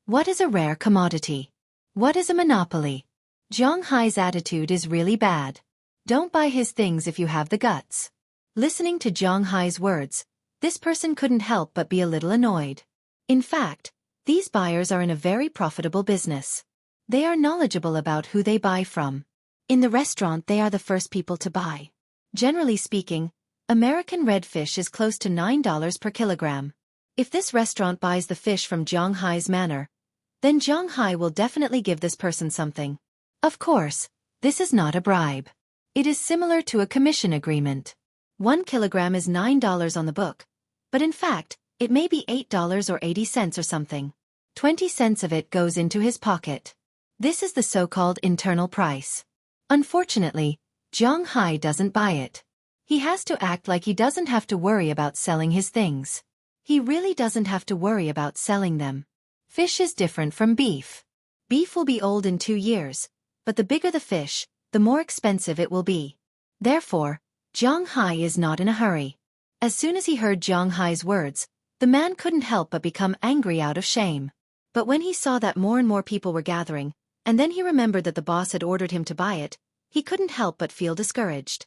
Speaker 1: What is a rare commodity? What is a monopoly?" Zhang Hai's attitude is really bad. Don't buy his things if you have the guts. Listening to Zhang Hai's words, this person couldn't help but be a little annoyed. In fact, these buyers are in a very profitable business. They are knowledgeable about who they buy from. In the restaurant, they are the first people to buy. Generally speaking, American redfish is close to $9 per kilogram. If this restaurant buys the fish from Zhang Hai's manor, then Zhang Hai will definitely give this person something. Of course, this is not a bribe. It is similar to a commission agreement. 1 kilogram is $9 on the book, but in fact, it may be $8 or 80 cents or something. 20 cents of it goes into his pocket. This is the so-called internal price. Unfortunately, Zhang Hai doesn't buy it. He has to act like he doesn't have to worry about selling his things. He really doesn't have to worry about selling them. Fish is different from beef. Beef will be old in 2 years, but the bigger the fish, the more expensive it will be. Therefore, Zhang Hai is not in a hurry. As soon as he heard Zhang Hai's words, the man couldn't help but become angry out of shame. But when he saw that more and more people were gathering, and then he remembered that the boss had ordered him to buy it, he couldn't help but feel discouraged.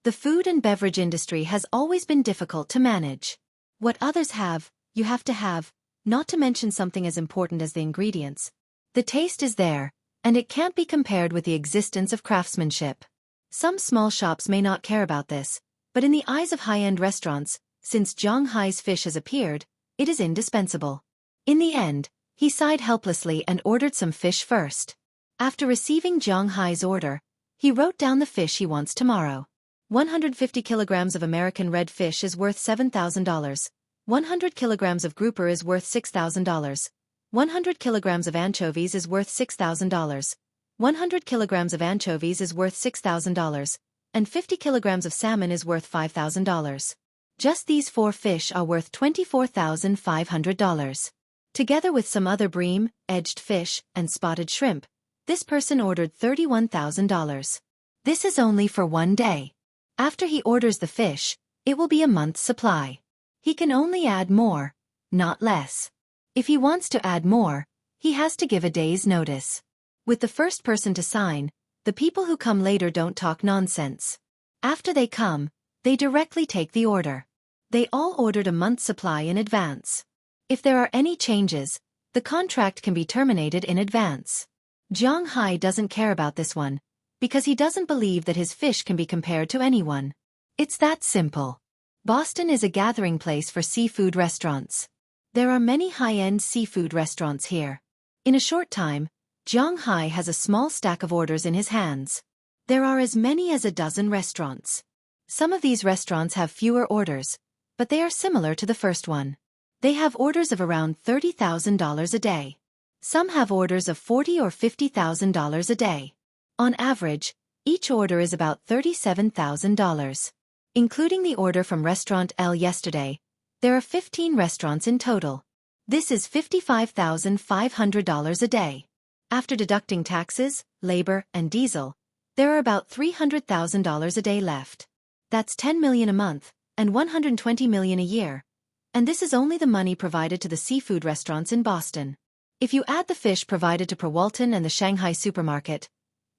Speaker 1: The food and beverage industry has always been difficult to manage. What others have, you have to have, not to mention something as important as the ingredients. The taste is there, and it can't be compared with the existence of craftsmanship. Some small shops may not care about this, but in the eyes of high-end restaurants, since Zhang Hai's fish has appeared, it is indispensable. In the end, he sighed helplessly and ordered some fish first. After receiving Zhang Hai's order, he wrote down the fish he wants tomorrow. 150 kilograms of American red fish is worth $7,000. 100 kilograms of grouper is worth $6,000. 100 kilograms of anchovies is worth $6,000. 100 kilograms of anchovies is worth $6,000. And 50 kilograms of salmon is worth $5,000. Just these 4 fish are worth $24,500. Together with some other bream, edged fish, and spotted shrimp, this person ordered $31,000. This is only for 1 day. After he orders the fish, it will be a month's supply. He can only add more, not less. If he wants to add more, he has to give a day's notice. With the first person to sign, the people who come later don't talk nonsense. After they come, they directly take the order. They all ordered a month's supply in advance. If there are any changes, the contract can be terminated in advance. Zhang Hai doesn't care about this one, because he doesn't believe that his fish can be compared to anyone. It's that simple. Boston is a gathering place for seafood restaurants. There are many high-end seafood restaurants here. In a short time, Zhang Hai has a small stack of orders in his hands. There are as many as a dozen restaurants. Some of these restaurants have fewer orders, but they are similar to the first one. They have orders of around $30,000 a day. Some have orders of $40,000 or $50,000 a day. On average, each order is about $37,000. Including the order from Restaurant L yesterday, there are 15 restaurants in total. This is $55,500 a day. After deducting taxes, labor, and diesel, there are about $300,000 a day left. That's $10 million a month, and $120 million a year. And this is only the money provided to the seafood restaurants in Boston. If you add the fish provided to Perwalton and the Shanghai supermarket,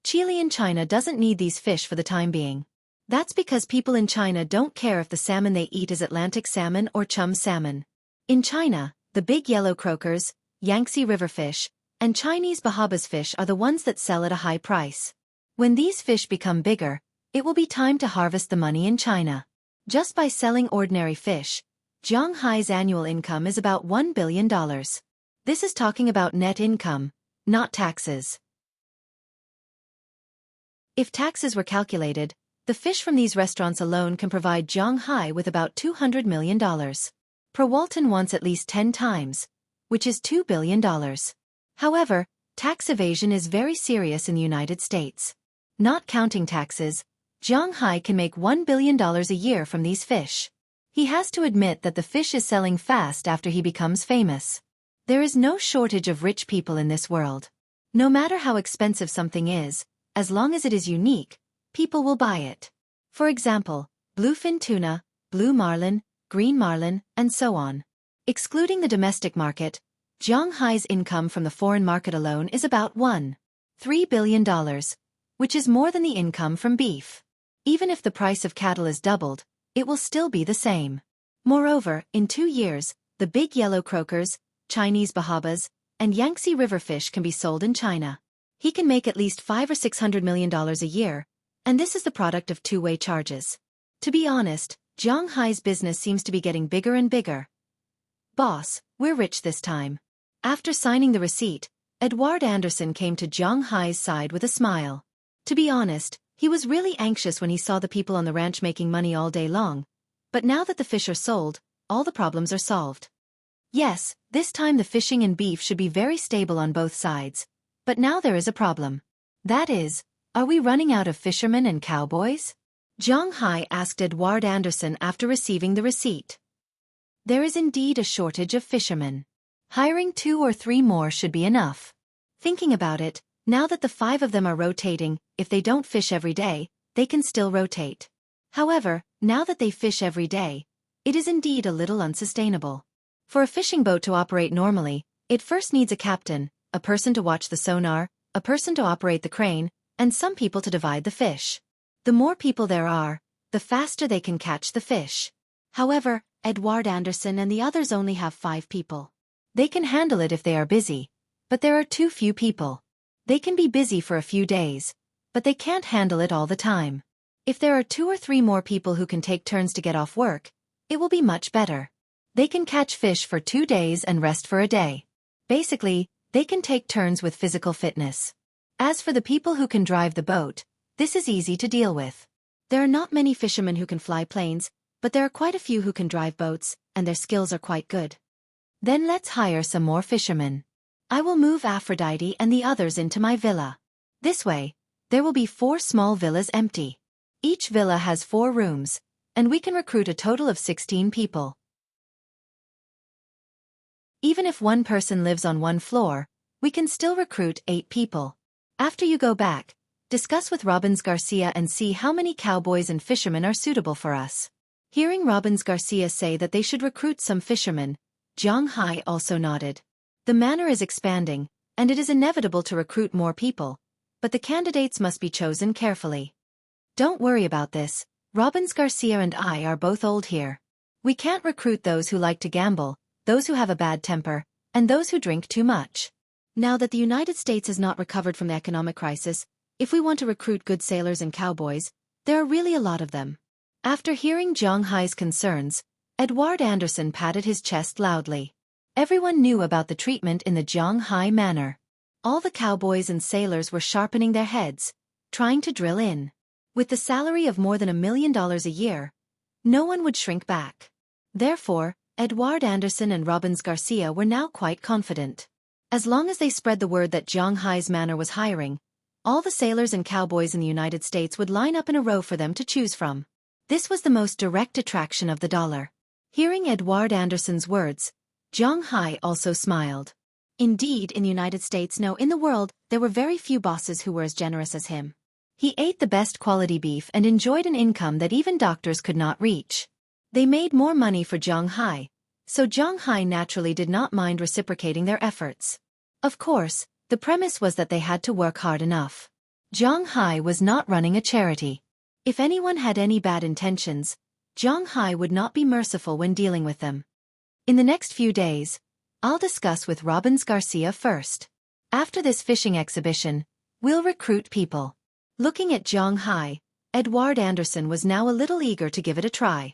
Speaker 1: Chile in China doesn't need these fish for the time being. That's because people in China don't care if the salmon they eat is Atlantic salmon or chum salmon. In China, the big yellow croakers, Yangtze River fish, and Chinese Bahabas fish are the ones that sell at a high price. When these fish become bigger, it will be time to harvest the money in China. Just by selling ordinary fish, Zhang Hai's annual income is about $1 billion. This is talking about net income, not taxes. If taxes were calculated, the fish from these restaurants alone can provide Zhang Hai with about $200 million. Perwalton wants at least 10 times, which is $2 billion. However, tax evasion is very serious in the United States. Not counting taxes, Zhang Hai can make $1 billion a year from these fish. He has to admit that the fish is selling fast after he becomes famous. There is no shortage of rich people in this world. No matter how expensive something is, as long as it is unique, people will buy it. For example, bluefin tuna, blue marlin, green marlin, and so on. Excluding the domestic market, Zhang Hai's income from the foreign market alone is about $1.3 billion, which is more than the income from beef. Even if the price of cattle is doubled, it will still be the same. Moreover, in 2 years, the big yellow croakers, Chinese Bahabas, and Yangtze River fish can be sold in China. He can make at least $500 or $600 million a year, and this is the product of two-way charges. To be honest, Zhang Hai's business seems to be getting bigger and bigger. Boss, we're rich this time. After signing the receipt, Edward Anderson came to Zhang Hai's side with a smile. To be honest, he was really anxious when he saw the people on the ranch making money all day long. But now that the fish are sold, all the problems are solved. Yes, this time the fishing and beef should be very stable on both sides. But now there is a problem. That is, are we running out of fishermen and cowboys? Zhang Hai asked Edward Anderson after receiving the receipt. There is indeed a shortage of fishermen. Hiring 2 or 3 more should be enough. Thinking about it, now that the 5 of them are rotating, if they don't fish every day, they can still rotate. However, now that they fish every day, it is indeed a little unsustainable. For a fishing boat to operate normally, it first needs a captain, a person to watch the sonar, a person to operate the crane, and some people to divide the fish. The more people there are, the faster they can catch the fish. However, Edward Anderson and the others only have 5 people. They can handle it if they are busy, but there are too few people. They can be busy for a few days, but they can't handle it all the time. If there are 2 or 3 more people who can take turns to get off work, it will be much better. They can catch fish for 2 days and rest for a day. Basically, they can take turns with physical fitness. As for the people who can drive the boat, this is easy to deal with. There are not many fishermen who can fly planes, but there are quite a few who can drive boats, and their skills are quite good. Then let's hire some more fishermen. I will move Aphrodite and the others into my villa. This way, there will be 4 small villas empty. Each villa has 4 rooms, and we can recruit a total of 16 people. Even if 1 person lives on 1 floor, we can still recruit 8 people. After you go back, discuss with Robbins Garcia and see how many cowboys and fishermen are suitable for us. Hearing Robbins Garcia say that they should recruit some fishermen, Zhang Hai also nodded. The manor is expanding, and it is inevitable to recruit more people, but the candidates must be chosen carefully. Don't worry about this, Robbins Garcia and I are both old here. We can't recruit those who like to gamble, those who have a bad temper, and those who drink too much. Now that the United States has not recovered from the economic crisis, if we want to recruit good sailors and cowboys, there are really a lot of them. After hearing Zhang Hai's concerns, Edward Anderson patted his chest loudly. Everyone knew about the treatment in the Zhang Hai manor. All the cowboys and sailors were sharpening their heads, trying to drill in. With the salary of more than $1 million a year, no one would shrink back. Therefore, Edward Anderson and Robbins Garcia were now quite confident. As long as they spread the word that Zhang Hai's manor was hiring, all the sailors and cowboys in the United States would line up in a row for them to choose from. This was the most direct attraction of the dollar. Hearing Edward Anderson's words, Zhang Hai also smiled. Indeed, in the United States, no, in the world, there were very few bosses who were as generous as him. He ate the best quality beef and enjoyed an income that even doctors could not reach. They made more money for Zhang Hai, so Zhang Hai naturally did not mind reciprocating their efforts. Of course, the premise was that they had to work hard enough. Zhang Hai was not running a charity. If anyone had any bad intentions, Zhang Hai would not be merciful when dealing with them. In the next few days, I'll discuss with Robbins Garcia first. After this fishing exhibition, we'll recruit people. Looking at Zhang Hai, Edward Anderson was now a little eager to give it a try.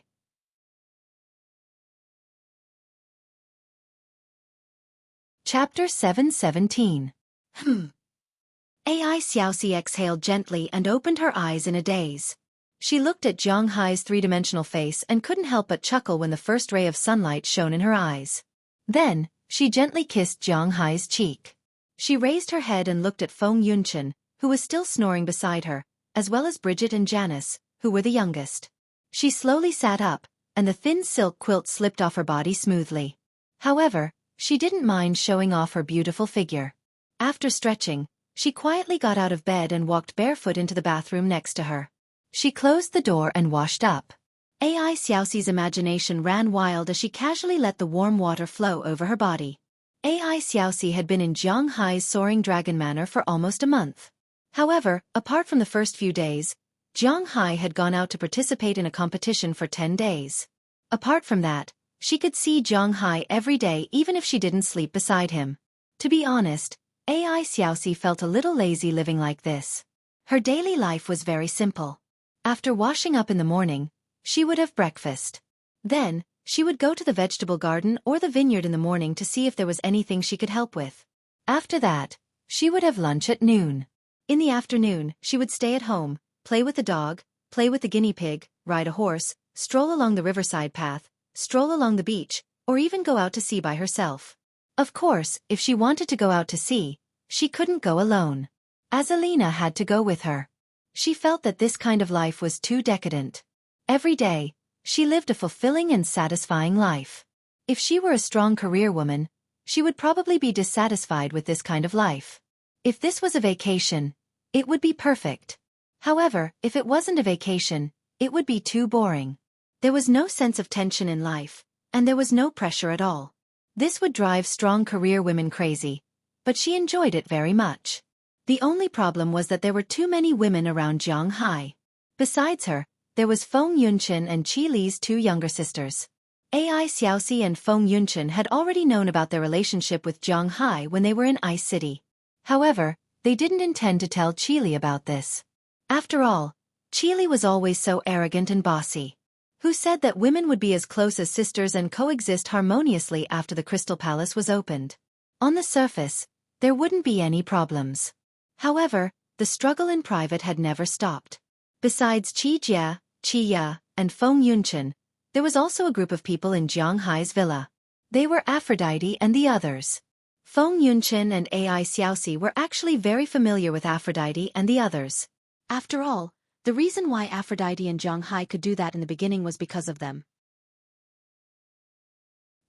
Speaker 1: Chapter 717. AI Xueqi exhaled gently and opened her eyes in a daze. She looked at Zhang Hai's 3-dimensional face and couldn't help but chuckle when the first ray of sunlight shone in her eyes. Then, she gently kissed Zhang Hai's cheek. She raised her head and looked at Feng Yunchen, who was still snoring beside her, as well as Bridget and Janice, who were the youngest. She slowly sat up, and the thin silk quilt slipped off her body smoothly. However, she didn't mind showing off her beautiful figure. After stretching, she quietly got out of bed and walked barefoot into the bathroom next to her. She closed the door and washed up. AI Xueqi's imagination ran wild as she casually let the warm water flow over her body. AI Xueqi had been in Zhang Hai's Soaring Dragon Manor for almost a month. However, apart from the first few days, Zhang Hai had gone out to participate in a competition for 10 days. Apart from that, she could see Zhang Hai every day even if she didn't sleep beside him. To be honest, AI Xueqi felt a little lazy living like this. Her daily life was very simple. After washing up in the morning, she would have breakfast. Then, she would go to the vegetable garden or the vineyard in the morning to see if there was anything she could help with. After that, she would have lunch at noon. In the afternoon, she would stay at home, play with the dog, play with the guinea pig, ride a horse, stroll along the riverside path, stroll along the beach, or even go out to sea by herself. Of course, if she wanted to go out to sea, she couldn't go alone. Azalina had to go with her. She felt that this kind of life was too decadent. Every day, she lived a fulfilling and satisfying life. If she were a strong career woman, she would probably be dissatisfied with this kind of life. If this was a vacation, it would be perfect. However, if it wasn't a vacation, it would be too boring. There was no sense of tension in life, and there was no pressure at all. This would drive strong career women crazy, but she enjoyed it very much. The only problem was that there were too many women around Jiang Hai. Besides her, there was Feng Yunqin and Qi Li's two younger sisters. Ai Xiaoxi and Feng Yunqin had already known about their relationship with Jiang Hai when they were in Ice City. However, they didn't intend to tell Qi Li about this. After all, Qi Li was always so arrogant and bossy. Who said that women would be as close as sisters and coexist harmoniously after the Crystal Palace was opened? On the surface, there wouldn't be any problems. However, the struggle in private had never stopped. Besides Qi Jia, Qi Ya, and Feng Yunqin, there was also a group of people in Jiang Hai's villa. They were Aphrodite and the others. Feng Yunqin and Ai Xiaoxi were actually very familiar with Aphrodite and the others. After all, the reason why Aphrodite and Jiang Hai could do that in the beginning was because of them.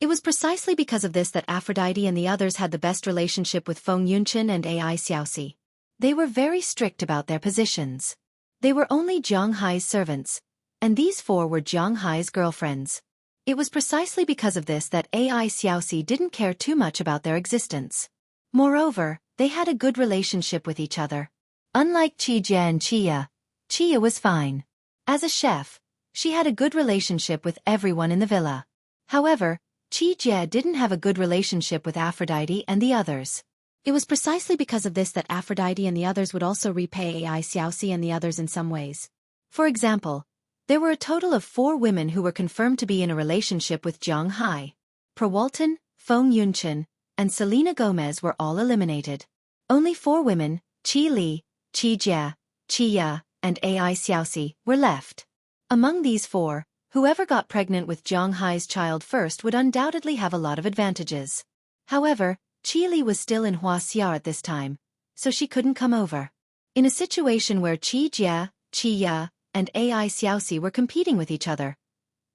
Speaker 1: It was precisely because of this that Aphrodite and the others had the best relationship with Feng Yunqin and Ai Xiaoxi. They were very strict about their positions. They were only Jiang Hai's servants, and these four were Jiang Hai's girlfriends. It was precisely because of this that Ai Xiaoxi didn't care too much about their existence. Moreover, they had a good relationship with each other. Unlike Qi Jia and Qi Ya, Qi Ya was fine. As a chef, she had a good relationship with everyone in the villa. However, Qi Jia didn't have a good relationship with Aphrodite and the others. It was precisely because of this that Aphrodite and the others would also repay Ai Xiaoxi and the others in some ways. For example, there were a total of 4 women who were confirmed to be in a relationship with Jiang Hai. Perwalton, Feng Yunqin, and Selena Gomez were all eliminated. Only 4 women, Qi Li, Qi Jia, Qi Ya, and Ai Xiaoxi, were left. Among these 4, whoever got pregnant with Jiang Hai's child first would undoubtedly have a lot of advantages. However, Qi Li was still in Huaxia at this time, so she couldn't come over. In a situation where Qi Jia, Qi Ya, and Ai Xiaoxi were competing with each other,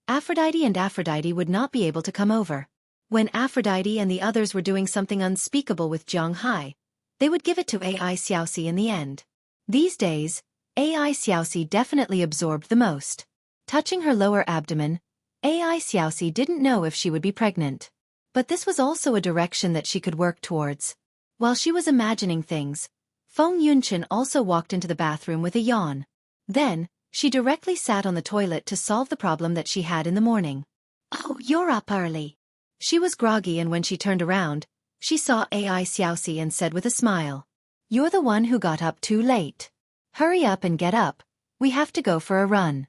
Speaker 1: Aphrodite would not be able to come over. When Aphrodite and the others were doing something unspeakable with Jiang Hai, they would give it to Ai Xiaoxi in the end. These days, Ai Xiaoxi definitely absorbed the most. Touching her lower abdomen, Ai Xiaoxi didn't know if she would be pregnant. But this was also a direction that she could work towards. While she was imagining things, Feng Yunqin also walked into the bathroom with a yawn. Then, she directly sat on the toilet to solve the problem that she had in the morning. "Oh, you're up early." She was groggy, and when she turned around, she saw Ai Xiaoxi and said with a smile, "You're the one who got up too late. Hurry up and get up, we have to go for a run."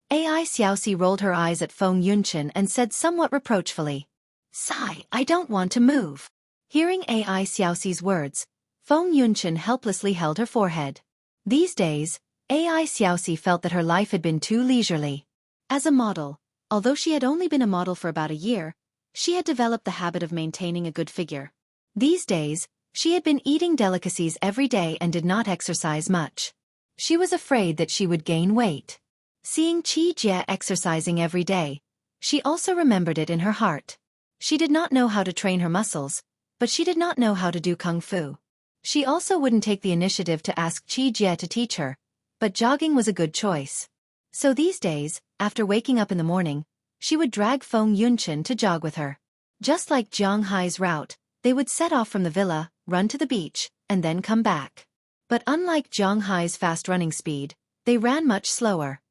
Speaker 1: Ai Xiaoxi rolled her eyes at Feng Yunqin and said somewhat reproachfully, "Sigh, I don't want to move." Hearing Ai Xiaoxi's words, Feng Yunqin helplessly held her forehead. These days, Ai Xiaoxi felt that her life had been too leisurely. As a model, although she had only been a model for about a year, she had developed the habit of maintaining a good figure. These days, she had been eating delicacies every day and did not exercise much. She was afraid that she would gain weight. Seeing Qi Jia exercising every day, she also remembered it in her heart. She did not know how to train her muscles, but she did not know how to do kung fu. She also wouldn't take the initiative to ask Qi Jia to teach her, but jogging was a good choice. So these days, after waking up in the morning, she would drag Feng Yunqin to jog with her. Just like Jiang Hai's route, they would set off from the villa, run to the beach, and then come back. But unlike Jiang Hai's fast running speed, they ran much slower.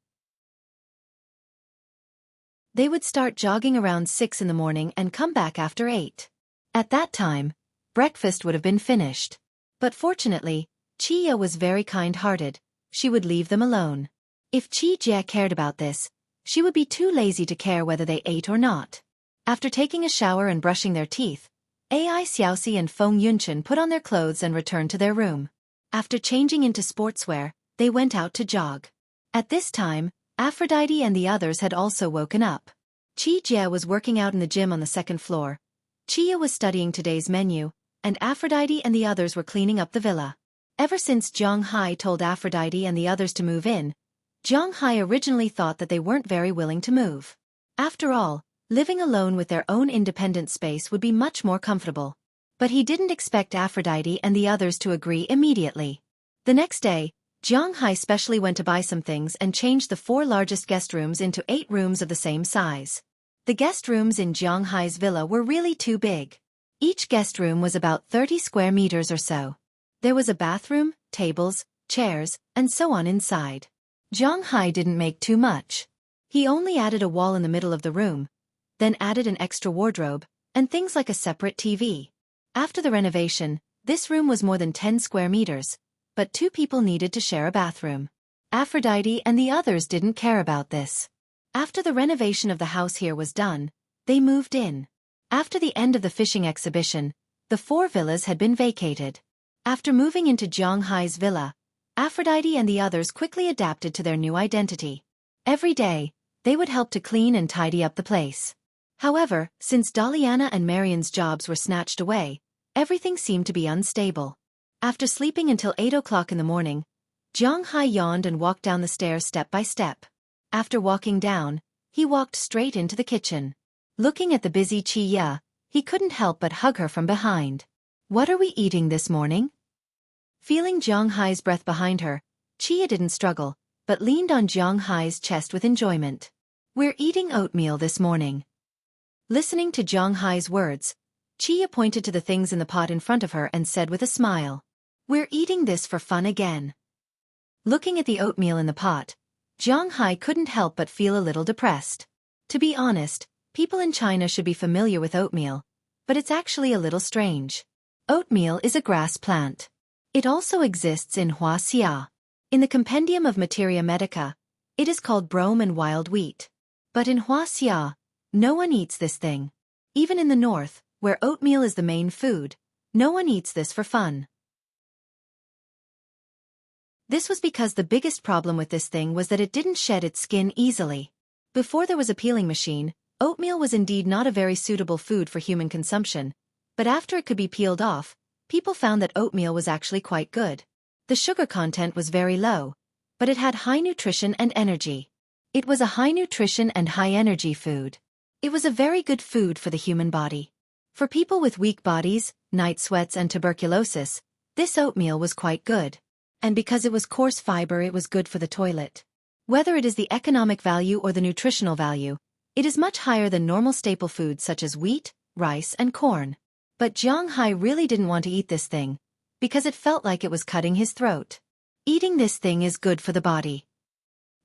Speaker 1: They would start jogging around 6 in the morning and come back after 8. At that time, breakfast would have been finished. But fortunately, Qi Ya was very kind-hearted. She would leave them alone. If Qi Jia cared about this, she would be too lazy to care whether they ate or not. After taking a shower and brushing their teeth, Ai Xiaoxi and Feng Yunqin put on their clothes and returned to their room. After changing into sportswear, they went out to jog. At this time, Aphrodite and the others had also woken up. Qi Jia was working out in the gym on the 2nd floor. Qi Ya was studying today's menu, and Aphrodite and the others were cleaning up the villa. Ever since Jiang Hai told Aphrodite and the others to move in, Jiang Hai originally thought that they weren't very willing to move. After all, Living alone with their own independent space would be much more comfortable. But he didn't expect Aphrodite and the others to agree immediately. The next day, Jiang Hai specially went to buy some things and changed the 4 largest guest rooms into 8 rooms of the same size. The guest rooms in Jiang Hai's villa were really too big. Each guest room was about 30 square meters or so. There was a bathroom, tables, chairs, and so on inside. Jiang Hai didn't make too much. He only added a wall in the middle of the room, then added an extra wardrobe, and things like a separate TV. After the renovation, this room was more than 10 square meters, but 2 people needed to share a bathroom. Aphrodite and the others didn't care about this. After the renovation of the house here was done, they moved in. After the end of the fishing exhibition, the 4 villas had been vacated. After moving into Jiang Hai's villa, Aphrodite and the others quickly adapted to their new identity. Every day, they would help to clean and tidy up the place. However, since Daliana and Marian's jobs were snatched away, everything seemed to be unstable. After sleeping until 8 o'clock in the morning, Jiang Hai yawned and walked down the stairs step by step. After walking down, he walked straight into the kitchen. Looking at the busy Qi, he couldn't help but hug her from behind. "What are we eating this morning?" Feeling Jiang Hai's breath behind her, Qi didn't struggle, but leaned on Jiang Hai's chest with enjoyment. "We're eating oatmeal this morning." Listening to Jiang Hai's words, Qi pointed to the things in the pot in front of her and said with a smile, "We're eating this for fun again." Looking at the oatmeal in the pot, Jiang Hai couldn't help but feel a little depressed. To be honest, people in China should be familiar with oatmeal, but it's actually a little strange. Oatmeal is a grass plant. It also exists in Huaxia. In the Compendium of Materia Medica, it is called brome and wild wheat. But in Huaxia, no one eats this thing. Even in the north, where oatmeal is the main food, no one eats this for fun. This was because the biggest problem with this thing was that it didn't shed its skin easily. Before there was a peeling machine, oatmeal was indeed not a very suitable food for human consumption, but after it could be peeled off, people found that oatmeal was actually quite good. The sugar content was very low, but it had high nutrition and energy. It was a high nutrition and high energy food. It was a very good food for the human body. For people with weak bodies, night sweats and tuberculosis, this oatmeal was quite good. And because it was coarse fiber, it was good for the toilet. Whether it is the economic value or the nutritional value, it is much higher than normal staple foods such as wheat, rice and corn. But Jiang Hai really didn't want to eat this thing, because it felt like it was cutting his throat. "Eating this thing is good for the body,"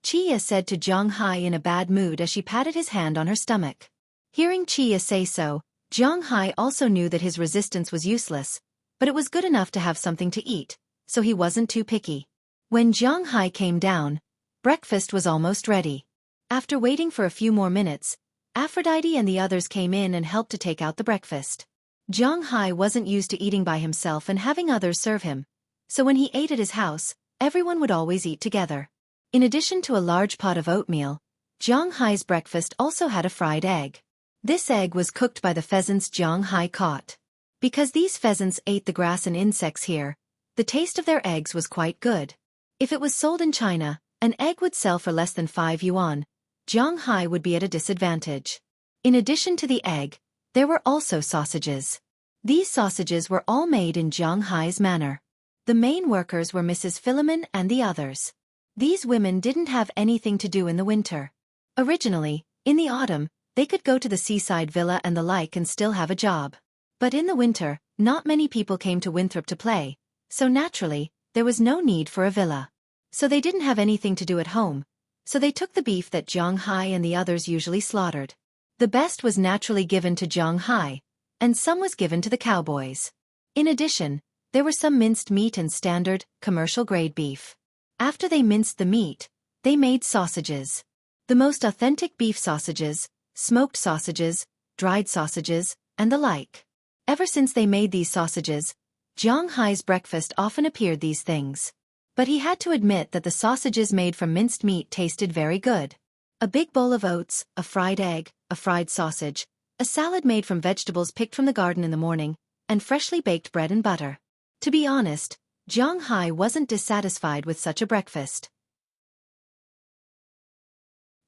Speaker 1: Qi said to Jiang Hai in a bad mood as she patted his hand on her stomach. Hearing Qi say so, Jiang Hai also knew that his resistance was useless, but it was good enough to have something to eat, so he wasn't too picky. When Jiang Hai came down, breakfast was almost ready. After waiting for a few more minutes, Aphrodite and the others came in and helped to take out the breakfast. Jiang Hai wasn't used to eating by himself and having others serve him, so when he ate at his house, everyone would always eat together. In addition to a large pot of oatmeal, Jiang Hai's breakfast also had a fried egg. This egg was cooked by the pheasants Jiang Hai caught. Because these pheasants ate the grass and insects here, the taste of their eggs was quite good. If it was sold in China, an egg would sell for less than 5 yuan. Jiang Hai would be at a disadvantage. In addition to the egg, there were also sausages. These sausages were all made in Jiang Hai's manner. The main workers were Mrs. Philemon and the others. These women didn't have anything to do in the winter. Originally, in the autumn, they could go to the seaside villa and the like and still have a job. But in the winter, not many people came to Winthrop to play, so naturally, there was no need for a villa. So they didn't have anything to do at home, so they took the beef that Jiang Hai and the others usually slaughtered. The best was naturally given to Jiang Hai, and some was given to the cowboys. In addition, there were some minced meat and standard, commercial-grade beef. After they minced the meat, they made sausages. The most authentic beef sausages, smoked sausages, dried sausages, and the like. Ever since they made these sausages, Jiang Hai's breakfast often appeared these things. But he had to admit that the sausages made from minced meat tasted very good. A big bowl of oats, a fried egg, a fried sausage, a salad made from vegetables picked from the garden in the morning, and freshly baked bread and butter. To be honest, Jiang Hai wasn't dissatisfied with such a breakfast.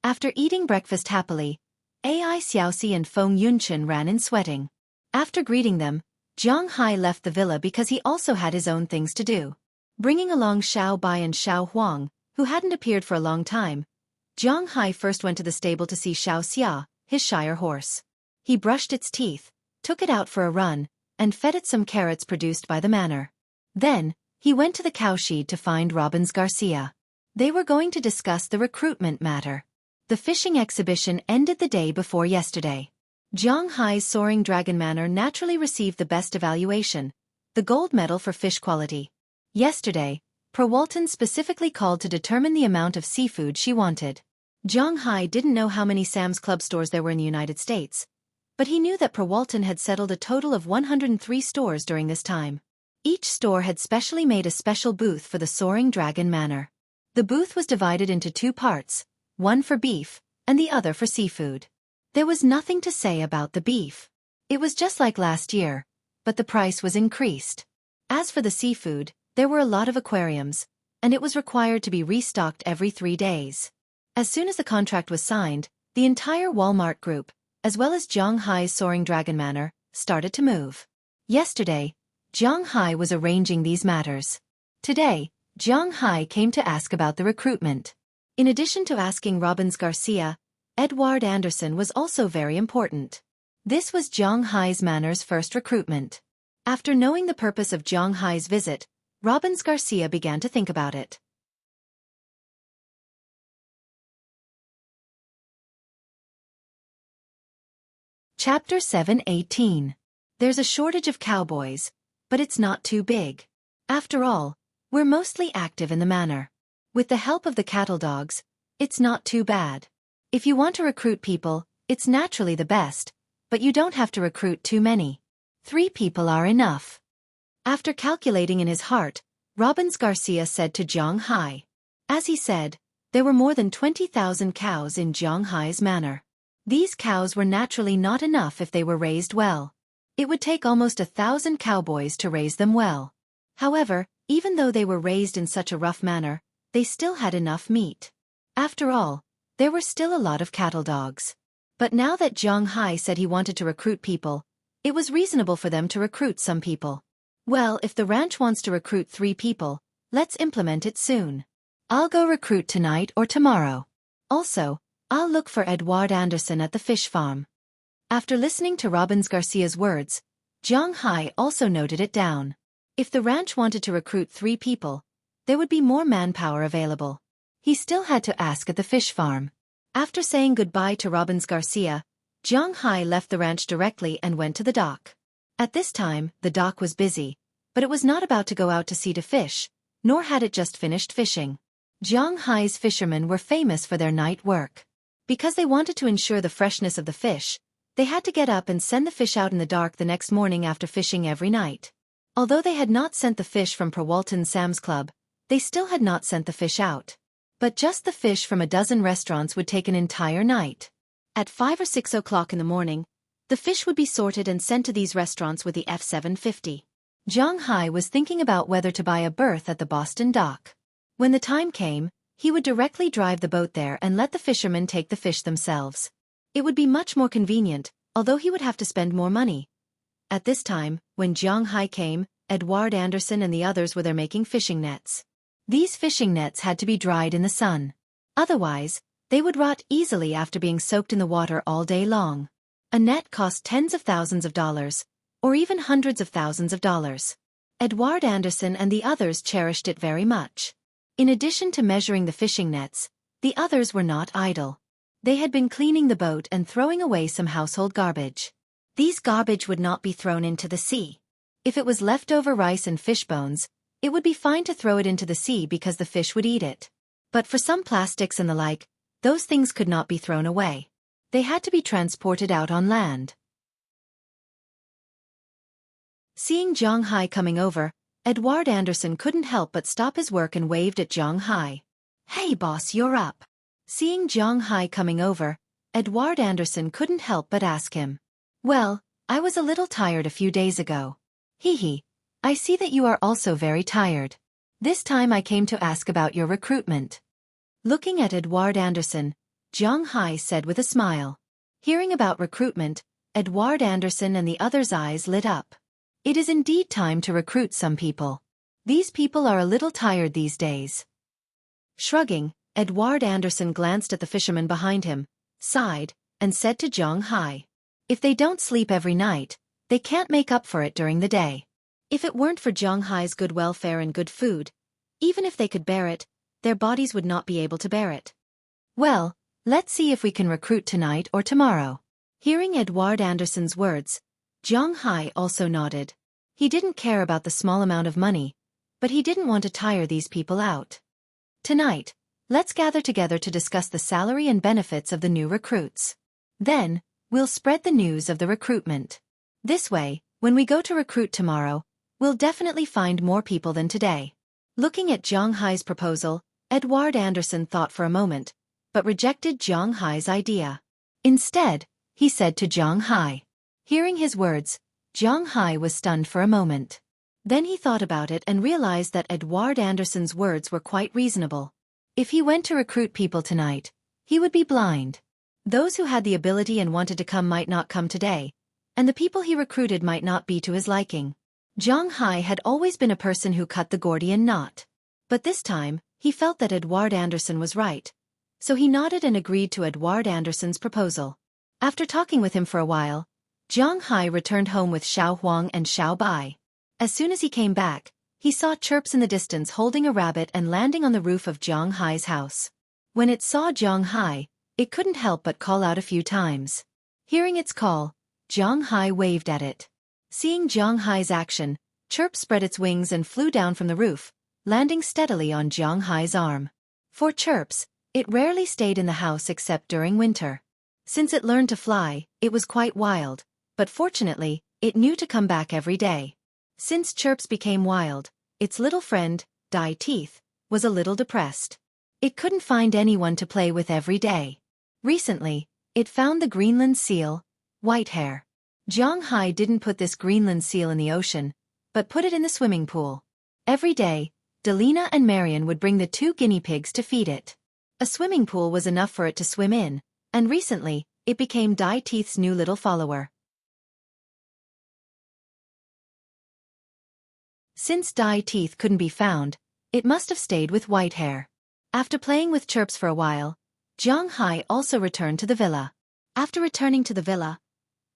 Speaker 1: After eating breakfast happily, Ai Xiaoxi and Feng Yunchen ran in sweating. After greeting them, Zhang Hai left the villa because he also had his own things to do. Bringing along Xiao Bai and Xiao Huang, who hadn't appeared for a long time, Zhang Hai first went to the stable to see Xiao Xia, his Shire horse. He brushed its teeth, took it out for a run, and fed it some carrots produced by the manor. Then, he went to the cowshed to find Robbins Garcia. They were going to discuss the recruitment matter. The fishing exhibition ended the day before yesterday. Zhang Hai's Soaring Dragon Manor naturally received the best evaluation, the gold medal for fish quality. Yesterday, Perwalton specifically called to determine the amount of seafood she wanted. Zhang Hai didn't know how many Sam's Club stores there were in the United States, but he knew that Perwalton had settled a total of 103 stores during this time. Each store had specially made a special booth for the Soaring Dragon Manor. The booth was divided into two parts, one for beef, and the other for seafood. There was nothing to say about the beef. It was just like last year, but the price was increased. As for the seafood, there were a lot of aquariums, and it was required to be restocked every 3 days. As soon as the contract was signed, the entire Walmart group, as well as Zhang Hai's Soaring Dragon Manor, started to move. Yesterday, Zhang Hai was arranging these matters. Today, Zhang Hai came to ask about the recruitment. In addition to asking Robbins Garcia, Edward Anderson was also very important. This was Zhang Hai's manor's first recruitment. After knowing the purpose of Zhang Hai's visit, Robbins Garcia began to think about it. Chapter 7:18. There's a shortage of cowboys, but it's not too big. After all, we're mostly active in the manor. With the help of the cattle dogs, it's not too bad. If you want to recruit people, it's naturally the best, but you don't have to recruit too many. 3 people are enough. After calculating in his heart, Robbins Garcia said to Zhang Hai. As he said, there were more than 20,000 cows in Zhang Hai's manor. These cows were naturally not enough if they were raised well. It would take almost 1,000 cowboys to raise them well. However, even though they were raised in such a rough manner, they still had enough meat. After all, there were still a lot of cattle dogs. But now that Zhang Hai said he wanted to recruit people, it was reasonable for them to recruit some people. Well, if the ranch wants to recruit 3 people, let's implement it soon. I'll go recruit tonight or tomorrow. Also, I'll look for Edward Anderson at the fish farm. After listening to Robbins Garcia's words, Zhang Hai also noted it down. If the ranch wanted to recruit 3 people, there would be more manpower available. He still had to ask at the fish farm. After saying goodbye to Robbins Garcia, Zhang Hai left the ranch directly and went to the dock. At this time, the dock was busy, but it was not about to go out to sea to fish, nor had it just finished fishing. Zhang Hai's fishermen were famous for their night work. Because they wanted to ensure the freshness of the fish, they had to get up and send the fish out in the dark the next morning after fishing every night. Although they had not sent the fish from Perwalton Sam's Club, they still had not sent the fish out. But just the fish from a dozen restaurants would take an entire night. At 5 or 6 o'clock in the morning, the fish would be sorted and sent to these restaurants with the F-750. Zhang Hai was thinking about whether to buy a berth at the Boston dock. When the time came, he would directly drive the boat there and let the fishermen take the fish themselves. It would be much more convenient, although he would have to spend more money. At this time, when Zhang Hai came, Edward Anderson and the others were there making fishing nets. These fishing nets had to be dried in the sun. Otherwise, they would rot easily after being soaked in the water all day long. A net cost tens of thousands of dollars, or even hundreds of thousands of dollars. Edward Anderson and the others cherished it very much. In addition to measuring the fishing nets, the others were not idle. They had been cleaning the boat and throwing away some household garbage. These garbage would not be thrown into the sea. If it was leftover rice and fish bones, it would be fine to throw it into the sea because the fish would eat it. But for some plastics and the like, those things could not be thrown away. They had to be transported out on land. Seeing Zhang Hai coming over, Edward Anderson couldn't help but stop his work and waved at Zhang Hai. "Hey boss, you're up." Seeing Zhang Hai coming over, Edward Anderson couldn't help but ask him. "Well, I was a little tired a few days ago." "Hee, I see that you are also very tired. This time I came to ask about your recruitment." Looking at Edward Anderson, Zhang Hai said with a smile. Hearing about recruitment, Edward Anderson and the others' eyes lit up. It is indeed time to recruit some people. These people are a little tired these days. Shrugging, Edward Anderson glanced at the fisherman behind him, sighed, and said to Zhang Hai, "If they don't sleep every night, they can't make up for it during the day." If it weren't for Zhang Hai's good welfare and good food, even if they could bear it, their bodies would not be able to bear it. Well, let's see if we can recruit tonight or tomorrow. Hearing Edward Anderson's words, Zhang Hai also nodded. He didn't care about the small amount of money, but he didn't want to tire these people out. Tonight, let's gather together to discuss the salary and benefits of the new recruits. Then, we'll spread the news of the recruitment. This way, when we go to recruit tomorrow, we'll definitely find more people than today. Looking at Zhang Hai's proposal, Edward Anderson thought for a moment, but rejected Zhang Hai's idea. Instead, he said to Zhang Hai. Hearing his words, Zhang Hai was stunned for a moment. Then he thought about it and realized that Edward Anderson's words were quite reasonable. If he went to recruit people tonight, he would be blind. Those who had the ability and wanted to come might not come today, and the people he recruited might not be to his liking. Zhang Hai had always been a person who cut the Gordian knot. But this time, he felt that Edward Anderson was right, so he nodded and agreed to Edward Anderson's proposal. After talking with him for a while, Zhang Hai returned home with Xiao Huang and Xiao Bai. As soon as he came back, he saw Chirps in the distance holding a rabbit and landing on the roof of Zhang Hai's house. When it saw Zhang Hai, it couldn't help but call out a few times. Hearing its call, Zhang Hai waved at it. Seeing Zhang Hai's action, Chirps spread its wings and flew down from the roof, landing steadily on Zhang Hai's arm. For Chirps, it rarely stayed in the house except during winter. Since it learned to fly, it was quite wild, but fortunately, it knew to come back every day. Since Chirps became wild, its little friend, Dai Teeth, was a little depressed. It couldn't find anyone to play with every day. Recently, it found the Greenland seal, Whitehair. Zhang Hai didn't put this Greenland seal in the ocean, but put it in the swimming pool. Every day, Delina and Marion would bring the two guinea pigs to feed it. A swimming pool was enough for it to swim in, and recently, it became Dai Teeth's new little follower. Since Dai Teeth couldn't be found, it must have stayed with Whitehair. After playing with Chirps for a while, Zhang Hai also returned to the villa. After returning to the villa,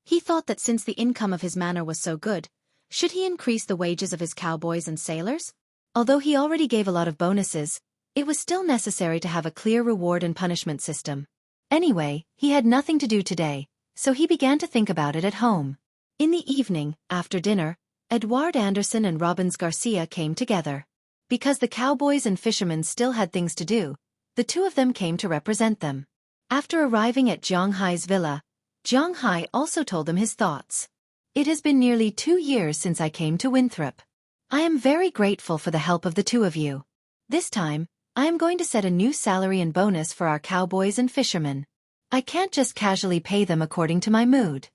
Speaker 1: he thought that since the income of his manor was so good, should he increase the wages of his cowboys and sailors? Although he already gave a lot of bonuses, it was still necessary to have a clear reward and punishment system. Anyway, he had nothing to do today, so he began to think about it at home. In the evening, after dinner, Edward Anderson and Robbins Garcia came together. Because the cowboys and fishermen still had things to do, the two of them came to represent them. After arriving at Zhang Hai's villa, Zhang Hai also told them his thoughts. It has been nearly 2 years since I came to Winthrop. I am very grateful for the help of the two of you. This time, I am going to set a new salary and bonus for our cowboys and fishermen. I can't just casually pay them according to my mood.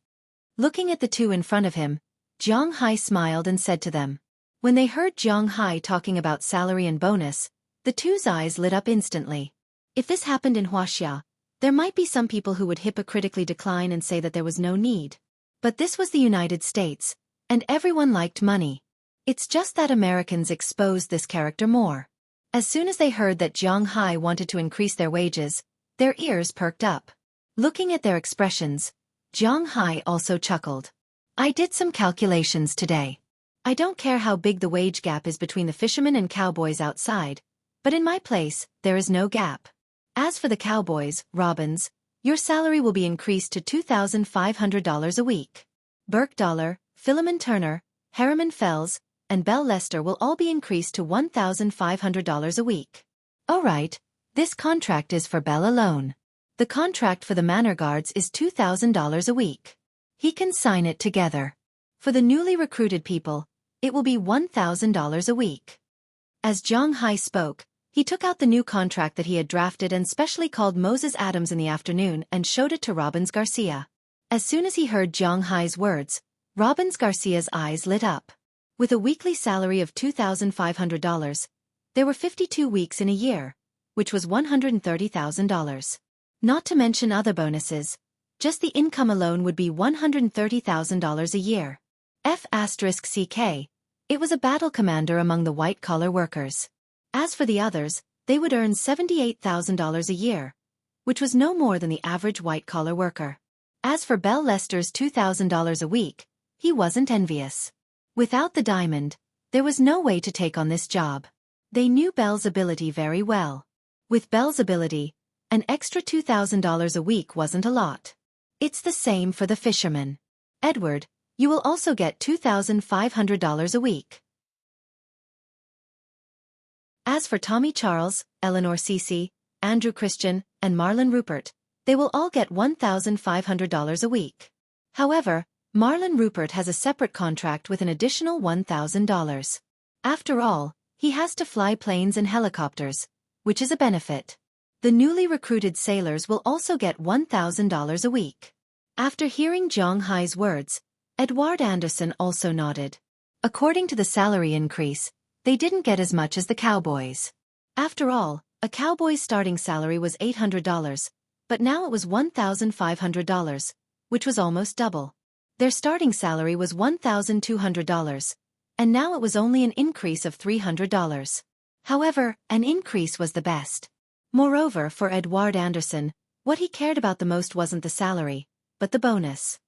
Speaker 1: Looking at the two in front of him, Zhang Hai smiled and said to them. When they heard Zhang Hai talking about salary and bonus, the two's eyes lit up instantly. If this happened in Huaxia, there might be some people who would hypocritically decline and say that there was no need. But this was the United States, and everyone liked money. It's just that Americans exposed this character more. As soon as they heard that Zhang Hai wanted to increase their wages, their ears perked up. Looking at their expressions, Zhang Hai also chuckled. I did some calculations today. I don't care how big the wage gap is between the fishermen and cowboys outside, but in my place, there is no gap. As for the cowboys, Robbins, your salary will be increased to $2,500 a week. Burke Dollar, Philemon Turner, Harriman Fells, and Belle Lester will all be increased to $1,500 a week. All right, this contract is for Belle alone. The contract for the manor guards is $2,000 a week. He can sign it together. For the newly recruited people, it will be $1,000 a week. As Zhang Hai spoke, he took out the new contract that he had drafted and specially called Moses Adams in the afternoon and showed it to Robbins Garcia. As soon as he heard Zhang Hai's words, Robbins Garcia's eyes lit up. With a weekly salary of $2,500, there were 52 weeks in a year, which was $130,000. Not to mention other bonuses, Just the income alone would be $130,000 a year. F***CK. It was a battle commander among the white-collar workers. As for the others, they would earn $78,000 a year, which was no more than the average white-collar worker. As for Bell Lester's $2,000 a week, he wasn't envious. Without the diamond, there was no way to take on this job. They knew Bell's ability very well. With Bell's ability, an extra $2,000 a week wasn't a lot. It's the same for the fisherman. Edward, you will also get $2,500 a week. As for Tommy Charles, Eleanor Cece, Andrew Christian, and Marlon Rupert, they will all get $1,500 a week. However, Marlon Rupert has a separate contract with an additional $1,000. After all, he has to fly planes and helicopters, which is a benefit. The newly recruited sailors will also get $1,000 a week. After hearing Zhang Hai's words, Edward Anderson also nodded. According to the salary increase, they didn't get as much as the cowboys. After all, a cowboy's starting salary was $800, but now it was $1,500, which was almost double. Their starting salary was $1,200, and now it was only an increase of $300. However, an increase was the best. Moreover, for Edward Anderson, what he cared about the most wasn't the salary, but the bonus.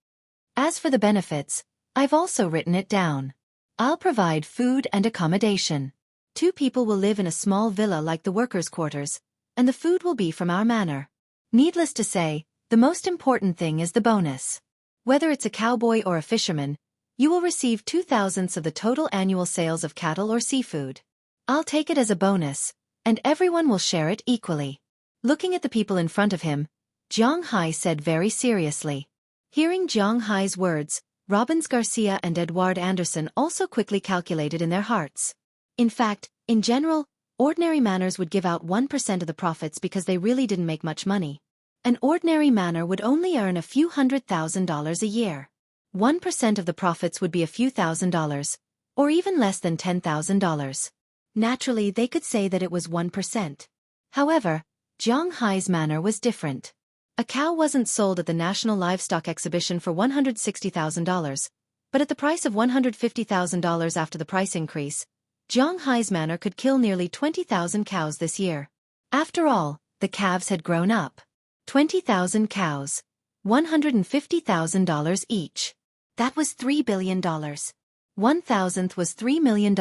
Speaker 1: As for the benefits, I've also written it down. I'll provide food and accommodation. 2 people will live in a small villa like the workers' quarters, and the food will be from our manor. Needless to say, the most important thing is the bonus. Whether it's a cowboy or a fisherman, you will receive 2/1000 of the total annual sales of cattle or seafood. I'll take it as a bonus, and everyone will share it equally. Looking at the people in front of him, Zhang Hai said very seriously. Hearing Zhang Hai's words, Robbins Garcia and Edward Anderson also quickly calculated in their hearts. In fact, in general, ordinary manors would give out 1% of the profits because they really didn't make much money. An ordinary manor would only earn a few $100,000 a year. 1% of the profits would be a few $1,000s, or even less than $10,000. Naturally, they could say that it was 1%. However, Zhang Hai's manor was different. A cow wasn't sold at the National Livestock Exhibition for $160,000, but at the price of $150,000 after the price increase, Zhang Hai's manor could kill nearly 20,000 cows this year. After all, the calves had grown up. 20,000 cows, $150,000 each. That was $3 billion. 1,000th was $3 million,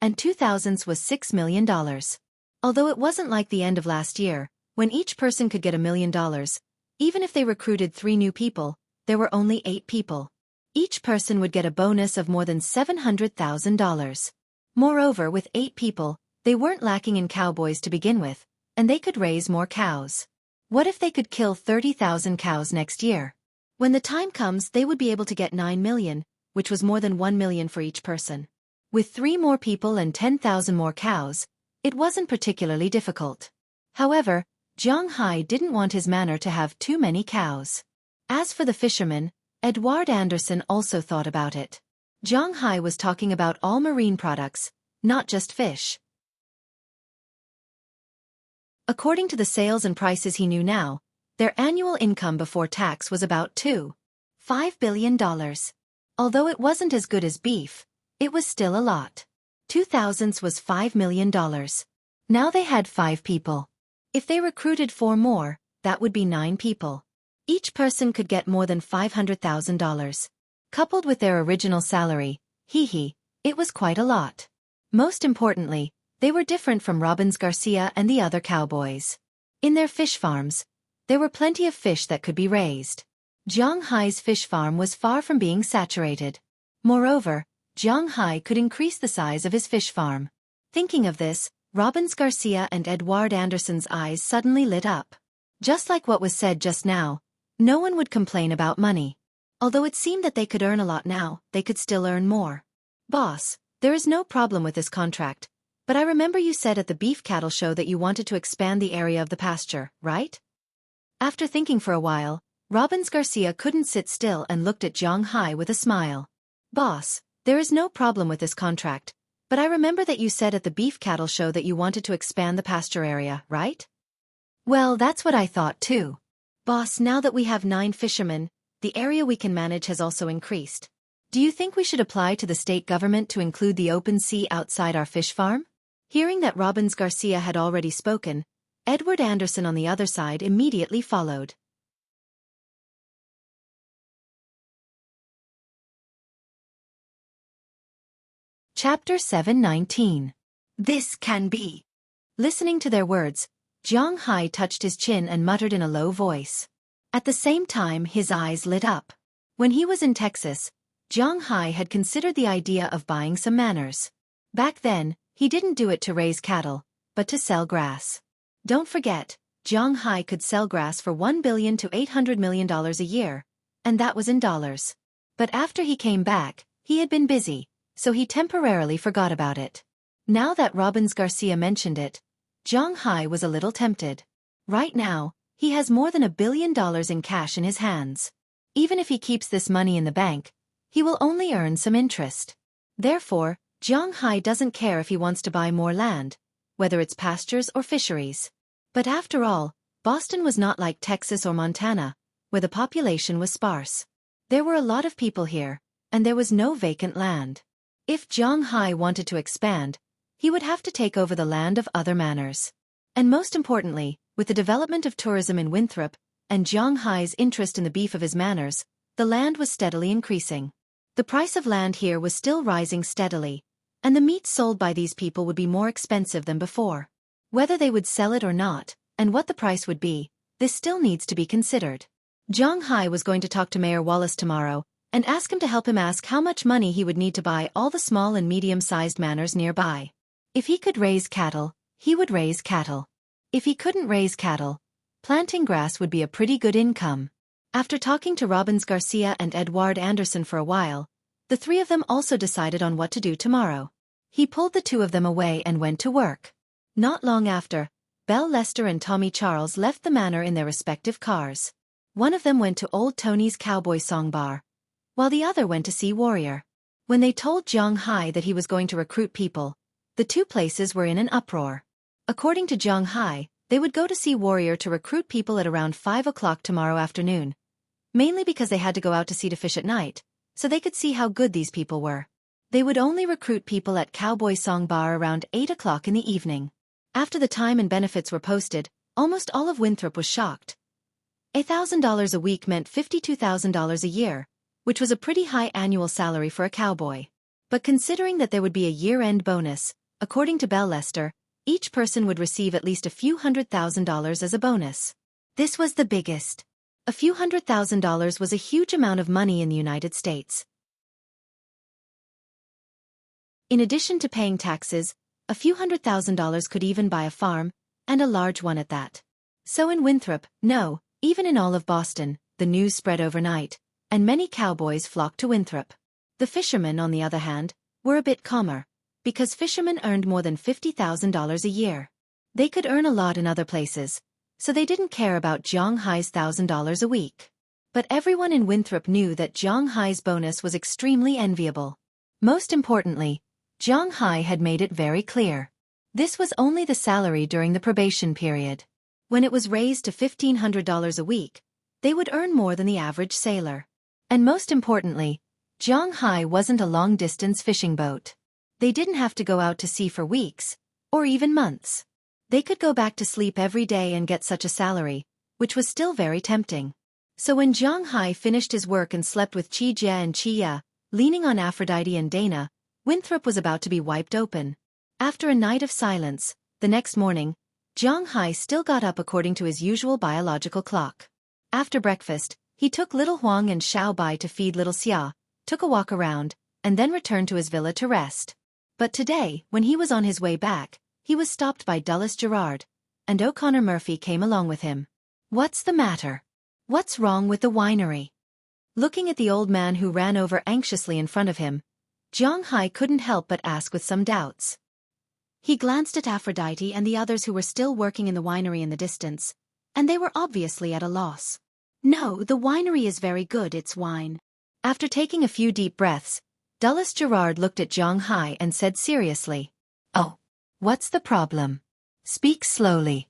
Speaker 1: and 2,000th was $6 million. Although it wasn't like the end of last year, when each person could get $1 million, even if they recruited 3 new people, there were only 8 people. Each person would get a bonus of more than $700,000. Moreover, with 8 people, they weren't lacking in cowboys to begin with, and they could raise more cows. What if they could kill 30,000 cows next year? When the time comes, they would be able to get 9 million, which was more than 1 million for each person. With 3 more people and 10,000 more cows, it wasn't particularly difficult. However, Zhang Hai didn't want his manor to have too many cows. As for the fishermen, Edward Anderson also thought about it. Zhang Hai was talking about all marine products, not just fish. According to the sales and prices he knew now, their annual income before tax was about $2.5 billion. Although it wasn't as good as beef, it was still a lot. 2,000 was $5 million. Now they had 5 people. If they recruited 4 more, that would be 9 people. Each person could get more than $500,000. Coupled with their original salary, it was quite a lot. Most importantly, they were different from Robbins Garcia and the other cowboys. In their fish farms, there were plenty of fish that could be raised. Zhang Hai's fish farm was far from being saturated. Moreover, Zhang Hai could increase the size of his fish farm. Thinking of this, Robbins Garcia and Edward Anderson's eyes suddenly lit up. Just like what was said just now, no one would complain about money. Although it seemed that they could earn a lot now, they could still earn more. Boss, there is no problem with this contract. But I remember you said at the beef cattle show that you wanted to expand the area of the pasture, right? After thinking for a while, Robbins Garcia couldn't sit still and looked at Zhang Hai with a smile. Boss, there is no problem with this contract, but I remember that you said at the beef cattle show that you wanted to expand the pasture area, right? Well, that's what I thought too. Boss, now that we have 9 fishermen, the area we can manage has also increased. Do you think we should apply to the state government to include the open sea outside our fish farm? Hearing that Robbins Garcia had already spoken, Edward Anderson on the other side immediately followed. Chapter 7:19. This can be. Listening to their words, Zhang Hai touched his chin and muttered in a low voice. At the same time, his eyes lit up. When he was in Texas, Zhang Hai had considered the idea of buying some manors. Back then, he didn't do it to raise cattle, but to sell grass. Don't forget, Zhang Hai could sell grass for $1 billion to $800 million a year, and that was in dollars. But after he came back, he had been busy, so he temporarily forgot about it. Now that Robbins Garcia mentioned it, Zhang Hai was a little tempted. Right now, he has more than $1 billion in cash in his hands. Even if he keeps this money in the bank, he will only earn some interest. Therefore, Zhang Hai doesn't care if he wants to buy more land, whether it's pastures or fisheries. But after all, Boston was not like Texas or Montana, where the population was sparse. There were a lot of people here, and there was no vacant land. If Zhang Hai wanted to expand, he would have to take over the land of other manors. And most importantly, with the development of tourism in Winthrop, and Zhang Hai's interest in the beef of his manors, the land was steadily increasing. The price of land here was still rising steadily, and the meat sold by these people would be more expensive than before. Whether they would sell it or not, and what the price would be, this still needs to be considered. Zhang Hai was going to talk to Mayor Wallace tomorrow, and ask him to help him ask how much money he would need to buy all the small and medium-sized manors nearby. If he could raise cattle, he would raise cattle. If he couldn't raise cattle, planting grass would be a pretty good income. After talking to Robbins Garcia and Edward Anderson for a while, the three of them also decided on what to do tomorrow. He pulled the two of them away and went to work. Not long after, Belle Lester and Tommy Charles left the manor in their respective cars. One of them went to Old Tony's Cowboy Song Bar, while the other went to see Warrior. When they told Zhang Hai that he was going to recruit people, the two places were in an uproar. According to Zhang Hai, they would go to see Warrior to recruit people at around 5 o'clock tomorrow afternoon, mainly because they had to go out to sea to fish at night, so they could see how good these people were. They would only recruit people at Cowboy Song Bar around 8 o'clock in the evening. After the time and benefits were posted, almost all of Winthrop was shocked. $1,000 a week meant $52,000 a year, which was a pretty high annual salary for a cowboy. But considering that there would be a year-end bonus, according to Belle Lester, each person would receive at least a few $100,000 as a bonus. This was the biggest. A few $100,000 was a huge amount of money in the United States. In addition to paying taxes, a few $100,000 could even buy a farm, and a large one at that. So in Winthrop, no, even in all of Boston, the news spread overnight, and many cowboys flocked to Winthrop. The fishermen, on the other hand, were a bit calmer, because fishermen earned more than $50,000 a year. They could earn a lot in other places, so they didn't care about Zhang Hai's $1,000 a week. But everyone in Winthrop knew that Zhang Hai's bonus was extremely enviable. Most importantly, Zhang Hai had made it very clear. This was only the salary during the probation period. When it was raised to $1,500 a week, they would earn more than the average sailor. And most importantly, Zhang Hai wasn't a long-distance fishing boat. They didn't have to go out to sea for weeks, or even months. They could go back to sleep every day and get such a salary, which was still very tempting. So when Zhang Hai finished his work and slept with Chi Jie and Chi Ya, leaning on Aphrodite and Dana, Winthrop was about to be wiped open. After a night of silence, the next morning, Zhang Hai still got up according to his usual biological clock. After breakfast, he took little Huang and Xiao Bai to feed little Xia, took a walk around, and then returned to his villa to rest. But today, when he was on his way back, he was stopped by Dulles Gerard, and O'Connor Murphy came along with him. "What's the matter? What's wrong with the winery?" Looking at the old man who ran over anxiously in front of him, Zhang Hai couldn't help but ask with some doubts. He glanced at Aphrodite and the others who were still working in the winery in the distance, and they were obviously at a loss. "No, the winery is very good, it's wine." After taking a few deep breaths, Dulles Gerard looked at Zhang Hai and said seriously, "Oh, what's the problem? Speak slowly."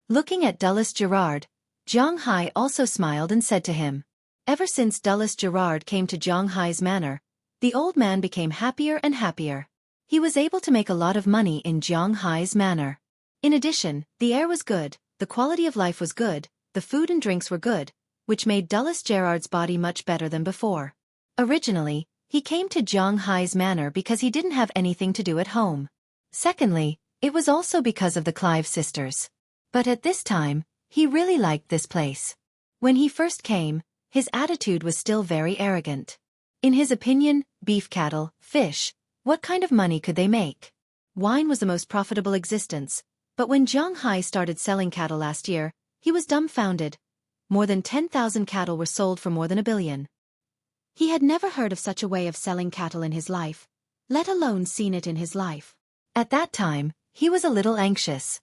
Speaker 1: Looking at Dulles Gerard, Zhang Hai also smiled and said to him. Ever since Dulles Gerard came to Zhang Hai's manor, the old man became happier and happier. He was able to make a lot of money in Zhang Hai's manor. In addition, the air was good, the quality of life was good, the food and drinks were good, which made Dulles Gerard's body much better than before. Originally, he came to Zhang Hai's manor because he didn't have anything to do at home. Secondly, it was also because of the Clive sisters. But at this time, he really liked this place. When he first came, his attitude was still very arrogant. In his opinion, beef cattle, fish, what kind of money could they make? Wine was the most profitable existence, but when Zhang Hai started selling cattle last year, he was dumbfounded. More than 10,000 cattle were sold for more than $1 billion. He had never heard of such a way of selling cattle in his life, let alone seen it in his life. At that time, he was a little anxious.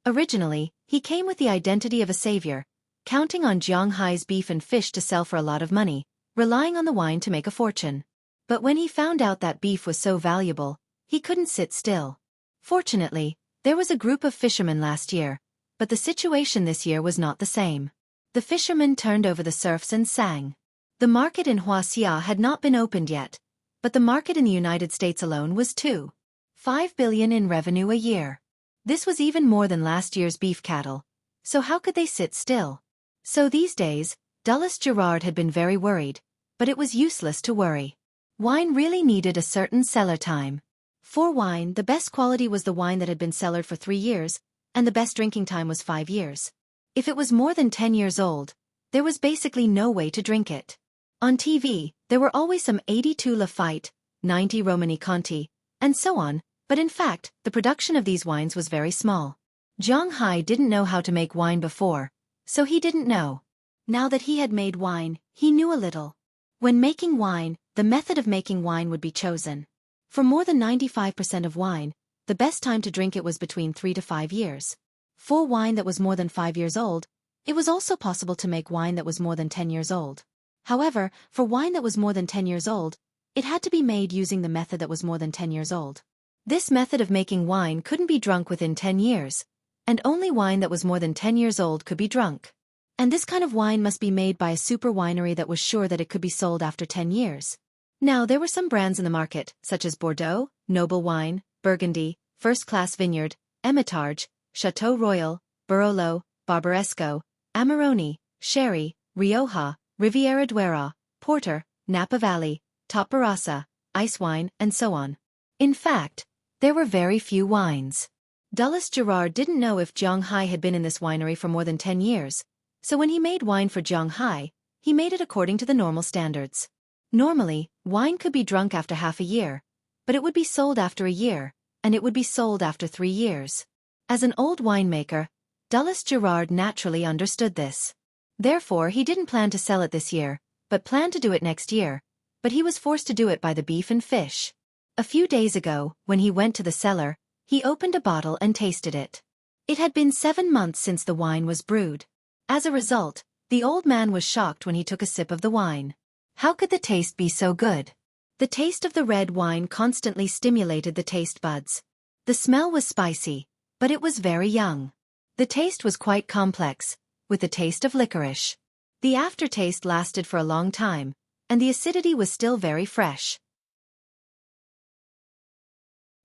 Speaker 1: Originally, he came with the identity of a savior, counting on Zhang Hai's beef and fish to sell for a lot of money, relying on the wine to make a fortune. But when he found out that beef was so valuable, he couldn't sit still. Fortunately, there was a group of fishermen last year, but the situation this year was not the same. The fishermen turned over the surfs and sang. The market in Huaxia had not been opened yet, but the market in the United States alone was $2.5 billion in revenue a year. This was even more than last year's beef cattle. So how could they sit still? So these days, Dulles Gerard had been very worried, but it was useless to worry. Wine really needed a certain cellar time. For wine, the best quality was the wine that had been cellared for 3 years, and the best drinking time was 5 years. If it was more than 10 years old, there was basically no way to drink it. On TV, there were always some 82 Lafite, 90 Romani Conti, and so on, but in fact, the production of these wines was very small. Zhang Hai didn't know how to make wine before, so he didn't know. Now that he had made wine, he knew a little. When making wine, the method of making wine would be chosen. For more than 95% of wine, the best time to drink it was between 3 to 5 years. For wine that was more than 5 years old, it was also possible to make wine that was more than 10 years old. However, for wine that was more than 10 years old, it had to be made using the method that was more than 10 years old. This method of making wine couldn't be drunk within 10 years, and only wine that was more than 10 years old could be drunk. And this kind of wine must be made by a super winery that was sure that it could be sold after 10 years. Now there were some brands in the market, such as Bordeaux, Noble Wine, Burgundy, First Class Vineyard, Hermitage, Chateau Royal, Barolo, Barbaresco, Amarone, Sherry, Rioja, Riviera Duera, Porter, Napa Valley, Top Barossa, Ice Wine, and so on. In fact, there were very few wines. Dulles Gerard didn't know if Zhang Hai had been in this winery for more than 10 years, so when he made wine for Zhang Hai, he made it according to the normal standards. Normally, wine could be drunk after half a year, but it would be sold after a year, and it would be sold after 3 years. As an old winemaker, Dulles Gerard naturally understood this. Therefore, he didn't plan to sell it this year, but planned to do it next year, but he was forced to do it by the beef and fish. A few days ago, when he went to the cellar, he opened a bottle and tasted it. It had been 7 months since the wine was brewed. As a result, the old man was shocked when he took a sip of the wine. How could the taste be so good? The taste of the red wine constantly stimulated the taste buds. The smell was spicy, but it was very young. The taste was quite complex, with the taste of licorice. The aftertaste lasted for a long time, and the acidity was still very fresh.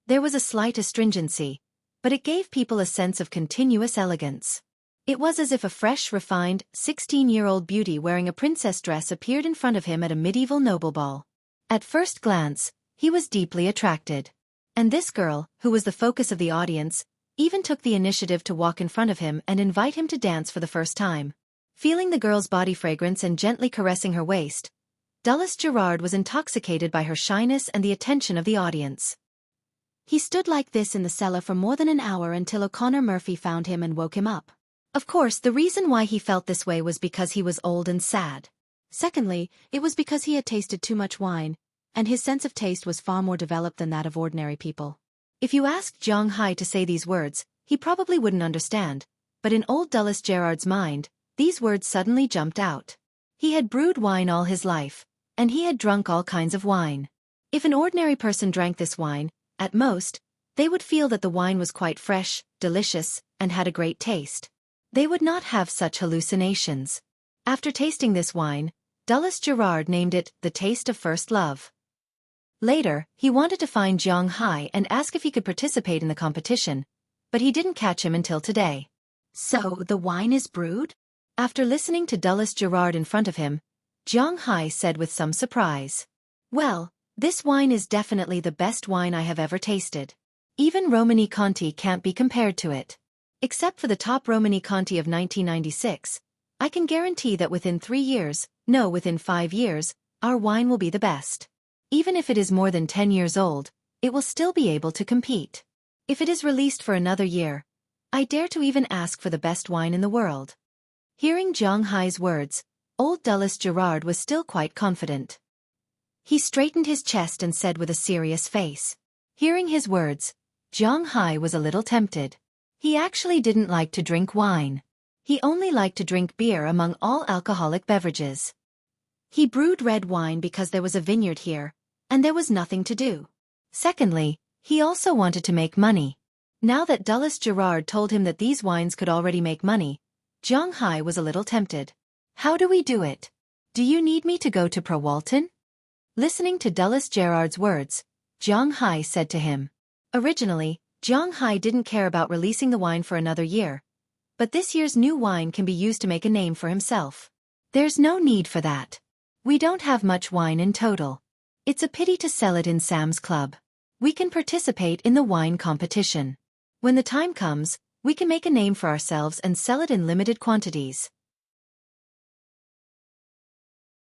Speaker 1: There was a slight astringency, but it gave people a sense of continuous elegance. It was as if a fresh, refined, 16-year-old beauty wearing a princess dress appeared in front of him at a medieval noble ball. At first glance, he was deeply attracted. And this girl, who was the focus of the audience, even took the initiative to walk in front of him and invite him to dance for the first time. Feeling the girl's body fragrance and gently caressing her waist, Dulles Gerard was intoxicated by her shyness and the attention of the audience. He stood like this in the cellar for more than an hour until O'Connor Murphy found him and woke him up. Of course, the reason why he felt this way was because he was old and sad. Secondly, it was because he had tasted too much wine, and his sense of taste was far more developed than that of ordinary people. If you asked Zhang Hai to say these words, he probably wouldn't understand, but in old Dulles Gerard's mind, these words suddenly jumped out. He had brewed wine all his life, and he had drunk all kinds of wine. If an ordinary person drank this wine, at most, They would feel that the wine was quite fresh, delicious, and had a great taste. They would not have such hallucinations. After tasting this wine, Dulles Gerard named it the taste of first love. Later, he wanted to find Zhang Hai and ask if he could participate in the competition, but he didn't catch him until today. So, the wine is brewed? After listening to Dulles Gerard in front of him, Zhang Hai said with some surprise. Well, this wine is definitely the best wine I have ever tasted. Even Romani Conti can't be compared to it. Except for the top Romani Conti of 1996, I can guarantee that within 3 years, no, within 5 years, our wine will be the best. Even if it is more than 10 years old, it will still be able to compete. If it is released for another year, I dare to even ask for the best wine in the world. Hearing Zhang Hai's words, old Dulles Gerard was still quite confident. He straightened his chest and said with a serious face. Hearing his words, Zhang Hai was a little tempted. He actually didn't like to drink wine. He only liked to drink beer among all alcoholic beverages. He brewed red wine because there was a vineyard here, and there was nothing to do. Secondly, he also wanted to make money. Now that Dulles Gerard told him that these wines could already make money, Zhang Hai was a little tempted. How do we do it? Do you need me to go to Walton? Listening to Dulles Gerard's words, Zhang Hai said to him. Originally, Zhang Hai didn't care about releasing the wine for another year, but this year's new wine can be used to make a name for himself. There's no need for that. We don't have much wine in total. It's a pity to sell it in Sam's Club. We can participate in the wine competition. When the time comes, we can make a name for ourselves and sell it in limited quantities.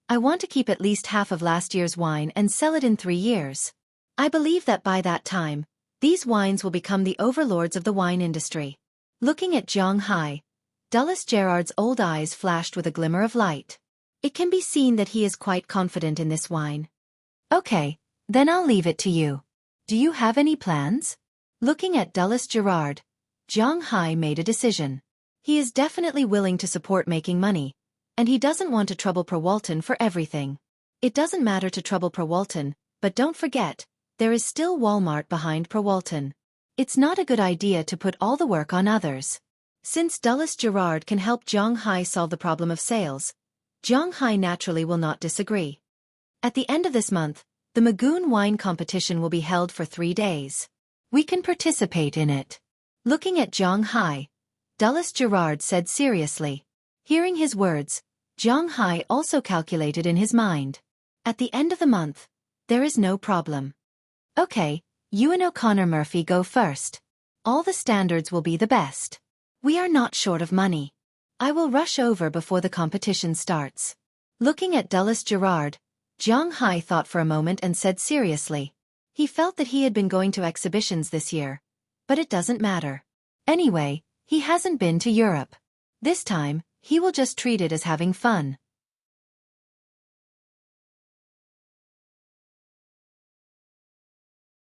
Speaker 1: I want to keep at least half of last year's wine and sell it in 3 years. I believe that by that time, these wines will become the overlords of the wine industry. Looking at Zhang Hai, Dulles Gerard's old eyes flashed with a glimmer of light. It can be seen that he is quite confident in this wine. Okay, then I'll leave it to you. Do you have any plans? Looking at Dulles Gerard, Zhang Hai made a decision. He is definitely willing to support making money, and he doesn't want to trouble Walton for everything. It doesn't matter to trouble Walton, but don't forget, there is still Walmart behind Walton. It's not a good idea to put all the work on others. Since Dulles Gerard can help Zhang Hai solve the problem of sales, Zhang Hai naturally will not disagree. At the end of this month, the Magoon wine competition will be held for 3 days. We can participate in it. Looking at Zhang Hai, Dulles Gerard said seriously. Hearing his words, Zhang Hai also calculated in his mind. At the end of the month, there is no problem. Okay, you and O'Connor Murphy go first. All the standards will be the best. We are not short of money. I will rush over before the competition starts. Looking at Dulles Gerard, Zhang Hai thought for a moment and said seriously. He felt that he had been going to exhibitions this year, but it doesn't matter. Anyway, he hasn't been to Europe. This time, he will just treat it as having fun.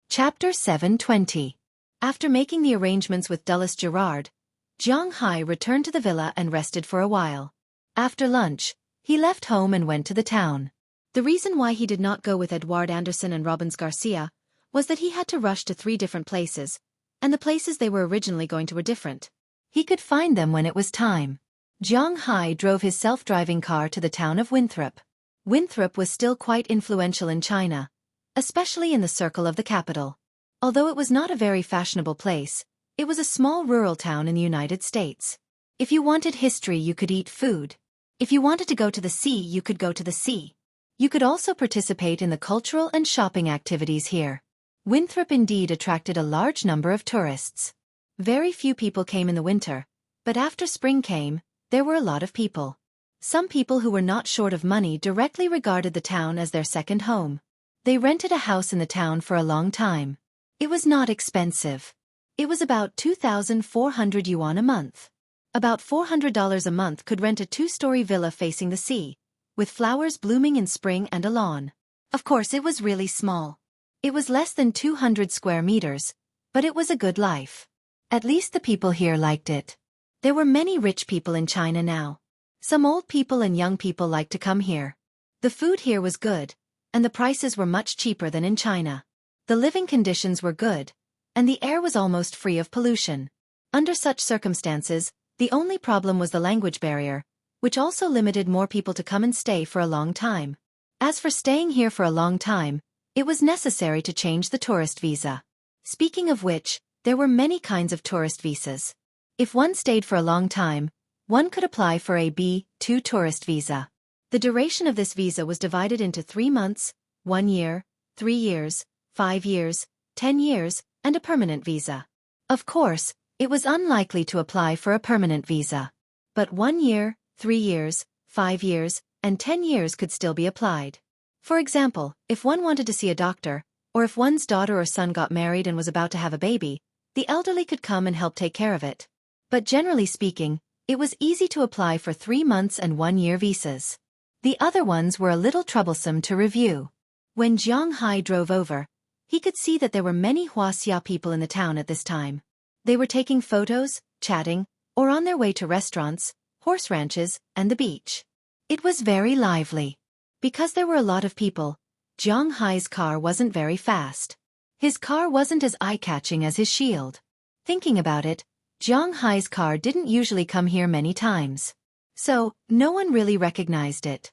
Speaker 1: Chapter 720. After making the arrangements with Dulles Gerard, Zhang Hai returned to the villa and rested for a while. After lunch, he left home and went to the town. The reason why he did not go with Edouard Anderson and Robbins Garcia was that he had to rush to 3 different places, and the places they were originally going to were different. He could find them when it was time. Zhang Hai drove his self-driving car to the town of Winthrop. Winthrop was still quite influential in China, especially in the circle of the capital. Although it was not a very fashionable place, it was a small rural town in the United States. If you wanted history, you could eat food. If you wanted to go to the sea, you could go to the sea. You could also participate in the cultural and shopping activities here. Winthrop indeed attracted a large number of tourists. Very few people came in the winter, but after spring came, there were a lot of people. Some people who were not short of money directly regarded the town as their second home. They rented a house in the town for a long time. It was not expensive. It was about 2,400 yuan a month. About $400 a month could rent a 2-story villa facing the sea, with flowers blooming in spring and a lawn. Of course, it was really small. It was less than 200 square meters, but it was a good life. At least the people here liked it. There were many rich people in China now. Some old people and young people liked to come here. The food here was good, and the prices were much cheaper than in China. The living conditions were good, and the air was almost free of pollution. Under such circumstances, the only problem was the language barrier, which also limited more people to come and stay for a long time. As for staying here for a long time, it was necessary to change the tourist visa. Speaking of which, there were many kinds of tourist visas. If one stayed for a long time, one could apply for a B2 tourist visa. The duration of this visa was divided into 3 months, 1 year, 3 years, 5 years, 10 years, and a permanent visa. Of course, it was unlikely to apply for a permanent visa. But 1 year, 3 years, 5 years, and 10 years could still be applied. For example, if one wanted to see a doctor, or if one's daughter or son got married and was about to have a baby, the elderly could come and help take care of it. But generally speaking, it was easy to apply for 3 months and 1 year visas. The other ones were a little troublesome to review. When Zhang Hai drove over, he could see that there were many Huaxia people in the town at this time. They were taking photos, chatting, or on their way to restaurants, horse ranches, and the beach. It was very lively. Because there were a lot of people, Zhang Hai's car wasn't very fast. His car wasn't as eye-catching as his shield. Thinking about it, Zhang Hai's car didn't usually come here many times. So, no one really recognized it.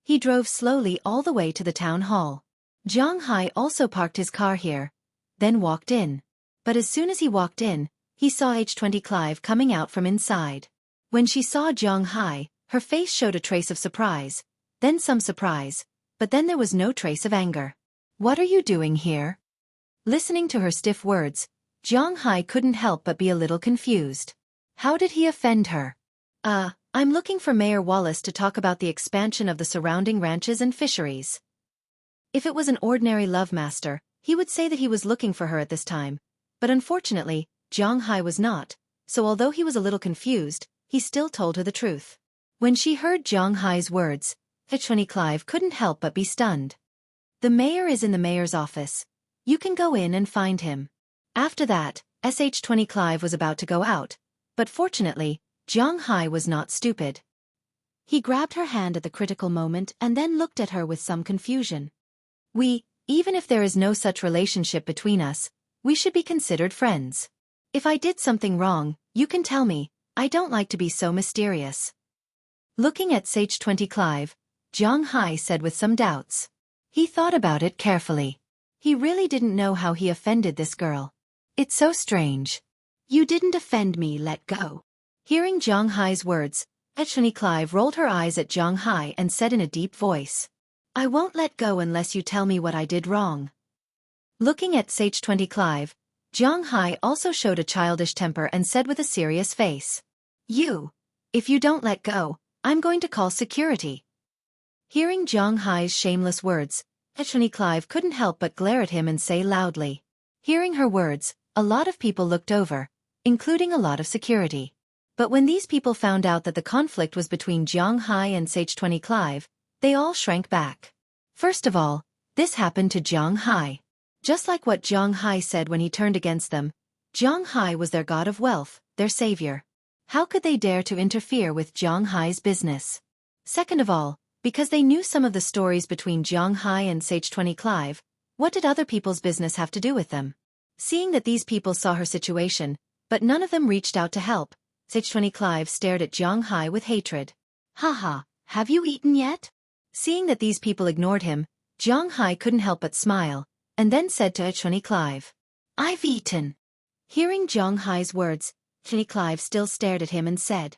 Speaker 1: He drove slowly all the way to the town hall. Zhang Hai also parked his car here, then walked in. But as soon as he walked in, he saw H20 Clive coming out from inside. When she saw Zhang Hai, her face showed a trace of surprise, then some surprise, but then there was no trace of anger. "What are you doing here?" Listening to her stiff words, Zhang Hai couldn't help but be a little confused. How did he offend her? I'm looking for Mayor Wallace to talk about the expansion of the surrounding ranches and fisheries." If it was an ordinary love master, he would say that he was looking for her at this time. But unfortunately, Zhang Hai was not, so although he was a little confused, he still told her the truth. When she heard Zhang Hai's words, H20 Clive couldn't help but be stunned. "The mayor is in the mayor's office. You can go in and find him." After that, SH20 Clive was about to go out, but fortunately, Zhang Hai was not stupid. He grabbed her hand at the critical moment and then looked at her with some confusion. Even if there is no such relationship between us, we should be considered friends. If I did something wrong, you can tell me. I don't like to be so mysterious." Looking at SH20 Clive, Zhang Hai said with some doubts. He thought about it carefully. He really didn't know how he offended this girl. "It's so strange." "You didn't offend me, let go." Hearing Zhang Hai's words, SH20 Clive rolled her eyes at Zhang Hai and said in a deep voice, "I won't let go unless you tell me what I did wrong." Looking at SH20 Clive, Zhang Hai also showed a childish temper and said with a serious face, If you don't let go, I'm going to call security." Hearing Zhang Hai's shameless words, SH20 Clive couldn't help but glare at him and say loudly. Hearing her words, a lot of people looked over, including a lot of security. But when these people found out that the conflict was between Zhang Hai and SH20 Clive, they all shrank back. First of all, this happened to Zhang Hai. Just like what Zhang Hai said when he turned against them, Zhang Hai was their god of wealth, their savior. How could they dare to interfere with Zhang Hai's business? Second of all, because they knew some of the stories between Zhang Hai and SH20 Clive, what did other people's business have to do with them? Seeing that these people saw her situation, but none of them reached out to help, SH20 Clive stared at Zhang Hai with hatred. "Haha, have you eaten yet?" Seeing that these people ignored him, Zhang Hai couldn't help but smile, and then said to SH20 Clive, "I've eaten." Hearing Zhang Hai's words, SH20 Clive still stared at him and said,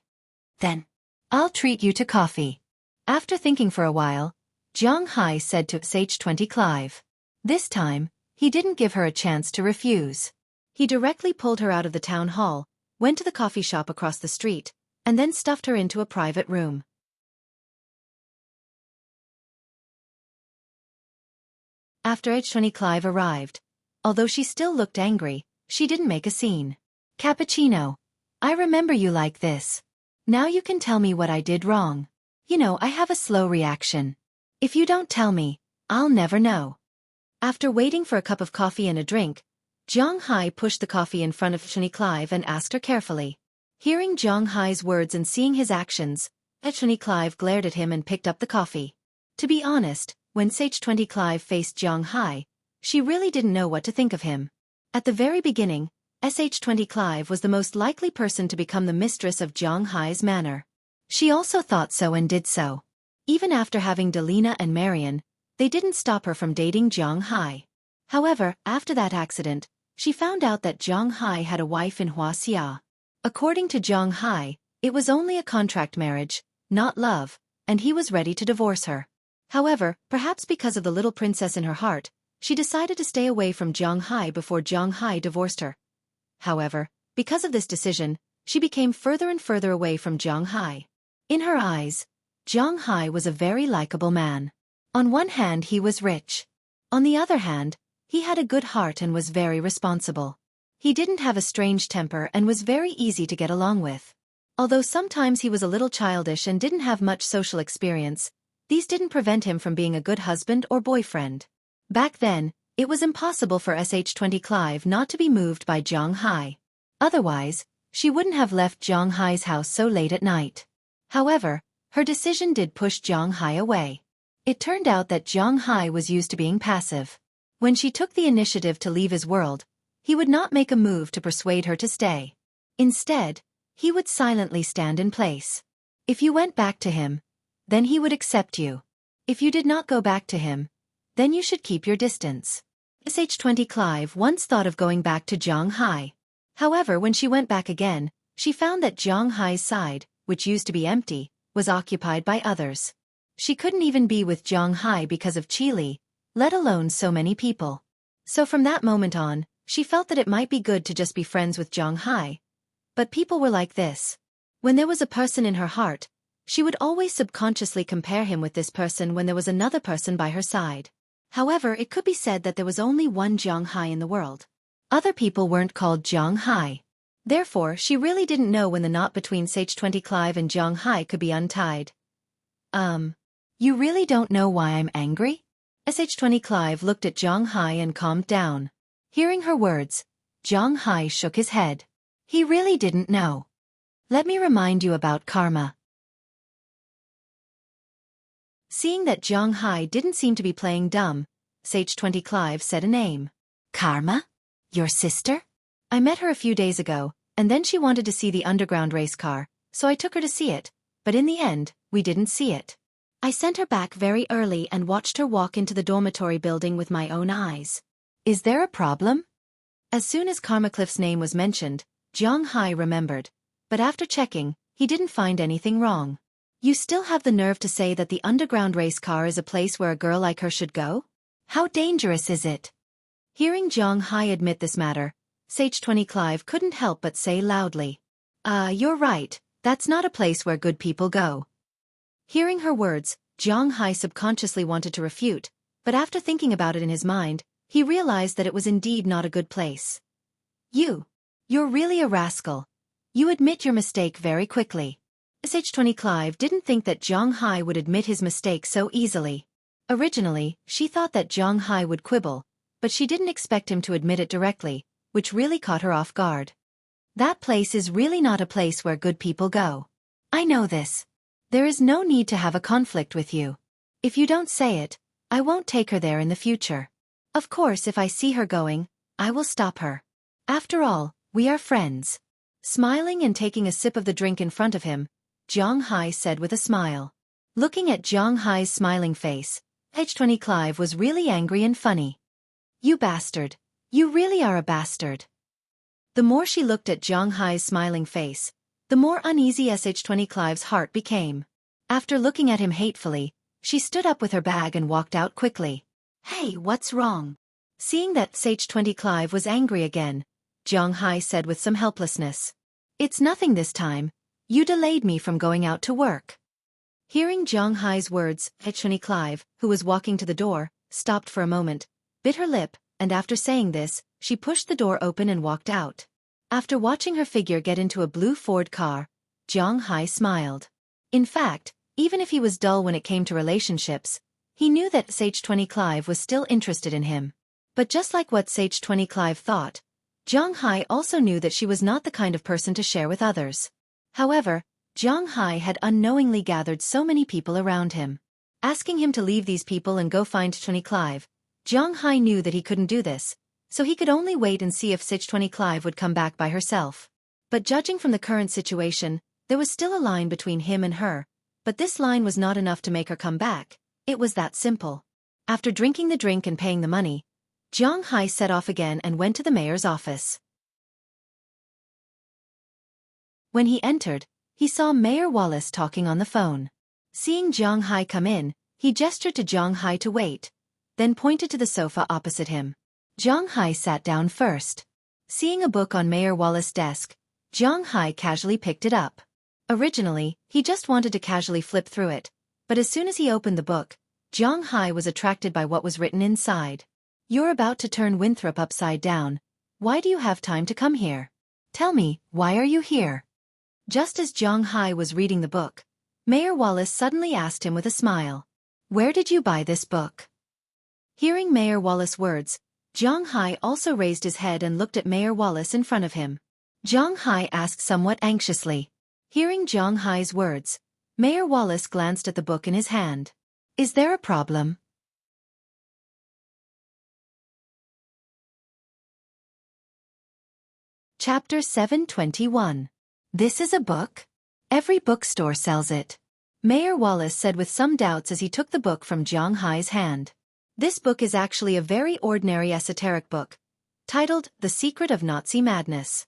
Speaker 1: "Then, I'll treat you to coffee." After thinking for a while, Zhang Hai said to SH20 Clive. This time, he didn't give her a chance to refuse. He directly pulled her out of the town hall, went to the coffee shop across the street, and then stuffed her into a private room. After SH20 Clive arrived, although she still looked angry, she didn't make a scene. "Cappuccino. I remember you like this. Now you can tell me what I did wrong. I have a slow reaction. If you don't tell me, I'll never know." After waiting for a cup of coffee and a drink, Zhang Hai pushed the coffee in front of SH20 Clive and asked her carefully. Hearing Zhang Hai's words and seeing his actions, SH20 Clive glared at him and picked up the coffee. To be honest, when SH20 Clive faced Zhang Hai, She really didn't know what to think of him. At the very beginning, SH20 Clive was the most likely person to become the mistress of Zhang Hai's manor. She also thought so and did so. Even after having Delina and Marian, they didn't stop her from dating Zhang Hai. However, after that accident, she found out that Zhang Hai had a wife in Huaxia. According to Zhang Hai, it was only a contract marriage, not love, and he was ready to divorce her. However, perhaps because of the little princess in her heart, she decided to stay away from Zhang Hai before Zhang Hai divorced her. However, because of this decision, she became further and further away from Zhang Hai. In her eyes, Zhang Hai was a very likable man. On one hand he was rich. On the other hand, he had a good heart and was very responsible. He didn't have a strange temper and was very easy to get along with. Although sometimes he was a little childish and didn't have much social experience, these didn't prevent him from being a good husband or boyfriend. Back then, it was impossible for SH20 Clive not to be moved by Zhang Hai. Otherwise, she wouldn't have left Zhang Hai's house so late at night. However, her decision did push Zhang Hai away. It turned out that Zhang Hai was used to being passive. When she took the initiative to leave his world, he would not make a move to persuade her to stay. Instead, he would silently stand in place. If you went back to him, then he would accept you. If you did not go back to him, then you should keep your distance. SH20 Clive once thought of going back to Zhang Hai. However, when she went back again, she found that Zhang Hai's side, which used to be empty, was occupied by others. She couldn't even be with Zhang Hai because of Qili, let alone so many people. So from that moment on, she felt that it might be good to just be friends with Zhang Hai. But people were like this. When there was a person in her heart, she would always subconsciously compare him with this person when there was another person by her side. However, it could be said that there was only one Zhang Hai in the world. Other people weren't called Zhang Hai. Therefore, she really didn't know when the knot between SH20 Clive and Zhang Hai could be untied. You really don't know why I'm angry? SH20 Clive looked at Zhang Hai and calmed down. Hearing her words, Zhang Hai shook his head. He really didn't know. Let me remind you about karma. Seeing that Zhang Hai didn't seem to be playing dumb, SH20 Clive said a name. Karma? Your sister? I met her a few days ago, and then she wanted to see the underground race car, so I took her to see it, but in the end, we didn't see it. I sent her back very early and watched her walk into the dormitory building with my own eyes. Is there a problem? As soon as Karma Cliff's name was mentioned, Zhang Hai remembered, but after checking, he didn't find anything wrong. You still have the nerve to say that the underground race car is a place where a girl like her should go? How dangerous is it? Hearing Zhang Hai admit this matter, SH20 Clive couldn't help but say loudly. You're right, that's not a place where good people go. Hearing her words, Zhang Hai subconsciously wanted to refute, but after thinking about it in his mind, he realized that it was indeed not a good place. You're really a rascal. You admit your mistake very quickly. SH20 Clive didn't think that Zhang Hai would admit his mistake so easily. Originally, she thought that Zhang Hai would quibble, but she didn't expect him to admit it directly, which really caught her off guard. That place is really not a place where good people go. I know this. There is no need to have a conflict with you. If you don't say it, I won't take her there in the future. Of course, if I see her going, I will stop her. After all, we are friends. Smiling and taking a sip of the drink in front of him, Zhang Hai said with a smile. Looking at Zhang Hai's smiling face, SH20 Clive was really angry and funny. You bastard. You really are a bastard. The more she looked at Zhang Hai's smiling face, the more uneasy SH20 Clive's heart became. After looking at him hatefully, she stood up with her bag and walked out quickly. Hey, what's wrong? Seeing that SH20 Clive was angry again, Zhang Hai said with some helplessness. It's nothing this time. You delayed me from going out to work. Hearing Zhang Hai's words, SH20 Clive, who was walking to the door, stopped for a moment, bit her lip, and after saying this, she pushed the door open and walked out. After watching her figure get into a blue Ford car, Zhang Hai smiled. In fact, even if he was dull when it came to relationships, he knew that SH20 Clive was still interested in him. But just like what SH20 Clive thought, Zhang Hai also knew that she was not the kind of person to share with others. However, Zhang Hai had unknowingly gathered so many people around him. Asking him to leave these people and go find SH20 Clive, Jiang Hai knew that he couldn't do this, so he could only wait and see if Xueqi Clive would come back by herself. But judging from the current situation, there was still a line between him and her, but this line was not enough to make her come back. It was that simple. After drinking the drink and paying the money, Jiang Hai set off again and went to the mayor's office. When he entered, he saw Mayor Wallace talking on the phone. Seeing Jiang Hai come in, he gestured to Jiang Hai to wait, then pointed to the sofa opposite him. Jiang Hai sat down first. Seeing a book on Mayor Wallace's desk, Jiang Hai casually picked it up. Originally, he just wanted to casually flip through it, but as soon as he opened the book, Jiang Hai was attracted by what was written inside. You're about to turn Winthrop upside down. Why do you have time to come here? Tell me, why are you here? Just as Jiang Hai was reading the book, Mayor Wallace suddenly asked him with a smile. Where did you buy this book? Hearing Mayor Wallace's words, Jiang Hai also raised his head and looked at Mayor Wallace in front of him. Jiang Hai asked somewhat anxiously. Hearing Jiang Hai's words, Mayor Wallace glanced at the book in his hand. Is there a problem? Chapter 721. This is a book? Every bookstore sells it. Mayor Wallace said with some doubts as he took the book from Jiang Hai's hand. This book is actually a very ordinary esoteric book, titled The Secret of Nazi Madness.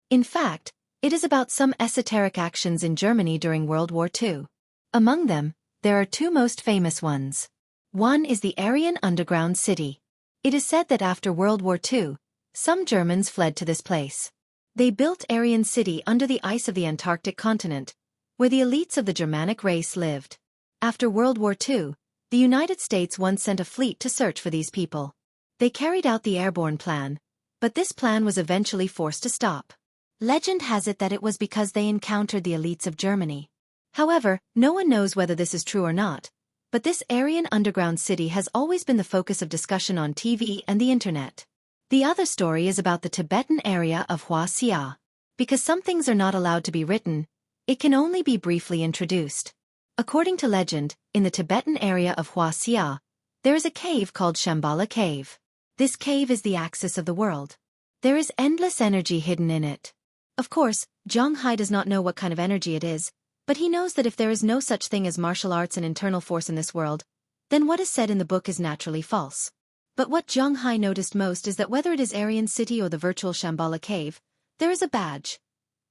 Speaker 1: In fact, it is about some esoteric actions in Germany during World War II. Among them, there are two most famous ones. One is the Aryan underground city. It is said that after World War II, some Germans fled to this place. They built Aryan City under the ice of the Antarctic continent, where the elites of the Germanic race lived. After World War II, the United States once sent a fleet to search for these people. They carried out the airborne plan, but this plan was eventually forced to stop. Legend has it that it was because they encountered the elites of Germany. However, no one knows whether this is true or not, but this Aryan underground city has always been the focus of discussion on TV and the internet. The other story is about the Tibetan area of Xueqi. Because some things are not allowed to be written, it can only be briefly introduced. According to legend, in the Tibetan area of Xueqi, there is a cave called Shambhala Cave. This cave is the axis of the world. There is endless energy hidden in it. Of course, Jiang Hai does not know what kind of energy it is, but he knows that if there is no such thing as martial arts and internal force in this world, then what is said in the book is naturally false. But what Jiang Hai noticed most is that whether it is Aryan City or the virtual Shambhala Cave, there is a badge.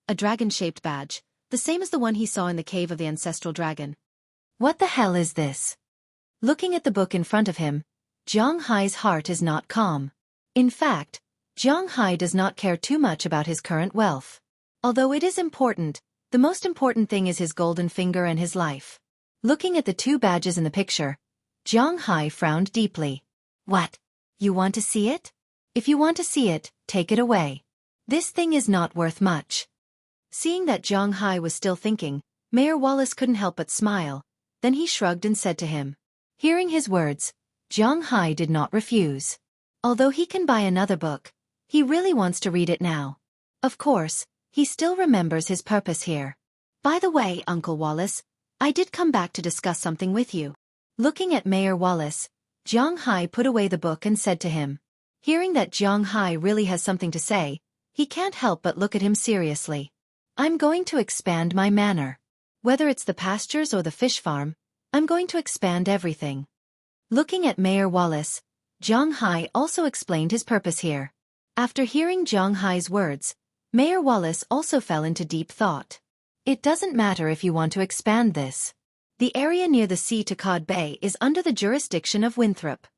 Speaker 1: A dragon-shaped badge, the same as the one he saw in the cave of the ancestral dragon. What the hell is this? Looking at the book in front of him, Jiang Hai's heart is not calm. In fact, Jiang Hai does not care too much about his current wealth. Although it is important, the most important thing is his golden finger and his life. Looking at the two badges in the picture, Jiang Hai frowned deeply. What? You want to see it? If you want to see it, take it away. This thing is not worth much. Seeing that Jiang Hai was still thinking, Mayor Wallace couldn't help but smile, then he shrugged and said to him. Hearing his words, Jiang Hai did not refuse. Although he can buy another book, he really wants to read it now. Of course, he still remembers his purpose here. By the way, Uncle Wallace, I did come back to discuss something with you. Looking at Mayor Wallace, Jiang Hai put away the book and said to him. Hearing that Jiang Hai really has something to say, he can't help but look at him seriously. I'm going to expand my manor. Whether it's the pastures or the fish farm, I'm going to expand everything. Looking at Mayor Wallace, Jiang Hai also explained his purpose here. After hearing Jiang Hai's words, Mayor Wallace also fell into deep thought. It doesn't matter if you want to expand this. The area near the sea to Cod Bay is under the jurisdiction of Winthrop.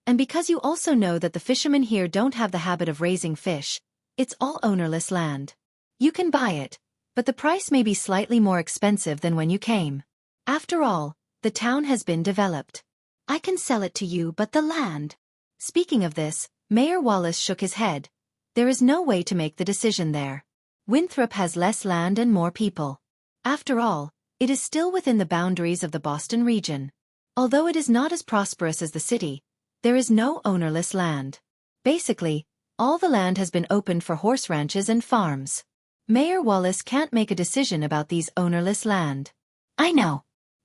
Speaker 1: And because you also know that the fishermen here don't have the habit of raising fish, it's all ownerless land. You can buy it, but the price may be slightly more expensive than when you came. After all, the town has been developed. I can sell it to you, but the land. Speaking of this, Mayor Wallace shook his head. There is no way to make the decision there. Winthrop has less land and more people. After all, it is still within the boundaries of the Boston region. Although it is not as prosperous as the city, there is no ownerless land. Basically, all the land has been opened for horse ranches and farms. Mayor Wallace can't make a decision about these ownerless land. I know.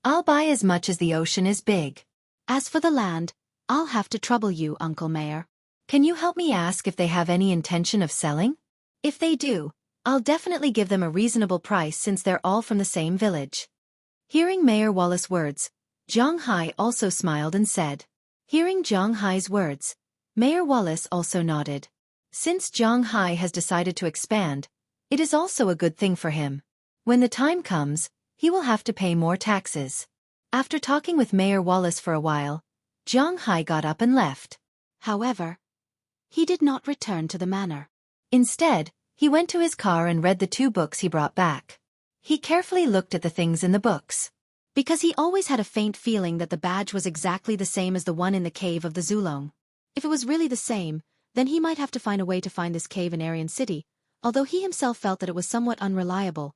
Speaker 1: I'll buy as much as the ocean is big. As for the land, I'll have to trouble you, Uncle Mayor. Can you help me ask if they have any intention of selling? If they do, I'll definitely give them a reasonable price since they're all from the same village. Hearing Mayor Wallace's words, Zhang Hai also smiled and said. Hearing Zhang Hai's words, Mayor Wallace also nodded. Since Zhang Hai has decided to expand, it is also a good thing for him. When the time comes, he will have to pay more taxes. After talking with Mayor Wallace for a while, Zhang Hai got up and left. However, he did not return to the manor. Instead, he went to his car and read the 2 books he brought back. He carefully looked at the things in the books. Because he always had a faint feeling that the badge was exactly the same as the one in the cave of the Zulong. If it was really the same, then he might have to find a way to find this cave in Aryan City, although he himself felt that it was somewhat unreliable.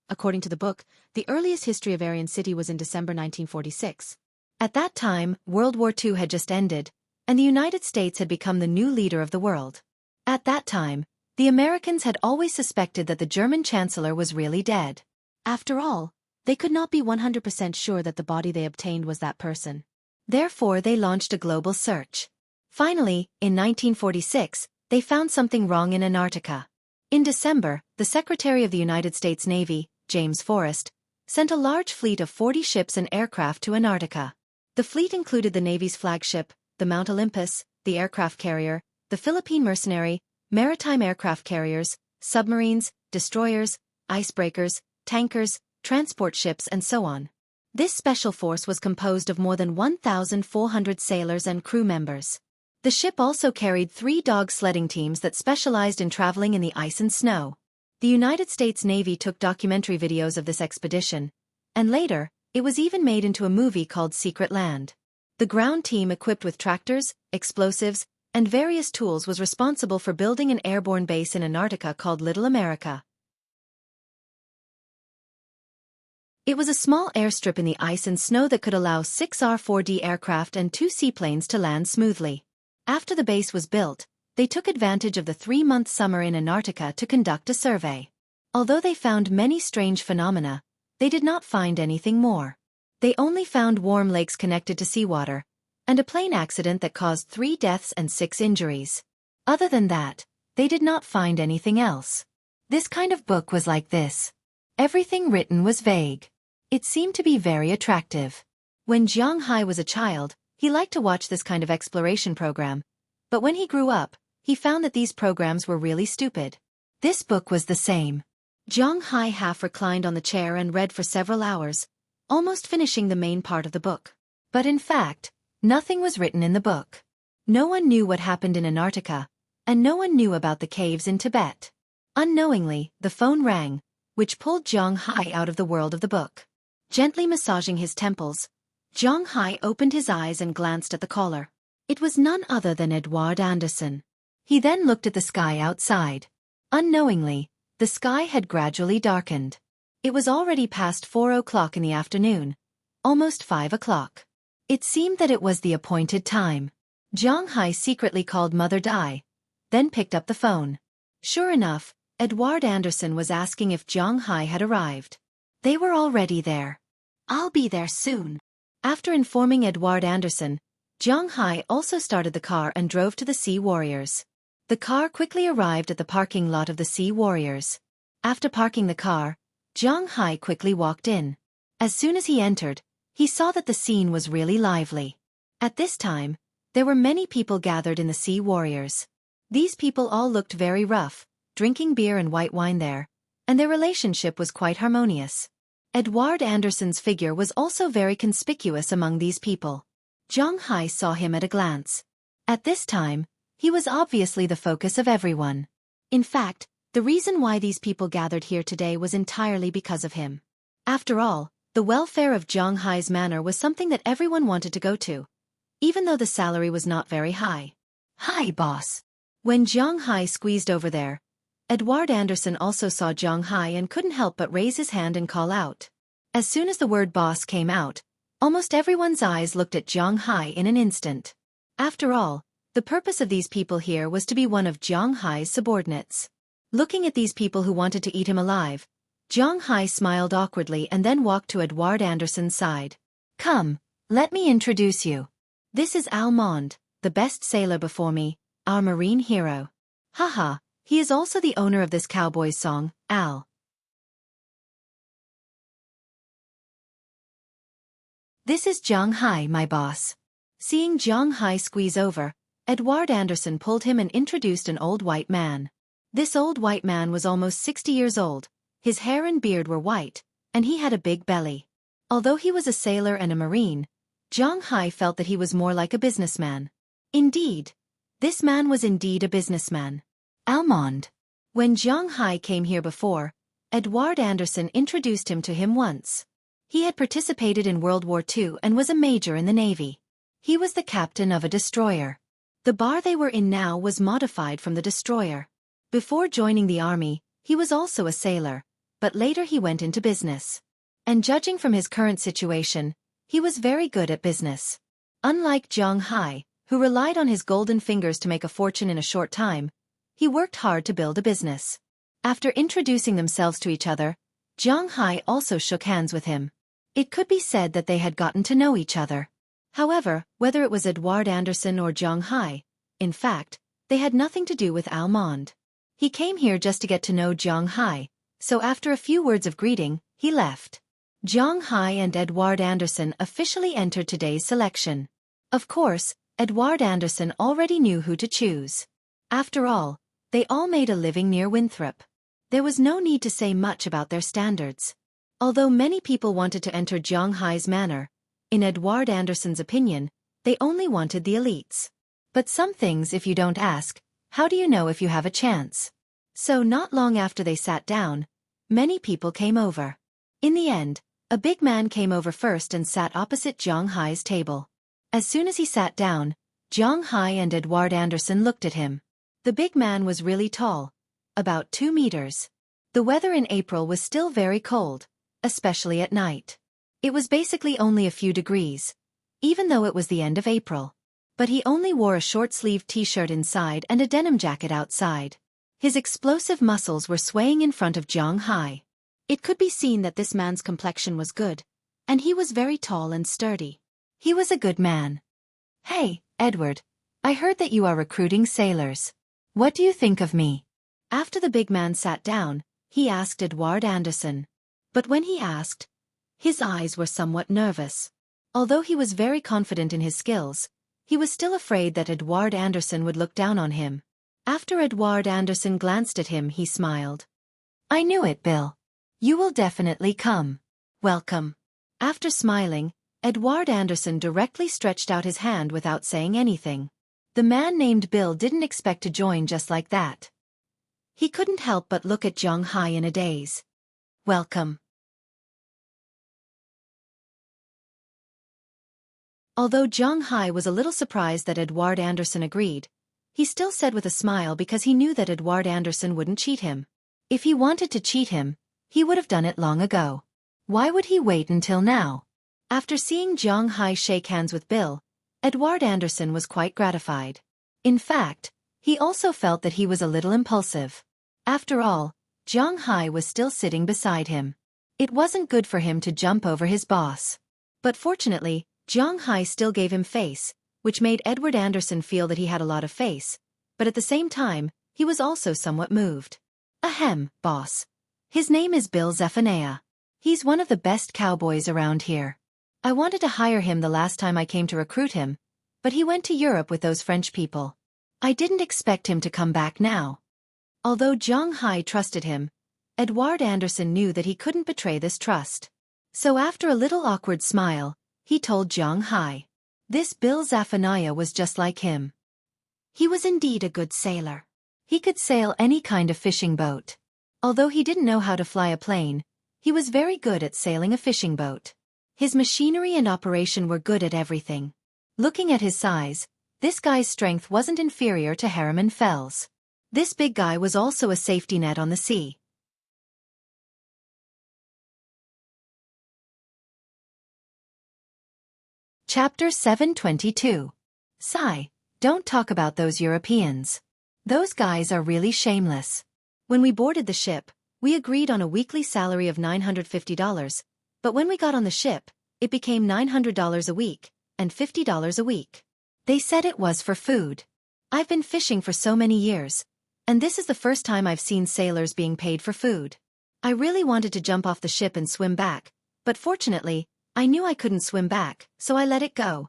Speaker 1: According to the book, the earliest history of Aryan City was in December 1946. At that time, World War II had just ended, and the United States had become the new leader of the world. At that time, the Americans had always suspected that the German chancellor was really dead. After all, they could not be 100% sure that the body they obtained was that person. Therefore, they launched a global search. Finally, in 1946, they found something wrong in Antarctica. In December, the Secretary of the United States Navy, James Forrest, sent a large fleet of 40 ships and aircraft to Antarctica. The fleet included the Navy's flagship, the Mount Olympus, the aircraft carrier, the Philippine Mercenary, maritime aircraft carriers, submarines, destroyers, icebreakers, tankers, transport ships and so on. This special force was composed of more than 1,400 sailors and crew members. The ship also carried 3 dog sledding teams that specialized in traveling in the ice and snow. The United States Navy took documentary videos of this expedition, and later, it was even made into a movie called Secret Land. The ground team equipped with tractors, explosives, and various tools was responsible for building an airborne base in Antarctica called Little America. It was a small airstrip in the ice and snow that could allow 6 R-4D aircraft and 2 seaplanes to land smoothly. After the base was built, they took advantage of the 3-month summer in Antarctica to conduct a survey. Although they found many strange phenomena, they did not find anything more. They only found warm lakes connected to seawater, and a plane accident that caused 3 deaths and 6 injuries. Other than that, they did not find anything else. This kind of book was like this. Everything written was vague. It seemed to be very attractive. When Zhang Hai was a child, he liked to watch this kind of exploration program, but when he grew up, he found that these programs were really stupid. This book was the same. Zhang Hai half reclined on the chair and read for several hours, almost finishing the main part of the book. But in fact, nothing was written in the book. No one knew what happened in Antarctica, and no one knew about the caves in Tibet. Unknowingly, the phone rang, which pulled Zhang Hai out of the world of the book. Gently massaging his temples, Zhang Hai opened his eyes and glanced at the caller. It was none other than Edward Anderson. He then looked at the sky outside. Unknowingly, the sky had gradually darkened. It was already past 4 o'clock in the afternoon, almost 5 o'clock. It seemed that it was the appointed time. Zhang Hai secretly called Mother Dai, then picked up the phone. Sure enough, Edward Anderson was asking if Zhang Hai had arrived. They were already there. I'll be there soon. After informing Edward Anderson, Zhang Hai also started the car and drove to the Sea Warriors. The car quickly arrived at the parking lot of the Sea Warriors. After parking the car, Zhang Hai quickly walked in. As soon as he entered, he saw that the scene was really lively. At this time, there were many people gathered in the Sea Warriors. These people all looked very rough, drinking beer and white wine there, and their relationship was quite harmonious. Edward Anderson's figure was also very conspicuous among these people. Zhang Hai saw him at a glance. At this time, he was obviously the focus of everyone. In fact, the reason why these people gathered here today was entirely because of him. After all, the welfare of Zhang Hai's manor was something that everyone wanted to go to, even though the salary was not very high. Hi, boss. When Zhang Hai squeezed over there, Edward Anderson also saw Zhang Hai and couldn't help but raise his hand and call out. As soon as the word boss came out, almost everyone's eyes looked at Zhang Hai in an instant. After all, the purpose of these people here was to be one of Zhang Hai's subordinates. Looking at these people who wanted to eat him alive, Zhang Hai smiled awkwardly and then walked to Edouard Anderson's side. Come, let me introduce you. This is Almond, the best sailor before me, our marine hero. Haha, he is also the owner of this cowboy's song, Al. This is Zhang Hai, my boss. Seeing Zhang Hai squeeze over, Edouard Anderson pulled him and introduced an old white man. This old white man was almost 60 years old, his hair and beard were white, and he had a big belly. Although he was a sailor and a marine, Zhang Hai felt that he was more like a businessman. Indeed, this man was indeed a businessman. Almond. When Zhang Hai came here before, Edouard Anderson introduced him to him once. He had participated in World War II and was a major in the Navy. He was the captain of a destroyer. The bar they were in now was modified from the destroyer. Before joining the army, he was also a sailor, but later he went into business. And judging from his current situation, he was very good at business. Unlike Zhang Hai, who relied on his golden fingers to make a fortune in a short time, he worked hard to build a business. After introducing themselves to each other, Zhang Hai also shook hands with him. It could be said that they had gotten to know each other. However, whether it was Edouard Anderson or Zhang Hai, in fact, they had nothing to do with Almond. He came here just to get to know Zhang Hai, so after a few words of greeting, he left. Zhang Hai and Edouard Anderson officially entered today's selection. Of course, Edouard Anderson already knew who to choose. After all, they all made a living near Winthrop. There was no need to say much about their standards. Although many people wanted to enter Zhang Hai's manor, in Edouard Anderson's opinion, they only wanted the elites. But some things if you don't ask, how do you know if you have a chance? So not long after they sat down, many people came over. In the end, a big man came over first and sat opposite Zhang Hai's table. As soon as he sat down, Zhang Hai and Edouard Anderson looked at him. The big man was really tall, about 2 meters. The weather in April was still very cold, especially at night. It was basically only a few degrees, even though it was the end of April. But he only wore a short-sleeved t-shirt inside and a denim jacket outside. His explosive muscles were swaying in front of Zhang Hai. It could be seen that this man's complexion was good, and he was very tall and sturdy. He was a good man. Hey, Edward, I heard that you are recruiting sailors. What do you think of me? After the big man sat down, he asked Edouard Anderson. But when he asked, his eyes were somewhat nervous. Although he was very confident in his skills, he was still afraid that Edouard Anderson would look down on him. After Edouard Anderson glanced at him, he smiled. I knew it, Bill. You will definitely come. Welcome. After smiling, Edouard Anderson directly stretched out his hand without saying anything. The man named Bill didn't expect to join just like that. He couldn't help but look at Zhang Hai in a daze. Welcome. Although Zhang Hai was a little surprised that Edouard Anderson agreed, he still said with a smile because he knew that Edouard Anderson wouldn't cheat him. If he wanted to cheat him, he would have done it long ago. Why would he wait until now? After seeing Zhang Hai shake hands with Bill, Edouard Anderson was quite gratified. In fact, he also felt that he was a little impulsive. After all, Zhang Hai was still sitting beside him. It wasn't good for him to jump over his boss. But fortunately, Zhang Hai still gave him face, which made Edward Anderson feel that he had a lot of face, but at the same time, he was also somewhat moved. Ahem, boss. His name is Bill Zephaniah. He's one of the best cowboys around here. I wanted to hire him the last time I came to recruit him, but he went to Europe with those French people. I didn't expect him to come back now. Although Zhang Hai trusted him, Edouard Anderson knew that he couldn't betray this trust. So after a little awkward smile, he told Zhang Hai. This Bill Zephaniah was just like him. He was indeed a good sailor. He could sail any kind of fishing boat. Although he didn't know how to fly a plane, he was very good at sailing a fishing boat. His machinery and operation were good at everything. Looking at his size, this guy's strength wasn't inferior to Harriman Fell's. This big guy was also a safety net on the sea. Chapter 722. Sigh, don't talk about those Europeans. Those guys are really shameless. When we boarded the ship, We agreed on a weekly salary of $950, but when we got on the ship, it became $900 a week, and $50 a week. They said it was for food. I've been fishing for so many years, and this is the first time I've seen sailors being paid for food. I really wanted to jump off the ship and swim back, but fortunately, I knew I couldn't swim back, so I let it go.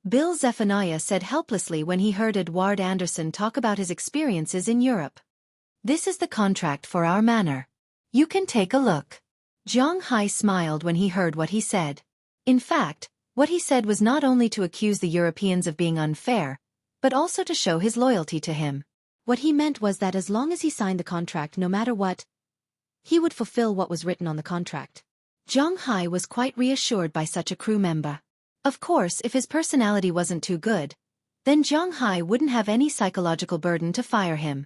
Speaker 1: Bill Zephaniah said helplessly when he heard Edward Anderson talk about his experiences in Europe. This is the contract for our manor. You can take a look. Zhang Hai smiled when he heard what he said. In fact, what he said was not only to accuse the Europeans of being unfair, but also to show his loyalty to him. What he meant was that as long as he signed the contract no matter what, he would fulfill what was written on the contract. Zhang Hai was quite reassured by such a crew member. Of course, if his personality wasn't too good, then Zhang Hai wouldn't have any psychological burden to fire him.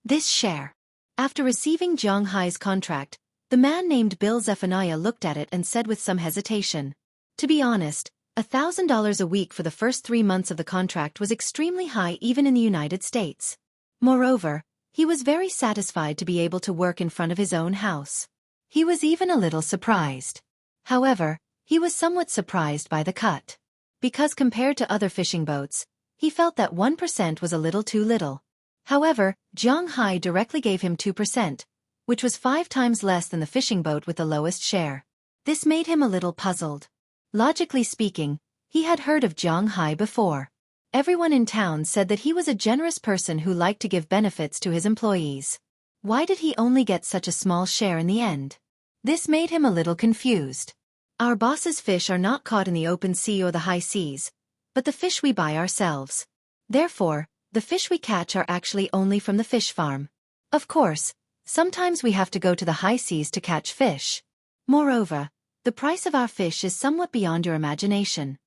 Speaker 1: This share. After receiving Zhang Hai's contract, the man named Bill Zephaniah looked at it and said with some hesitation. To be honest, $1,000 a week for the first 3 months of the contract was extremely high even in the United States. Moreover, he was very satisfied to be able to work in front of his own house. He was even a little surprised. However, he was somewhat surprised by the cut. Because compared to other fishing boats, he felt that 1% was a little too little. However, Zhang Hai directly gave him 2%, which was 5 times less than the fishing boat with the lowest share. This made him a little puzzled. Logically speaking, he had heard of Zhang Hai before. Everyone in town said that he was a generous person who liked to give benefits to his employees. Why did he only get such a small share in the end? This made him a little confused. Our boss's fish are not caught in the open sea or the high seas, but the fish we buy ourselves. Therefore, the fish we catch are actually only from the fish farm. Of course, sometimes we have to go to the high seas to catch fish. Moreover, the price of our fish is somewhat beyond your imagination.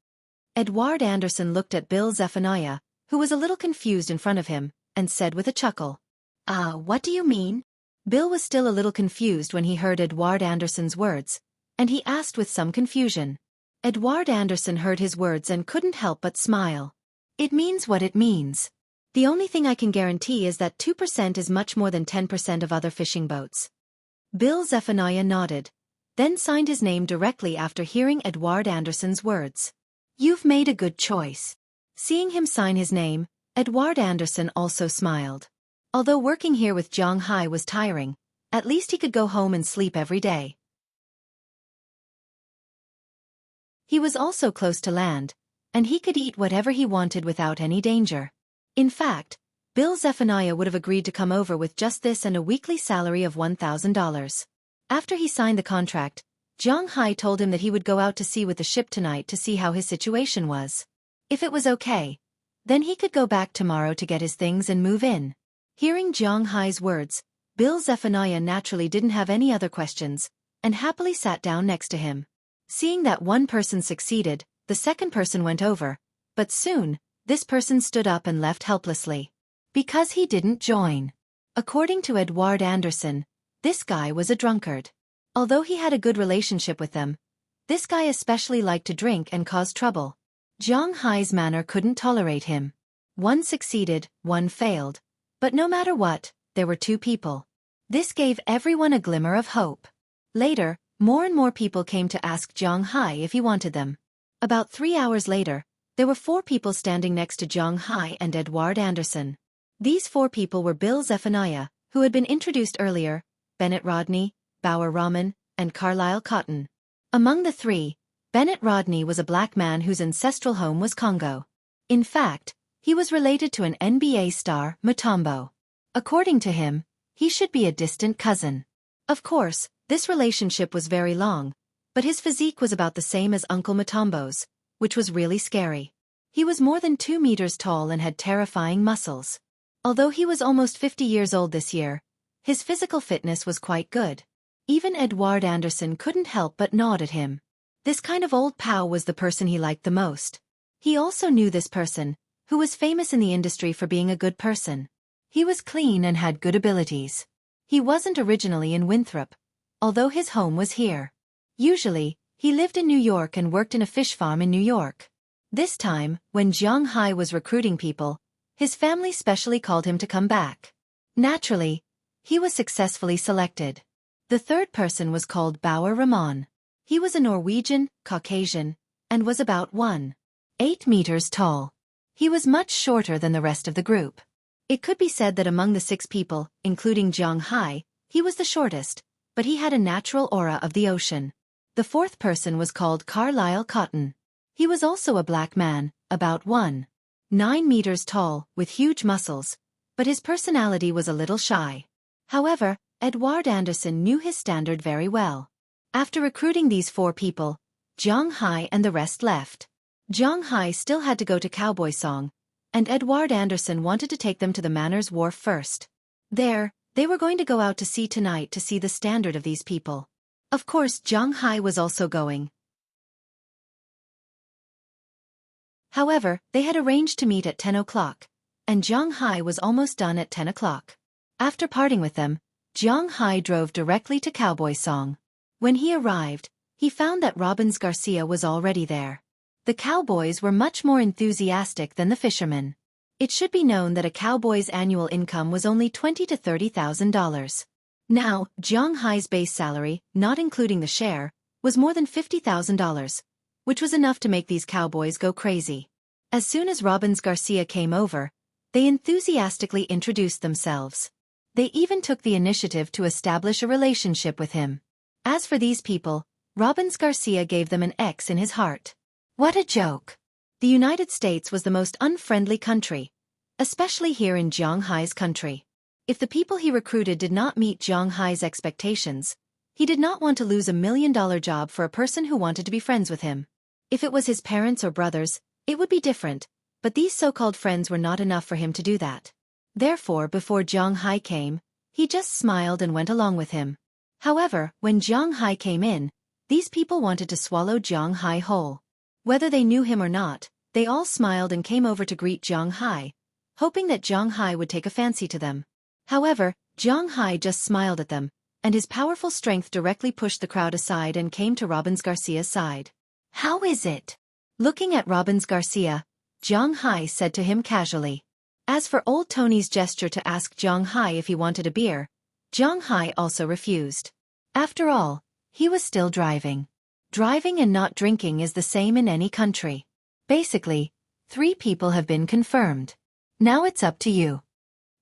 Speaker 1: Edward Anderson looked at Bill Zephaniah, who was a little confused in front of him, and said with a chuckle. What do you mean? Bill was still a little confused when he heard Edward Anderson's words, and he asked with some confusion. Edward Anderson heard his words and couldn't help but smile. It means what it means. The only thing I can guarantee is that 2% is much more than 10% of other fishing boats. Bill Zephaniah nodded, then signed his name directly after hearing Edward Anderson's words. You've made a good choice. Seeing him sign his name, Edward Anderson also smiled. Although working here with Zhang Hai was tiring, at least he could go home and sleep every day. He was also close to land, and he could eat whatever he wanted without any danger. In fact, Bill Zephaniah would have agreed to come over with just this and a weekly salary of $1,000. After he signed the contract, Zhang Hai told him that he would go out to sea with the ship tonight to see how his situation was. If it was okay, then he could go back tomorrow to get his things and move in. Hearing Zhang Hai's words, Bill Zephaniah naturally didn't have any other questions, and happily sat down next to him. Seeing that one person succeeded, the second person went over, but soon, this person stood up and left helplessly. Because he didn't join. According to Edward Anderson, this guy was a drunkard. Although he had a good relationship with them, this guy especially liked to drink and cause trouble. Zhang Hai's manner couldn't tolerate him. One succeeded, one failed. But no matter what, there were 2 people. This gave everyone a glimmer of hope. Later, more and more people came to ask Zhang Hai if he wanted them. About 3 hours later, there were 4 people standing next to Zhang Hai and Edward Anderson. These 4 people were Bill Zephaniah, who had been introduced earlier, Bennett Rodney, Bauer Rahman, and Carlisle Cotton. Among the 3, Bennett Rodney was a black man whose ancestral home was Congo. In fact, he was related to an NBA star, Mutombo. According to him, he should be a distant cousin. Of course, this relationship was very long, but his physique was about the same as Uncle Mutombo's, which was really scary. He was more than 2 meters tall and had terrifying muscles. Although he was almost 50 years old this year, his physical fitness was quite good. Even Edward Anderson couldn't help but nod at him. This kind of old pal was the person he liked the most. He also knew this person, who was famous in the industry for being a good person. He was clean and had good abilities. He wasn't originally in Winthrop, although his home was here. Usually, he lived in New York and worked in a fish farm in New York. This time, when Zhang Hai was recruiting people, his family specially called him to come back. Naturally, He was successfully selected. The third person was called Bauer Ramon. He was a Norwegian, Caucasian, and was about 1.8 meters tall. He was much shorter than the rest of the group. It could be said that among the 6 people, including Zhang Hai, he was the shortest, but he had a natural aura of the ocean. The fourth person was called Carlisle Cotton. He was also a black man, about 1.9 meters tall, with huge muscles, but his personality was a little shy. However, Edward Anderson knew his standard very well. After recruiting these 4 people, Zhang Hai and the rest left. Zhang Hai still had to go to Cowboy Song, and Edward Anderson wanted to take them to the Manor's Wharf first. There, they were going to go out to sea tonight to see the standard of these people. Of course, Zhang Hai was also going. However, they had arranged to meet at 10 o'clock, and Zhang Hai was almost done at 10 o'clock. After parting with them, Zhang Hai drove directly to Cowboy Song. When he arrived, he found that Robbins Garcia was already there. The cowboys were much more enthusiastic than the fishermen. It should be known that a cowboy's annual income was only $20,000 to $30,000. Now, Zhang Hai's base salary, not including the share, was more than $50,000, which was enough to make these cowboys go crazy. As soon as Robbins Garcia came over, they enthusiastically introduced themselves. They even took the initiative to establish a relationship with him. As for these people, Robbins Garcia gave them an X in his heart. What a joke! The United States was the most unfriendly country, especially here in Zhang Hai's country. If the people he recruited did not meet Zhang Hai's expectations, he did not want to lose $1 million job for a person who wanted to be friends with him. If it was his parents or brothers, it would be different, but these so-called friends were not enough for him to do that. Therefore, before Zhang Hai came, he just smiled and went along with him. However, when Zhang Hai came in, these people wanted to swallow Zhang Hai whole. Whether they knew him or not, they all smiled and came over to greet Zhang Hai, hoping that Zhang Hai would take a fancy to them. However, Zhang Hai just smiled at them, and his powerful strength directly pushed the crowd aside and came to Robbins Garcia's side. How is it? Looking at Robbins Garcia, Zhang Hai said to him casually. As for old Tony's gesture to ask Zhang Hai if he wanted a beer, Zhang Hai also refused. After all, he was still driving. Driving and not drinking is the same in any country. Basically, 3 people have been confirmed. Now it's up to you.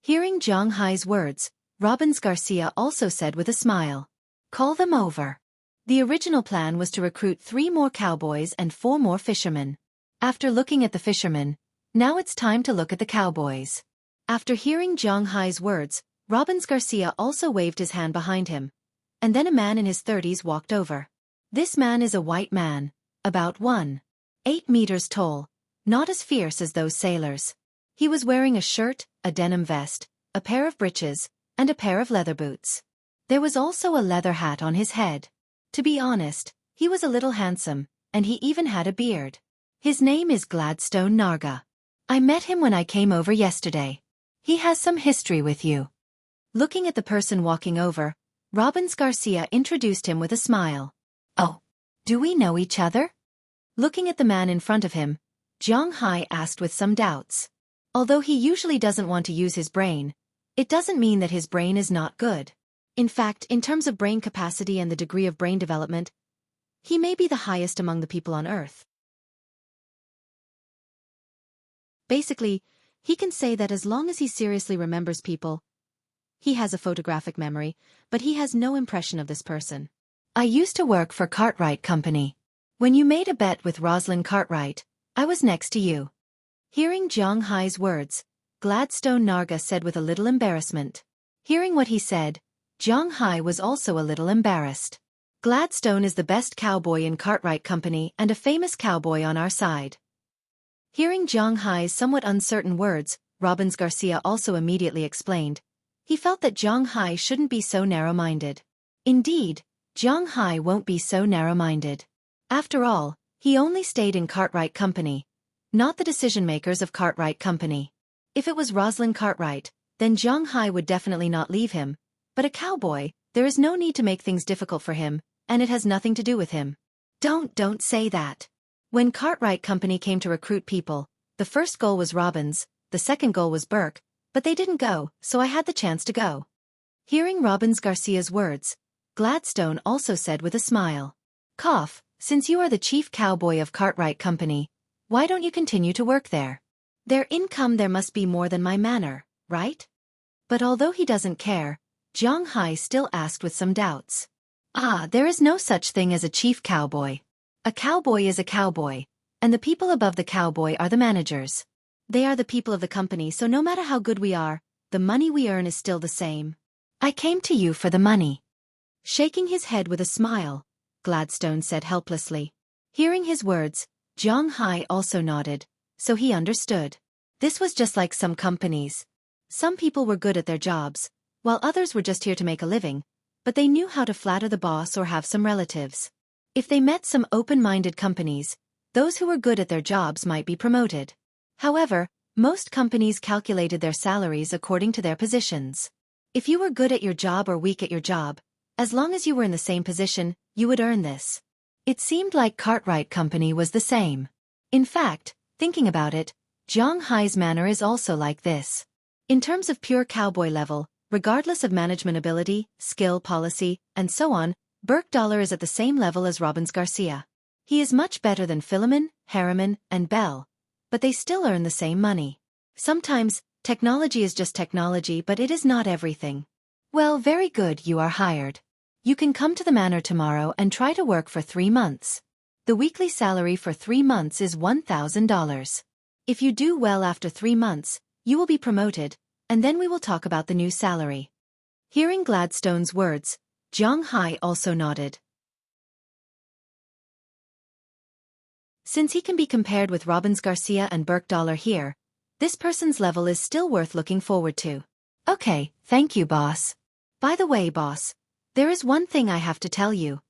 Speaker 1: Hearing Zhang Hai's words, Robbins Garcia also said with a smile, "Call them over." The original plan was to recruit 3 more cowboys and 4 more fishermen. After looking at the fishermen, now it's time to look at the cowboys. After hearing Zhang Hai's words, Robbins Garcia also waved his hand behind him, and then a man in his 30s walked over. This man is a white man, about 1.8 meters tall, not as fierce as those sailors. He was wearing a shirt, a denim vest, a pair of breeches, and a pair of leather boots. There was also a leather hat on his head. To be honest, he was a little handsome, and he even had a beard. His name is Gladstone Narga. I met him when I came over yesterday. He has some history with you. Looking at the person walking over, Robbins Garcia introduced him with a smile. Oh, do we know each other? Looking at the man in front of him, Zhang Hai asked with some doubts. Although he usually doesn't want to use his brain, it doesn't mean that his brain is not good. In fact, in terms of brain capacity and the degree of brain development, he may be the highest among the people on Earth. Basically, he can say that as long as he seriously remembers people, he has a photographic memory, but he has no impression of this person. I used to work for Cartwright Company. When you made a bet with Rosalind Cartwright, I was next to you. Hearing Zhang Hai's words, Gladstone Narga said with a little embarrassment. Hearing what he said, Zhang Hai was also a little embarrassed. Gladstone is the best cowboy in Cartwright Company and a famous cowboy on our side. Hearing Zhang Hai's somewhat uncertain words, Robbins Garcia also immediately explained. He felt that Zhang Hai shouldn't be so narrow-minded. Indeed, Zhang Hai won't be so narrow-minded. After all, he only stayed in Cartwright Company, not the decision-makers of Cartwright Company. If it was Rosalind Cartwright, then Zhang Hai would definitely not leave him. But a cowboy, there is no need to make things difficult for him, and it has nothing to do with him. Don't say that. When Cartwright Company came to recruit people, the first goal was Robbins, the second goal was Burke, but they didn't go, so I had the chance to go. Hearing Robbins Garcia's words, Gladstone also said with a smile, "Cough, since you are the chief cowboy of Cartwright Company, why don't you continue to work there? Their income there must be more than my manor, right?" But although he doesn't care, Zhang Hai still asked with some doubts. There is no such thing as a chief cowboy. A cowboy is a cowboy, and the people above the cowboy are the managers. They are the people of the company, so no matter how good we are, the money we earn is still the same. I came to you for the money. Shaking his head with a smile, Gladstone said helplessly. Hearing his words, Zhang Hai also nodded, so he understood. This was just like some companies. Some people were good at their jobs, while others were just here to make a living, but they knew how to flatter the boss or have some relatives. If they met some open-minded companies, those who were good at their jobs might be promoted. However, most companies calculated their salaries according to their positions. If you were good at your job or weak at your job, as long as you were in the same position, you would earn this. It seemed like Cartwright Company was the same. In fact, thinking about it, Zhang Hai's manor is also like this. In terms of pure cowboy level, regardless of management ability, skill, policy, and so on, Burke Dollar is at the same level as Robbins Garcia. He is much better than Philemon, Harriman, and Bell, but they still earn the same money. Sometimes, technology is just technology, but it is not everything. Well, very good, you are hired. You can come to the manor tomorrow and try to work for 3 months. The weekly salary for 3 months is $1,000. If you do well after 3 months, you will be promoted, and then we will talk about the new salary. Hearing Gladstone's words, Zhang Hai also nodded. Since he can be compared with Robbins Garcia and Burke Dollar here, this person's level is still worth looking forward to. Okay, thank you, boss. By the way, boss, there is one thing I have to tell you.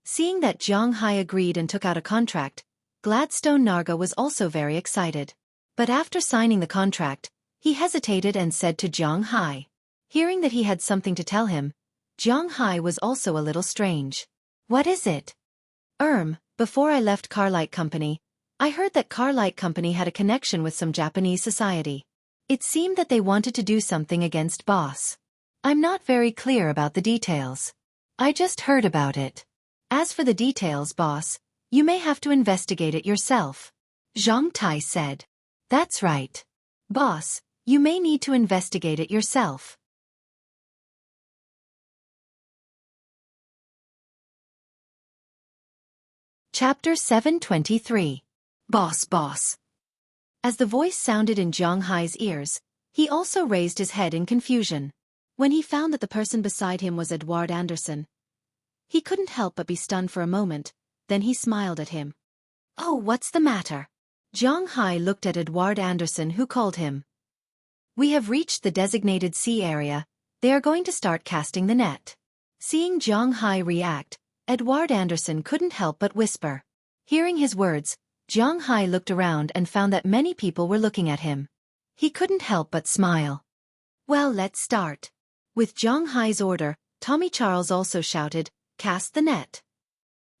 Speaker 1: Seeing that Zhang Hai agreed and took out a contract, Gladstone Narga was also very excited. But after signing the contract, he hesitated and said to Zhang Hai. Hearing that he had something to tell him, Zhang Hai was also a little strange. What is it? Before I left Cartwright Company, I heard that Cartwright Company had a connection with some Japanese society. It seemed that they wanted to do something against boss. I'm not very clear about the details. I just heard about it. As for the details, boss, you may have to investigate it yourself. Zhang Tai said. That's right. Boss, you may need to investigate it yourself. Chapter 723. Boss. As the voice sounded in Zhang Hai's ears, he also raised his head in confusion. When he found that the person beside him was Edward Anderson, he couldn't help but be stunned for a moment, then he smiled at him. Oh, what's the matter? Zhang Hai looked at Edward Anderson, who called him. We have reached the designated sea area. They are going to start casting the net. Seeing Zhang Hai react, Edward Anderson couldn't help but whisper. Hearing his words, Zhang Hai looked around and found that many people were looking at him. He couldn't help but smile. Well, let's start. With Zhang Hai's order, Tommy Charles also shouted, "Cast the net."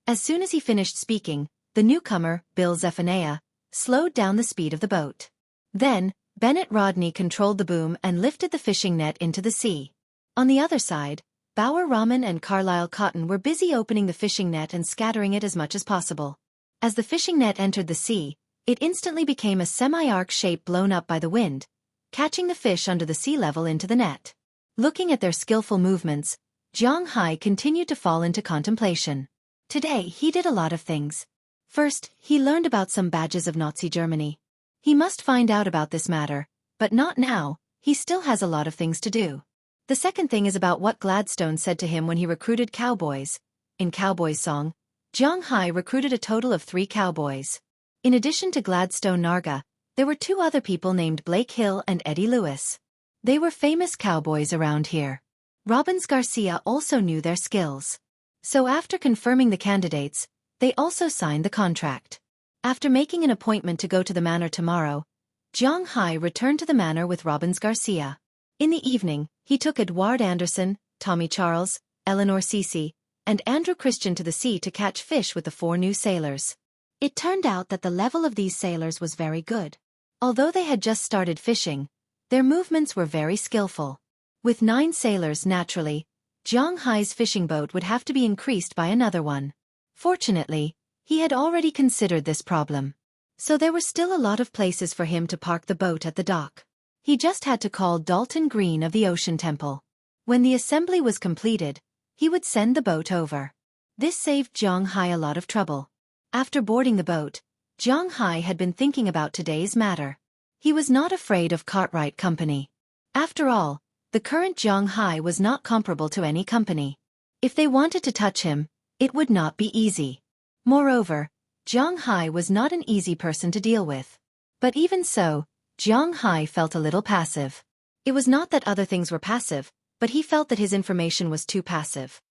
Speaker 1: As soon as he finished speaking, the newcomer, Bill Zephaniah, slowed down the speed of the boat. Then, Bennett Rodney controlled the boom and lifted the fishing net into the sea. On the other side, Bauer Rahman and Carlisle Cotton were busy opening the fishing net and scattering it as much as possible. As the fishing net entered the sea, it instantly became a semi-arc shape blown up by the wind, catching the fish under the sea level into the net. Looking at their skillful movements, Zhang Hai continued to fall into contemplation. Today he did a lot of things. First, he learned about some badges of Nazi Germany. He must find out about this matter, but not now, he still has a lot of things to do. The second thing is about what Gladstone said to him when he recruited cowboys. In Cowboy's song, Zhang Hai recruited a total of 3 cowboys. In addition to Gladstone Narga, there were 2 other people named Blake Hill and Eddie Lewis. They were famous cowboys around here. Robbins Garcia also knew their skills. So after confirming the candidates, they also signed the contract. After making an appointment to go to the manor tomorrow, Zhang Hai returned to the manor with Robbins Garcia. In the evening, he took Edward Anderson, Tommy Charles, Eleanor Cece, and Andrew Christian to the sea to catch fish with the 4 new sailors. It turned out that the level of these sailors was very good. Although they had just started fishing, their movements were very skillful. With 9 sailors naturally, Zhang Hai's fishing boat would have to be increased by another one. Fortunately, he had already considered this problem. So there were still a lot of places for him to park the boat at the dock. He just had to call Dalton Green of the Ocean Temple. When the assembly was completed, he would send the boat over. This saved Zhang Hai a lot of trouble. After boarding the boat, Zhang Hai had been thinking about today's matter. He was not afraid of Cartwright Company. After all, the current Zhang Hai was not comparable to any company. If they wanted to touch him, it would not be easy. Moreover, Zhang Hai was not an easy person to deal with. But even so, Zhang Hai felt a little passive. It was not that other things were passive, but he felt that his information was too passive.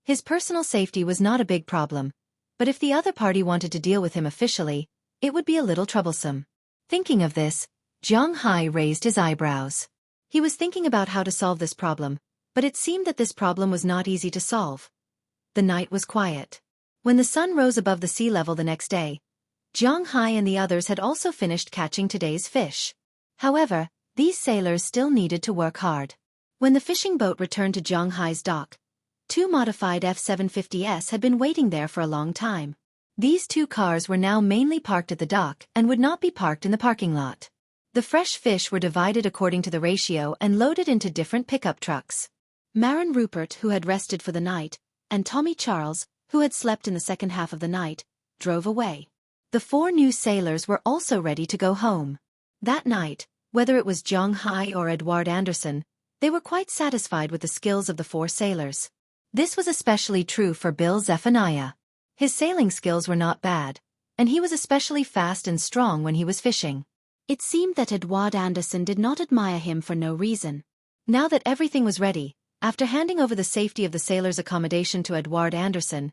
Speaker 1: His personal safety was not a big problem, but if the other party wanted to deal with him officially, it would be a little troublesome. Thinking of this, Zhang Hai raised his eyebrows. He was thinking about how to solve this problem, but it seemed that this problem was not easy to solve. The night was quiet. When the sun rose above the sea level the next day, Zhang Hai and the others had also finished catching today's fish. However, these sailors still needed to work hard. When the fishing boat returned to Zhang Hai's dock, 2 modified F-750s had been waiting there for a long time. These 2 cars were now mainly parked at the dock and would not be parked in the parking lot. The fresh fish were divided according to the ratio and loaded into different pickup trucks. Marin Rupert, who had rested for the night, and Tommy Charles, who had slept in the second half of the night, drove away. The 4 new sailors were also ready to go home. That night, whether it was Zhang Hai or Edward Anderson, they were quite satisfied with the skills of the 4 sailors. This was especially true for Bill Zephaniah. His sailing skills were not bad, and he was especially fast and strong when he was fishing. It seemed that Edward Anderson did not admire him for no reason. Now that everything was ready, after handing over the safety of the sailors' accommodation to Edward Anderson,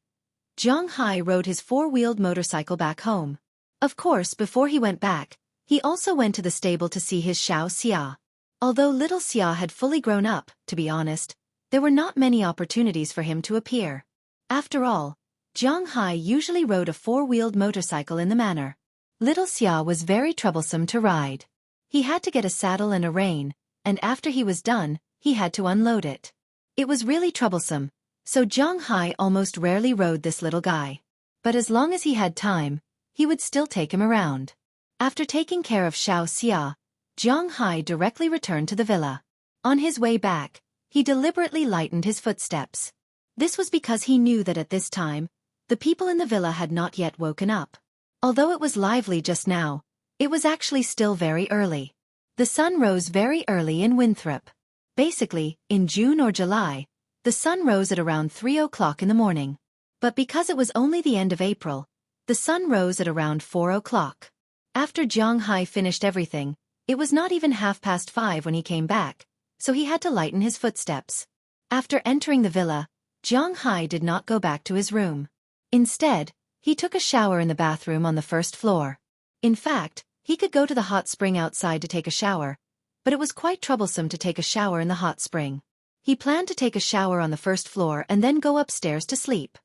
Speaker 1: Zhang Hai rode his 4-wheeled motorcycle back home. Of course, before he went back, he also went to the stable to see his Xiao Xia. Although little Xia had fully grown up, to be honest, there were not many opportunities for him to appear. After all, Zhang Hai usually rode a 4-wheeled motorcycle in the manor. Little Xia was very troublesome to ride. He had to get a saddle and a rein, and after he was done, he had to unload it. It was really troublesome, so Zhang Hai almost rarely rode this little guy. But as long as he had time, he would still take him around. After taking care of Xiao Xia, Zhang Hai directly returned to the villa. On his way back, he deliberately lightened his footsteps. This was because he knew that at this time, the people in the villa had not yet woken up. Although it was lively just now, it was actually still very early. The sun rose very early in Winthrop. Basically, in June or July, the sun rose at around 3 o'clock in the morning. But because it was only the end of April, the sun rose at around 4 o'clock. After Zhang Hai finished everything, it was not even 5:30 when he came back, so he had to lighten his footsteps. After entering the villa, Zhang Hai did not go back to his room. Instead, he took a shower in the bathroom on the first floor. In fact, he could go to the hot spring outside to take a shower, but it was quite troublesome to take a shower in the hot spring. He planned to take a shower on the first floor and then go upstairs to sleep.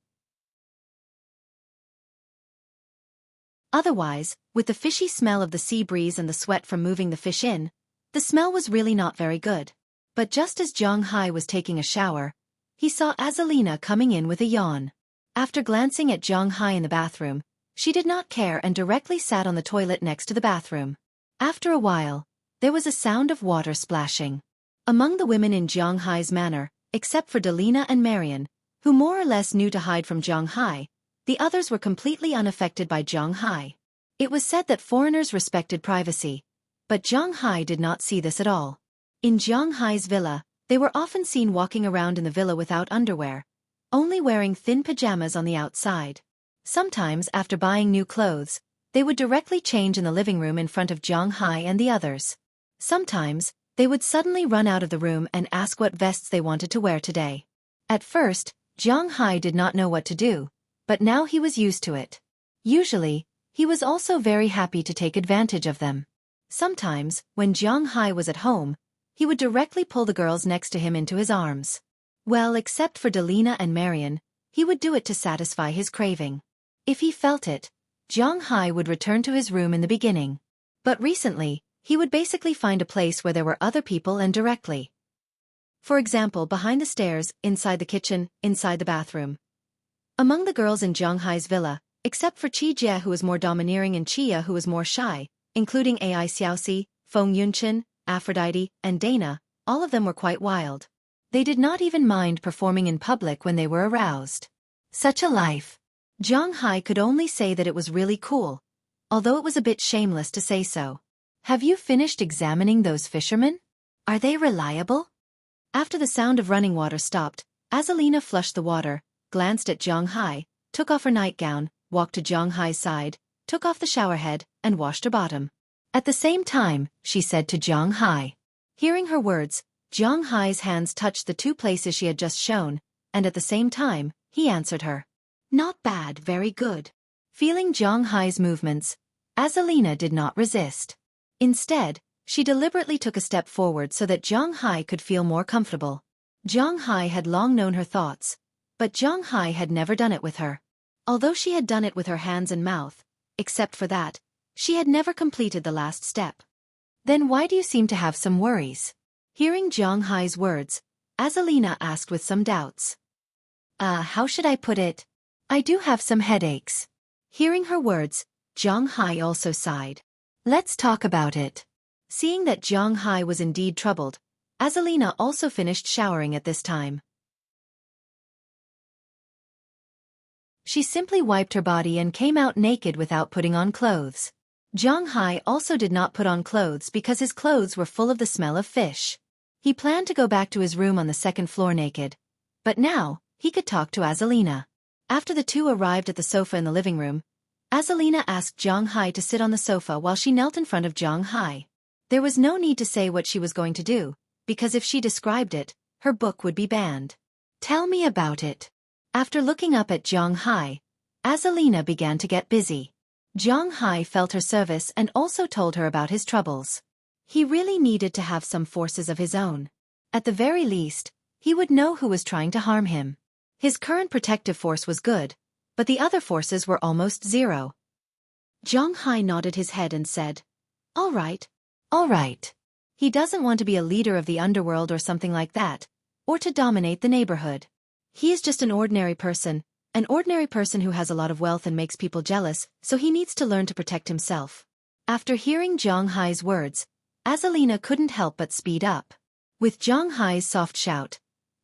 Speaker 1: Otherwise, with the fishy smell of the sea breeze and the sweat from moving the fish in, the smell was really not very good. But just as Zhang Hai was taking a shower, he saw Azalina coming in with a yawn. After glancing at Zhang Hai in the bathroom, she did not care and directly sat on the toilet next to the bathroom. After a while, there was a sound of water splashing. Among the women in Zhang Hai's manor, except for Delina and Marian, who more or less knew to hide from Zhang Hai, the others were completely unaffected by Zhang Hai. It was said that foreigners respected privacy, but Zhang Hai did not see this at all. In Zhang Hai's villa, they were often seen walking around in the villa without underwear, only wearing thin pajamas on the outside. Sometimes, after buying new clothes, they would directly change in the living room in front of Zhang Hai and the others. Sometimes, they would suddenly run out of the room and ask what vests they wanted to wear today. At first, Zhang Hai did not know what to do, but now he was used to it. Usually, he was also very happy to take advantage of them. Sometimes, when Zhang Hai was at home, he would directly pull the girls next to him into his arms. Well, except for Delina and Marian, he would do it to satisfy his craving. If he felt it, Zhang Hai would return to his room in the beginning. But recently, He would basically find a place where there were other people and directly. For example, behind the stairs, inside the kitchen, inside the bathroom. Among the girls in Zhang Hai's villa, except for Qi Jie who was more domineering and Chia who was more shy, including Ai Xiaoxi, Feng Yunqin, Aphrodite, and Dana, all of them were quite wild. They did not even mind performing in public when they were aroused. Such a life. Zhang Hai could only say that it was really cool, although it was a bit shameless to say so. Have you finished examining those fishermen? Are they reliable? After the sound of running water stopped, Azalina flushed the water, glanced at Zhang Hai, took off her nightgown, walked to Zhang Hai's side, took off the showerhead, and washed her bottom. At the same time, she said to Zhang Hai. Hearing her words, Zhang Hai's hands touched the two places she had just shown, and at the same time, he answered her. Not bad, very good. Feeling Zhang Hai's movements, Azalina did not resist. Instead, she deliberately took a step forward so that Zhang Hai could feel more comfortable. Zhang Hai had long known her thoughts, but Zhang Hai had never done it with her. Although she had done it with her hands and mouth, except for that, she had never completed the last step. Then why do you seem to have some worries? Hearing Zhang Hai's words, Azalina asked with some doubts. How should I put it? I do have some headaches. Hearing her words, Zhang Hai also sighed. Let's talk about it. Seeing that Zhang Hai was indeed troubled, Azalina also finished showering at this time. She simply wiped her body and came out naked without putting on clothes. Zhang Hai also did not put on clothes because his clothes were full of the smell of fish. He planned to go back to his room on the second floor naked. But now, he could talk to Azalina. After the two arrived at the sofa in the living room, Azalina asked Zhang Hai to sit on the sofa while she knelt in front of Zhang Hai. There was no need to say what she was going to do, because if she described it, her book would be banned. Tell me about it. After looking up at Zhang Hai, Azalina began to get busy. Zhang Hai felt her service and also told her about his troubles. He really needed to have some forces of his own. At the very least, he would know who was trying to harm him. His current protective force was good, but the other forces were almost zero. Zhang Hai nodded his head and said, All right. He doesn't want to be a leader of the underworld or something like that, or to dominate the neighborhood. He is just an ordinary person who has a lot of wealth and makes people jealous, so he needs to learn to protect himself. After hearing Zhang Hai's words, Azalina couldn't help but speed up. With Zhang Hai's soft shout,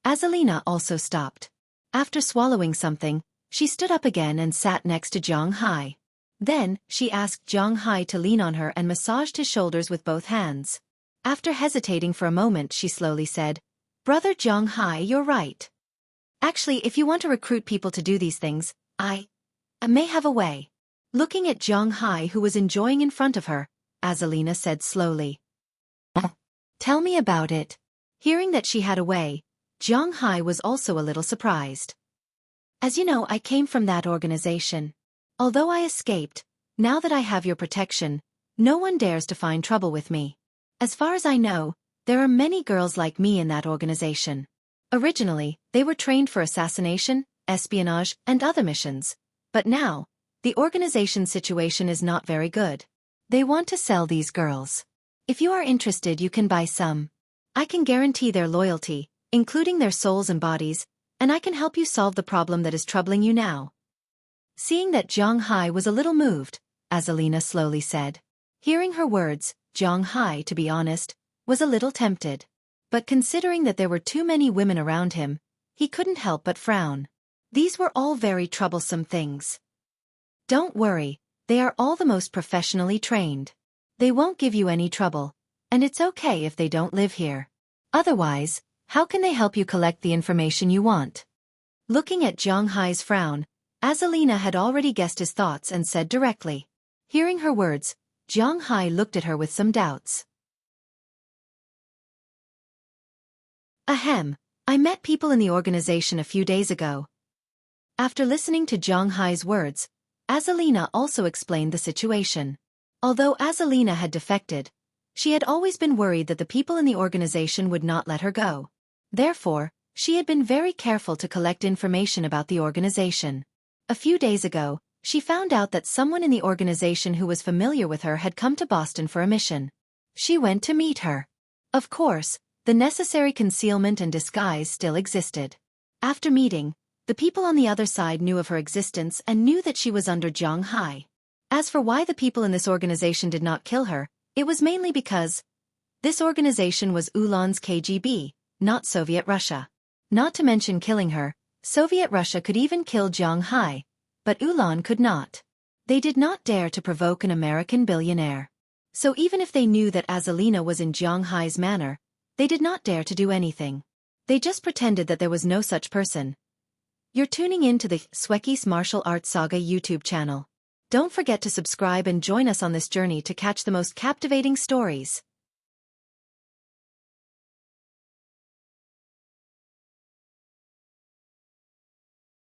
Speaker 1: Azalina also stopped. After swallowing something, she stood up again and sat next to Zhang Hai. Then, she asked Zhang Hai to lean on her and massaged his shoulders with both hands. After hesitating for a moment, she slowly said, Brother Zhang Hai, you're right. Actually, if you want to recruit people to do these things, I may have a way. Looking at Zhang Hai who was enjoying in front of her, Azalina said slowly. Tell me about it. Hearing that she had a way, Zhang Hai was also a little surprised. As you know, I came from that organization. Although I escaped, now that I have your protection, no one dares to find trouble with me. As far as I know, there are many girls like me in that organization. Originally, they were trained for assassination, espionage, and other missions. But now, the organization's situation is not very good. They want to sell these girls. If you are interested, you can buy some. I can guarantee their loyalty, including their souls and bodies, and I can help you solve the problem that is troubling you now. Seeing that Zhang Hai was a little moved, Azalina slowly said. Hearing her words, Zhang Hai, to be honest, was a little tempted. But considering that there were too many women around him, he couldn't help but frown. These were all very troublesome things. Don't worry, they are all the most professionally trained. They won't give you any trouble, and it's okay if they don't live here. Otherwise, how can they help you collect the information you want? Looking at Zhang Hai's frown, Azalina had already guessed his thoughts and said directly. Hearing her words, Zhang Hai looked at her with some doubts. Ahem, I met people in the organization a few days ago. After listening to Zhang Hai's words, Azalina also explained the situation. Although Azalina had defected, she had always been worried that the people in the organization would not let her go. Therefore, she had been very careful to collect information about the organization. A few days ago, she found out that someone in the organization who was familiar with her had come to Boston for a mission. She went to meet her. Of course, the necessary concealment and disguise still existed. After meeting, the people on the other side knew of her existence and knew that she was under Zhang Hai. As for why the people in this organization did not kill her, it was mainly because this organization was Ulan's KGB, not Soviet Russia. Not to mention killing her, Soviet Russia could even kill Zhang Hai, but Ulan could not. They did not dare to provoke an American billionaire. So even if they knew that Azalina was in Zhang Hai's manor, they did not dare to do anything. They just pretended that there was no such person. You're tuning in to the Xueqi's Martial Arts Saga YouTube channel. Don't forget to subscribe and join us on this journey to catch the most captivating stories.